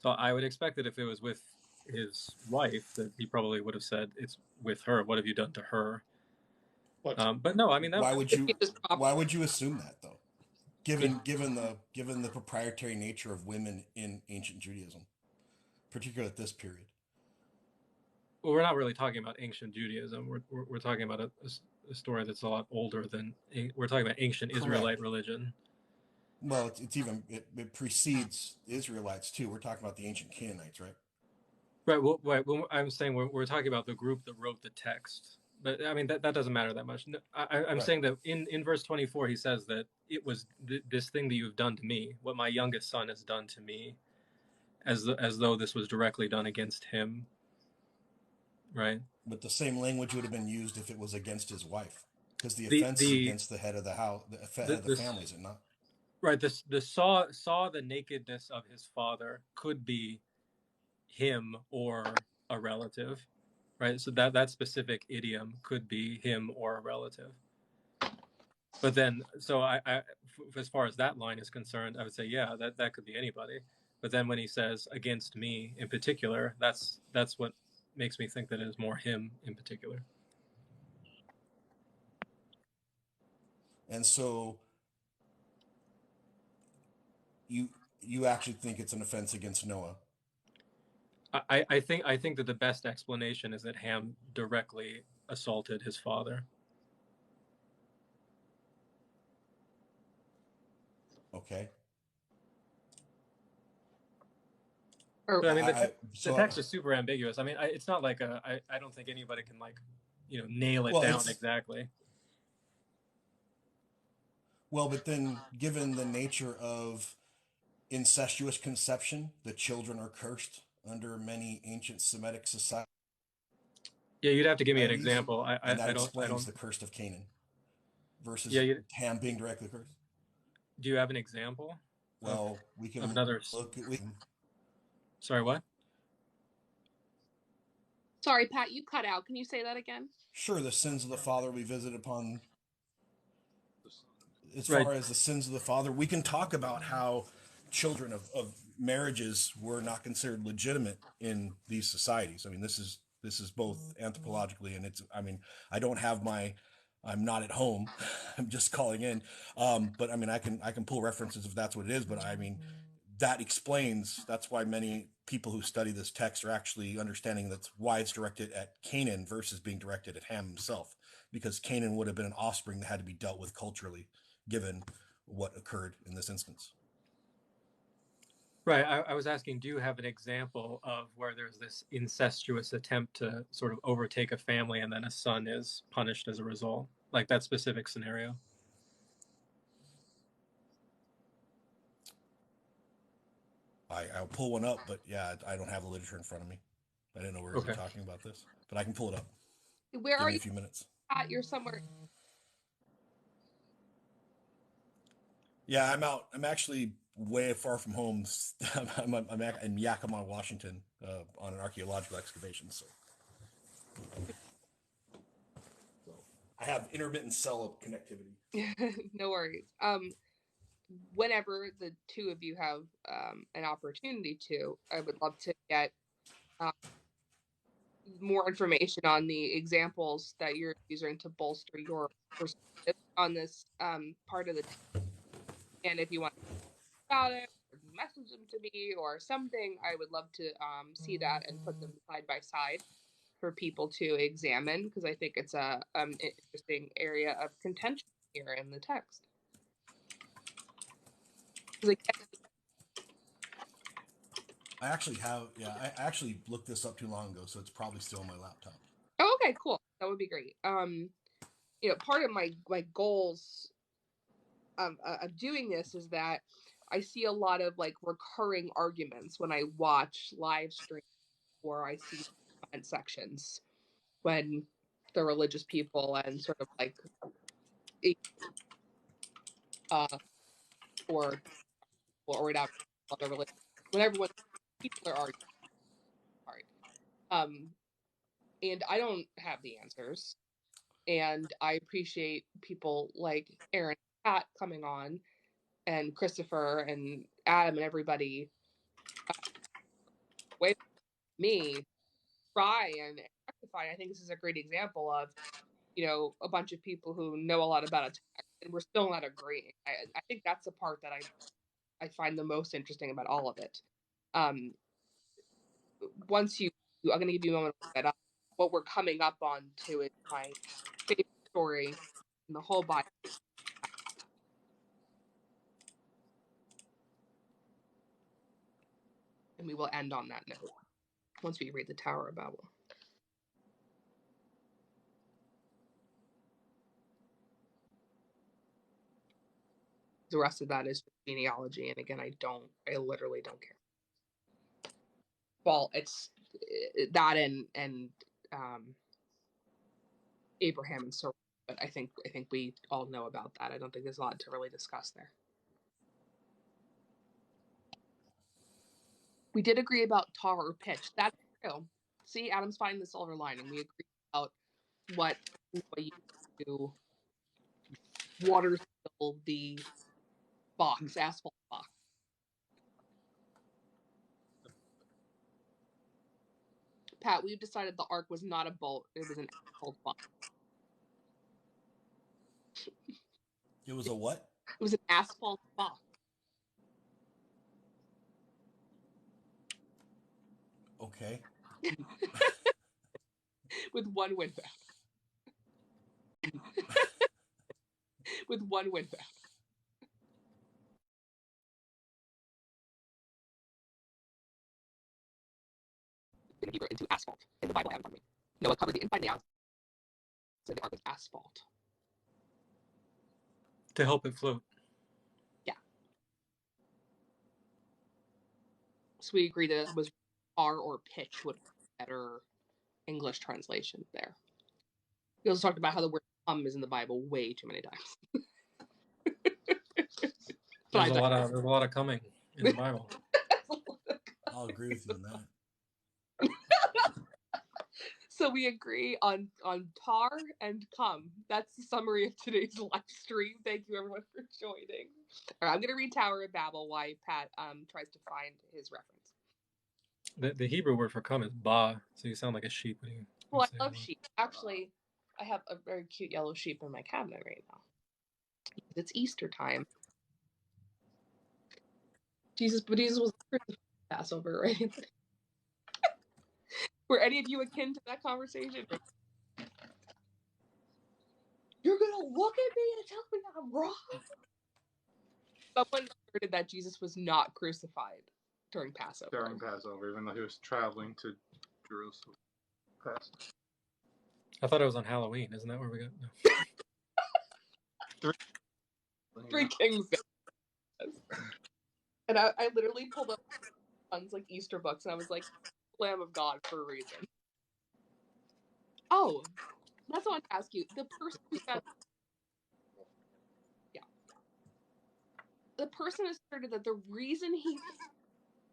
So I would expect that if it was with his wife, that he probably would have said, "It's with her. What have you done to her?" But no, I mean, why would you assume that, though? Given the proprietary nature of women in ancient Judaism, particularly at this period. Well, we're not really talking about ancient Judaism. We're talking about a story that's a lot older than. We're talking about ancient Israelite religion. Well, it precedes Israelites too. We're talking about the ancient Canaanites, right? Right. Well, I'm saying we're talking about the group that wrote the text. But I mean, that doesn't matter that much. No, I'm saying that in verse 24, he says that it was this thing that you've done to me, what my youngest son has done to me, as though this was directly done against him. Right. But the same language would have been used if it was against his wife, because the offense is against the head of the house, the head of the family, is it not? Right. The saw the nakedness of his father could be him or a relative. Right, so that specific idiom could be him or a relative. But then, so I as far as that line is concerned, I would say, yeah, that could be anybody. But then when he says against me in particular, that's what makes me think that it is more him in particular. And so you actually think it's an offense against Noah? I think that the best explanation is that Ham directly assaulted his father. Okay. But I mean, the text is super ambiguous. I mean, it's not like I don't think anybody can nail it down exactly. Well, but then, given the nature of incestuous conception, the children are cursed under many ancient Semitic societies. Yeah, you'd have to give me an example. That explains the curse of Canaan versus Ham being directly cursed. Do you have an example? Well, we can look. Sorry, what? Sorry, Pat, you cut out. Can you say that again? Sure, the sins of the father we visit upon. As far as the sins of the father, we can talk about how children of marriages were not considered legitimate in these societies. I mean, this is both anthropologically and I'm not at home. I'm just calling in. But I mean, I can pull references if that's what it is. But I mean, that's why many people who study this text are actually understanding that's why it's directed at Canaan versus being directed at Ham himself, because Canaan would have been an offspring that had to be dealt with culturally, given what occurred in this instance. Right. I was asking, do you have an example of where there's this incestuous attempt to sort of overtake a family and then a son is punished as a result? Like that specific scenario? I'll pull one up, but yeah, I don't have the literature in front of me. I didn't know we were talking about this, but I can pull it up. Where Give are me you? a few minutes. Pat, you're somewhere. Yeah, I'm out. I'm actually way far from home. I'm in Yakima, Washington, on an archaeological excavation. So I have intermittent cell connectivity. No worries. Whenever the two of you have an opportunity to, I would love to get more information on the examples that you're using to bolster your perspective on this part of the text. And if you want to talk about it, or message them to me or something, I would love to see that and put them side by side for people to examine, because I think it's a interesting area of contention here in the text. I actually looked this up too long ago, so it's probably still on my laptop. Oh, okay, cool. That would be great. Part of my goals of doing this is that I see a lot of like recurring arguments when I watch live streams or I see comment sections when the religious people and sort of like or whatever other religion, when everyone people are arguing hard. And I don't have the answers. And I appreciate people like Aaron and Pat coming on, and Christopher and Adam and everybody with me try and rectify. I think this is a great example of, a bunch of people who know a lot about a text and we're still not agreeing. I think that's the part that I find the most interesting about all of it. I'm going to give you a moment to look that up. What we're coming up on to is my favorite story in the whole Bible. And we will end on that note once we read the Tower of Babel. The rest of that is genealogy, and again, I literally don't care. Well, it's that and Abraham and Sarah, but I think we all know about that. I don't think there's a lot to really discuss there. We did agree about tar or pitch. That's true. See, Adam's finding the silver lining. We agreed about what you do water spill the asphalt box. Pat, we've decided the ark was not a boat; it was an asphalt box. It was a what? It was an asphalt box. Okay. With one window. With one window. Hebrew into asphalt in the Bible I have in front of me. Noah covered the inside and the outside, so the ark was asphalt. To help it float. Yeah. So we agreed that it was tar or pitch would be a better English translation there. We also talked about how the word come is in the Bible way too many times. There's a lot of coming in the Bible. I'll agree with you on that. So we agree on tar and come. That's the summary of today's live stream. Thank you everyone for joining. All right, I'm going to read Tower of Babel while Pat tries to find his reference. The Hebrew word for come is ba, so you sound like a sheep when you Well, I love sheep. Actually, I have a very cute yellow sheep in my cabinet right now. It's Easter time. Jesus was Passover, right? Were any of you akin to that conversation? You're gonna look at me and tell me I'm wrong? Someone asserted that Jesus was not crucified during Passover. Even though he was traveling to Jerusalem. I thought it was on Halloween. Isn't that where we got? No. Three Kings. And I literally pulled up ones like Easter books, and I was like, Lamb of God for a reason. Oh, That's what I want to ask you. The person who found, the person asserted that the reason he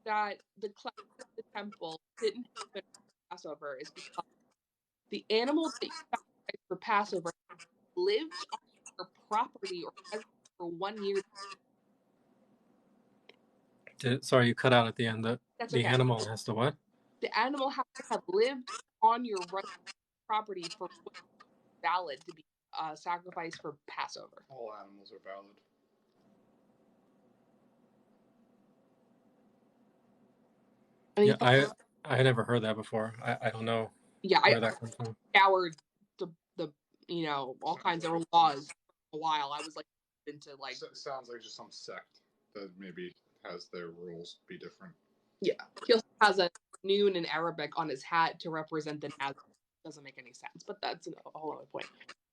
that the cloud of the temple didn't happen for Passover is because the animals that you sacrificed for Passover lived on your property or residence for 1 year. Sorry, you cut out at the end. That's The okay. animal has to what? The animal has to have lived on your property for what is valid to be sacrificed for Passover. All animals are valid. Yeah, I had never heard that before. I don't know. Yeah, where that comes from. Scoured the all kinds of laws for a while. I was like into like. Sounds like just some sect that maybe has their rules be different. Yeah, he also has a noon in Arabic on his hat to represent the Nazarene. Doesn't make any sense, but that's a whole other point.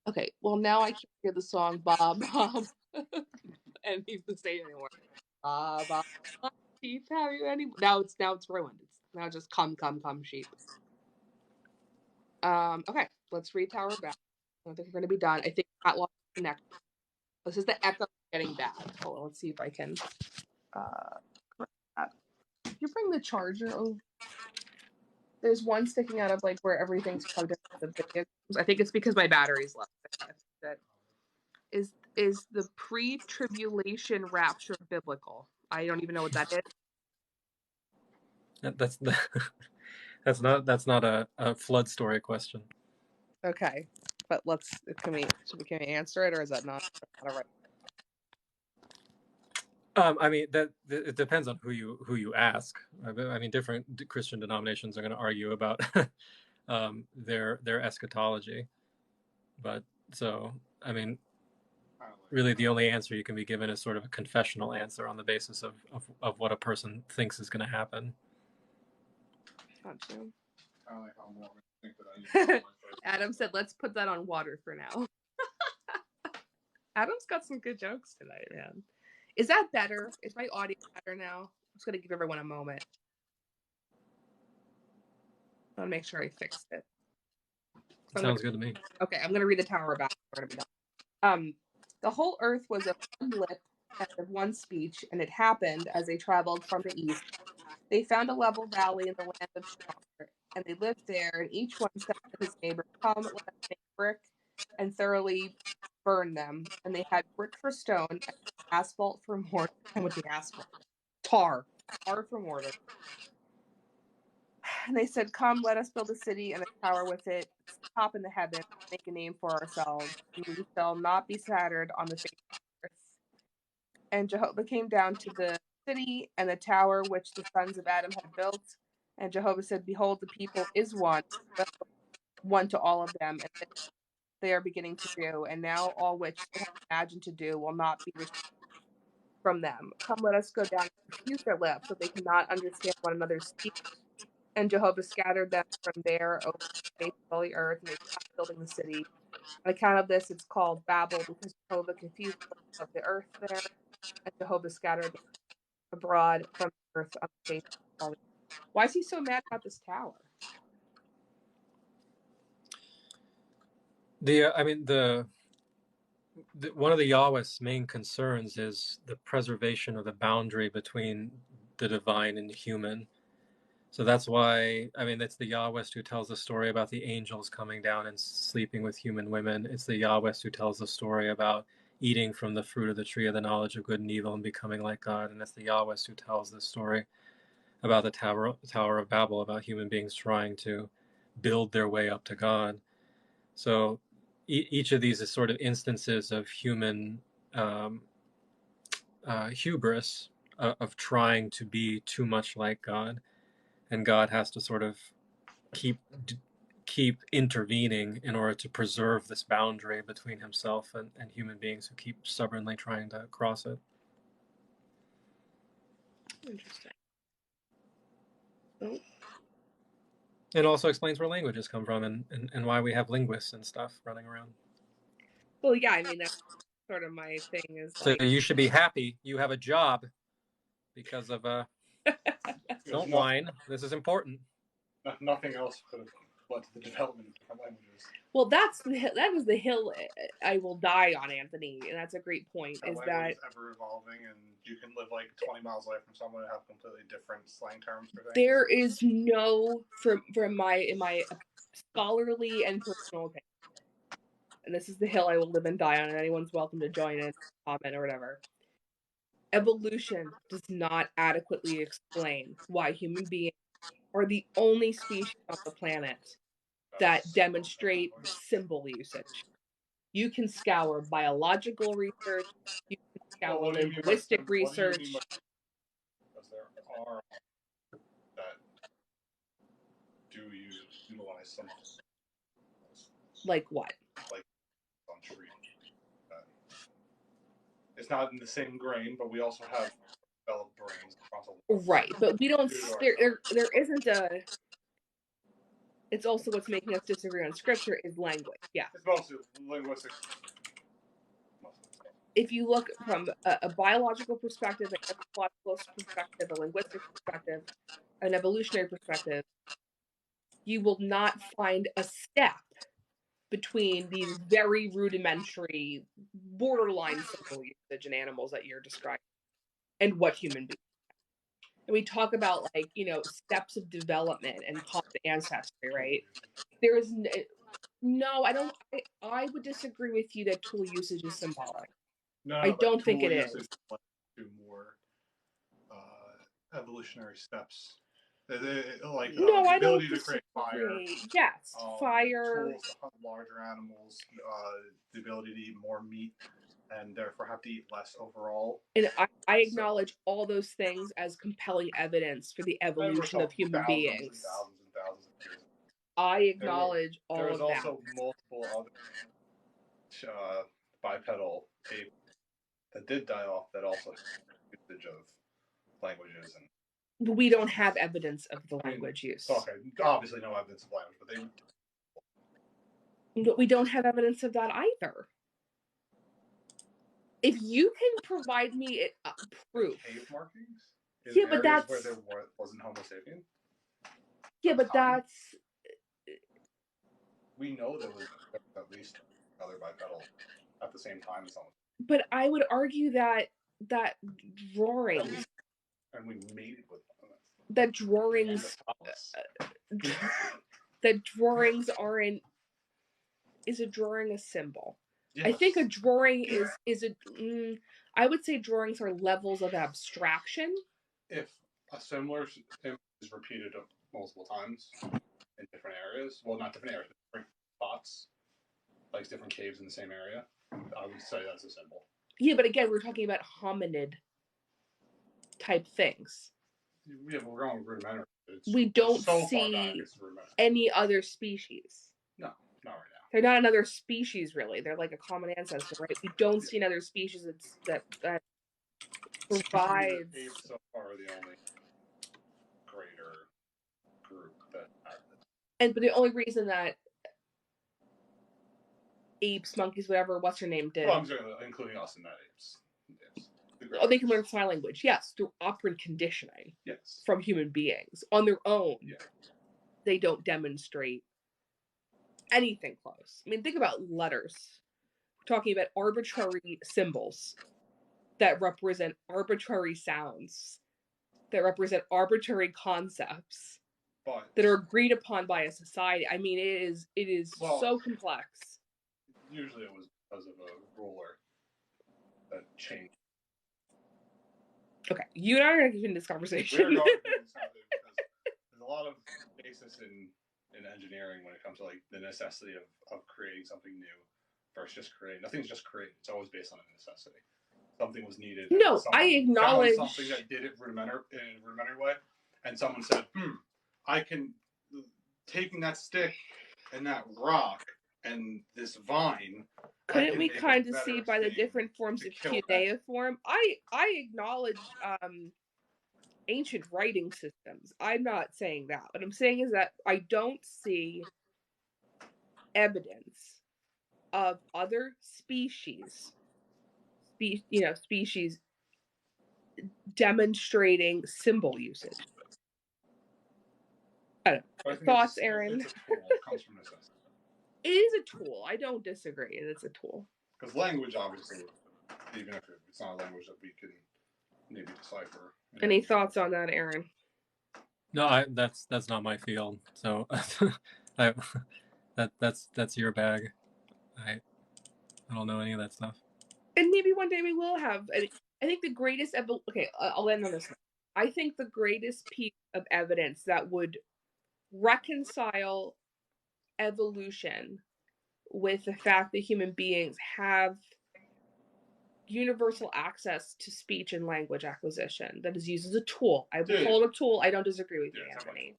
Okay, well now I can't hear the song Bob Bob and even say anymore. Bob, sheep, have you any? Now it's ruined. It's now just come sheep. Okay, let's read Tower of Babel. I don't think we're gonna be done. I think that lost connection. This is the echo getting bad. Hold on, let's see if I can. Did you bring the charger over? There's one sticking out of like where everything's plugged in the video games. I think it's because my battery's low. That is the pre-tribulation rapture biblical? I don't even know what that is. That's not a flood story question. Okay, but can we answer it, or is that not right? I mean that it depends on who you ask. I mean, different Christian denominations are going to argue about their eschatology, but so I mean, really the only answer you can be given is sort of a confessional answer on the basis of what a person thinks is going to happen. Gotcha. I like how Mormons think that I Adam said, "Let's put that on water for now." Adam's got some good jokes tonight, man. Is that better? Is my audio better now? I'm just gonna give everyone a moment. I want to make sure I fixed it. Sounds good to me. Okay, I'm gonna read the Tower of Babel. We're gonna be done. The whole earth was of one lip and of one speech, and it happened as they traveled from the east. They found a level valley in the land of Shinar, and they lived there, and each one said to his neighbor, "Come, let us make brick and thoroughly burn them." And they had brick for stone, and asphalt for mortar. And with the asphalt, tar for mortar. And they said, "Come, let us build a city and a tower with it, top in the heavens, make a name for ourselves, and we shall not be scattered on the face of the earth." And Jehovah came down to the city and the tower which the sons of Adam had built. And Jehovah said, "Behold, the people is one to all of them, and they are beginning to do. And now all which they have imagined to do will not be restrained from them. Come, let us go down and confuse their lips, so they cannot understand one another's speech." And Jehovah scattered them from there over the face of all the earth, and they stopped building the city. On account of this, it's called Babel, because Jehovah confused the lips of the earth there, and Jehovah scattered them abroad from the earth on the face of all the earth. Why is he so mad about this tower? One of the Yahweh's main concerns is the preservation of the boundary between the divine and the human. So that's why, I mean, it's the Yahweh who tells the story about the angels coming down and sleeping with human women. It's the Yahweh who tells the story about eating from the fruit of the tree of the knowledge of good and evil and becoming like God. And it's the Yahweh who tells the story about the Tower of Babel, about human beings trying to build their way up to God. So each of these is sort of instances of human hubris, of trying to be too much like God. And God has to sort of keep intervening in order to preserve this boundary between himself and human beings who keep stubbornly trying to cross it. Interesting. Oh. It also explains where languages come from and why we have linguists and stuff running around. Well, yeah, I mean, that's sort of my thing is so you should be happy you have a job because of don't whine. This is important. Nothing else could have but to the development of different languages. Well, that was the hill I will die on, Anthony, and that's a great point. That is language that is ever evolving, and you can live like 20 miles away from someone and have completely different slang terms for things. There is no, from my scholarly and personal opinion, and this is the hill I will live and die on, and anyone's welcome to join in, comment, or whatever. Evolution does not adequately explain why human beings are the only species on the planet that demonstrate symbol usage. You can scour biological research, you can scour linguistic research. Because there are that do utilize some. Like what? Like on tree. It's not in the same grain, but we also have developed brains. Right, but we don't. There isn't a. It's also what's making us disagree on scripture is language. Yeah. It's mostly linguistic. If you look from a biological perspective, an anthropological perspective, a linguistic perspective, an evolutionary perspective, you will not find a step between these very rudimentary, borderline symbol usage in animals that you're describing and what human beings. And we talk about steps of development and common ancestry, right? There is no, I don't. I would disagree with you that tool usage is symbolic. No, I don't think it is. To more evolutionary steps. The ability to create fire. Yes, fire. Tools to hunt larger animals. The ability to eat more meat, and therefore have to eat less overall. And I acknowledge all those things as compelling evidence for the evolution of human beings. Thousands and thousands of years. I acknowledge all of that. There's also multiple other bipedal apes that did die off that also had usage of languages and. We don't have evidence of the language use. Okay, obviously no evidence of language, but we don't have evidence of that either. If you can provide me proof. Cave markings? Yeah, but that's where there wasn't Homo sapien. Yeah, but that's. We know there was at least another bipedal at the same time as someone. But I would argue that drawings. And we mated with them. That drawings. That drawings aren't. Is a drawing a symbol? Yes. I think a drawing is a. I would say drawings are levels of abstraction. If a similar image is repeated multiple times in different areas, well, not different areas, but different spots, like different caves in the same area, I would say that's a symbol. Yeah, but again, we're talking about hominid type things. Yeah, but we're going rudimentary. We don't see any other species. No, not right now. They're not another species, really. They're like a common ancestor, right? We don't see another species that provides. Apes so far are the only greater group that. But the only reason that apes, monkeys, whatever, what's her name did. Well, I'm sorry, including us in that apes. Yes. They can learn sign language, yes, through operant conditioning. Yes. From human beings on their own. Yeah. They don't demonstrate anything close. I mean, think about letters. We're talking about arbitrary symbols that represent arbitrary sounds, that represent arbitrary concepts that are agreed upon by a society. I mean, it is so complex. Usually it was because of a ruler that changed. Okay, you and I are going to continue this conversation. We're going to this because there's a lot of basis in engineering when it comes to like the necessity of creating something new versus just creating. Nothing's just created. It's always based on a necessity. Something was needed. No, I acknowledge something that did it in a rudimentary way, and someone said, I can taking that stick and that rock and this vine. Couldn't we kind of see by the different forms of cuneiform? I acknowledge ancient writing systems. I'm not saying that. What I'm saying is that I don't see evidence of other species demonstrating symbol usage. I don't know. But I think Thoughts, Aaron? It's a tool. It comes from necessity. It is a tool. I don't disagree. It's a tool. Because language, obviously, even if it's not a language that we can maybe decipher. Any thoughts on that, Aaron? No, that's not my field. So that's your bag. I don't know any of that stuff. And maybe one day we will have. I think the greatest okay, I'll end on this one. I think the greatest piece of evidence that would reconcile evolution with the fact that human beings have universal access to speech and language acquisition that is used as a tool. I will call it a tool. I don't disagree with you, Anthony.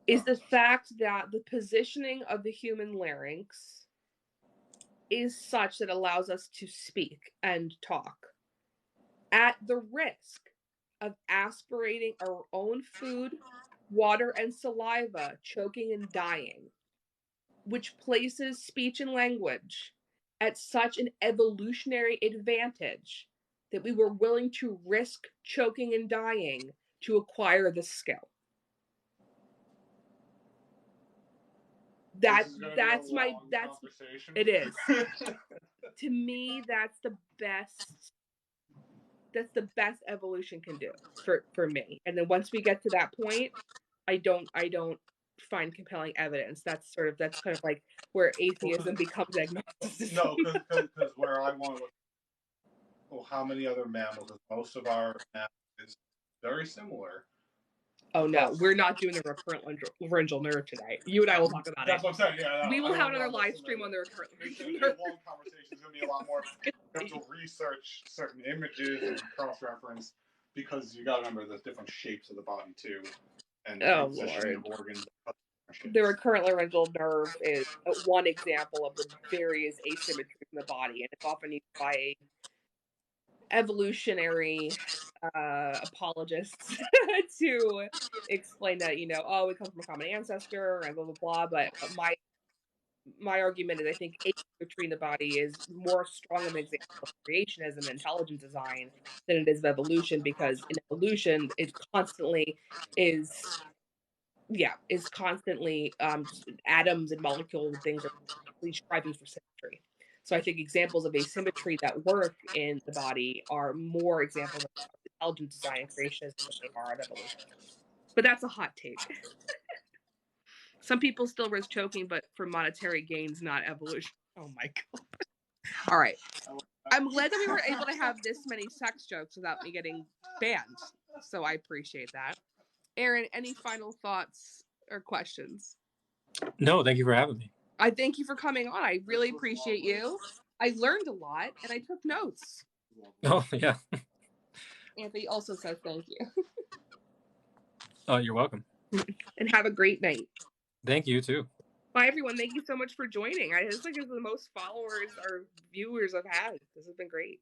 Is the fact that the positioning of the human larynx is such that allows us to speak and talk at the risk of aspirating our own food, water, and saliva, choking and dying, which places speech and language at such an evolutionary advantage that we were willing to risk choking and dying to acquire the skill. That's it is. To me, that's the best evolution can do for me. And then once we get to that point, I don't find compelling evidence. That's kind of like where atheism becomes agnosticism. No, because where I want to look, well, how many other mammals? Most of our mammals is very similar. Oh no, we're not doing the recurrent laryngeal nerve tonight. You and I will talk about That's what I'm saying. Yeah, no, we will have another live stream on the recurrent laryngeal nerve. Long conversation. It's going to be a lot more. You have to research certain images and cross-reference because you got to remember the different shapes of the body too, and the positioning of organs. The recurrent laryngeal nerve is one example of the various asymmetries in the body, and it's often used by evolutionary apologists to explain that, we come from a common ancestor and blah blah blah. But my argument is I think asymmetry in the body is more strong of an example of creationism and intelligent design than it is of evolution, because in evolution it constantly is constantly atoms and molecules and things are striving for symmetry. So I think examples of asymmetry that work in the body are more examples of intelligent design and creationism than they are of evolution. But that's a hot take. Some people still risk choking, but for monetary gains, not evolution. Oh my god. All right. I'm glad that we were able to have this many sex jokes without me getting banned. So I appreciate that. Aaron, any final thoughts or questions? No, thank you for having me. I thank you for coming on. I really appreciate you. I learned a lot and I took notes. Oh, yeah. Anthony also says thank you. Oh, you're welcome. And have a great night. Thank you, too. Bye, everyone. Thank you so much for joining. This is the most followers or viewers I've had. This has been great.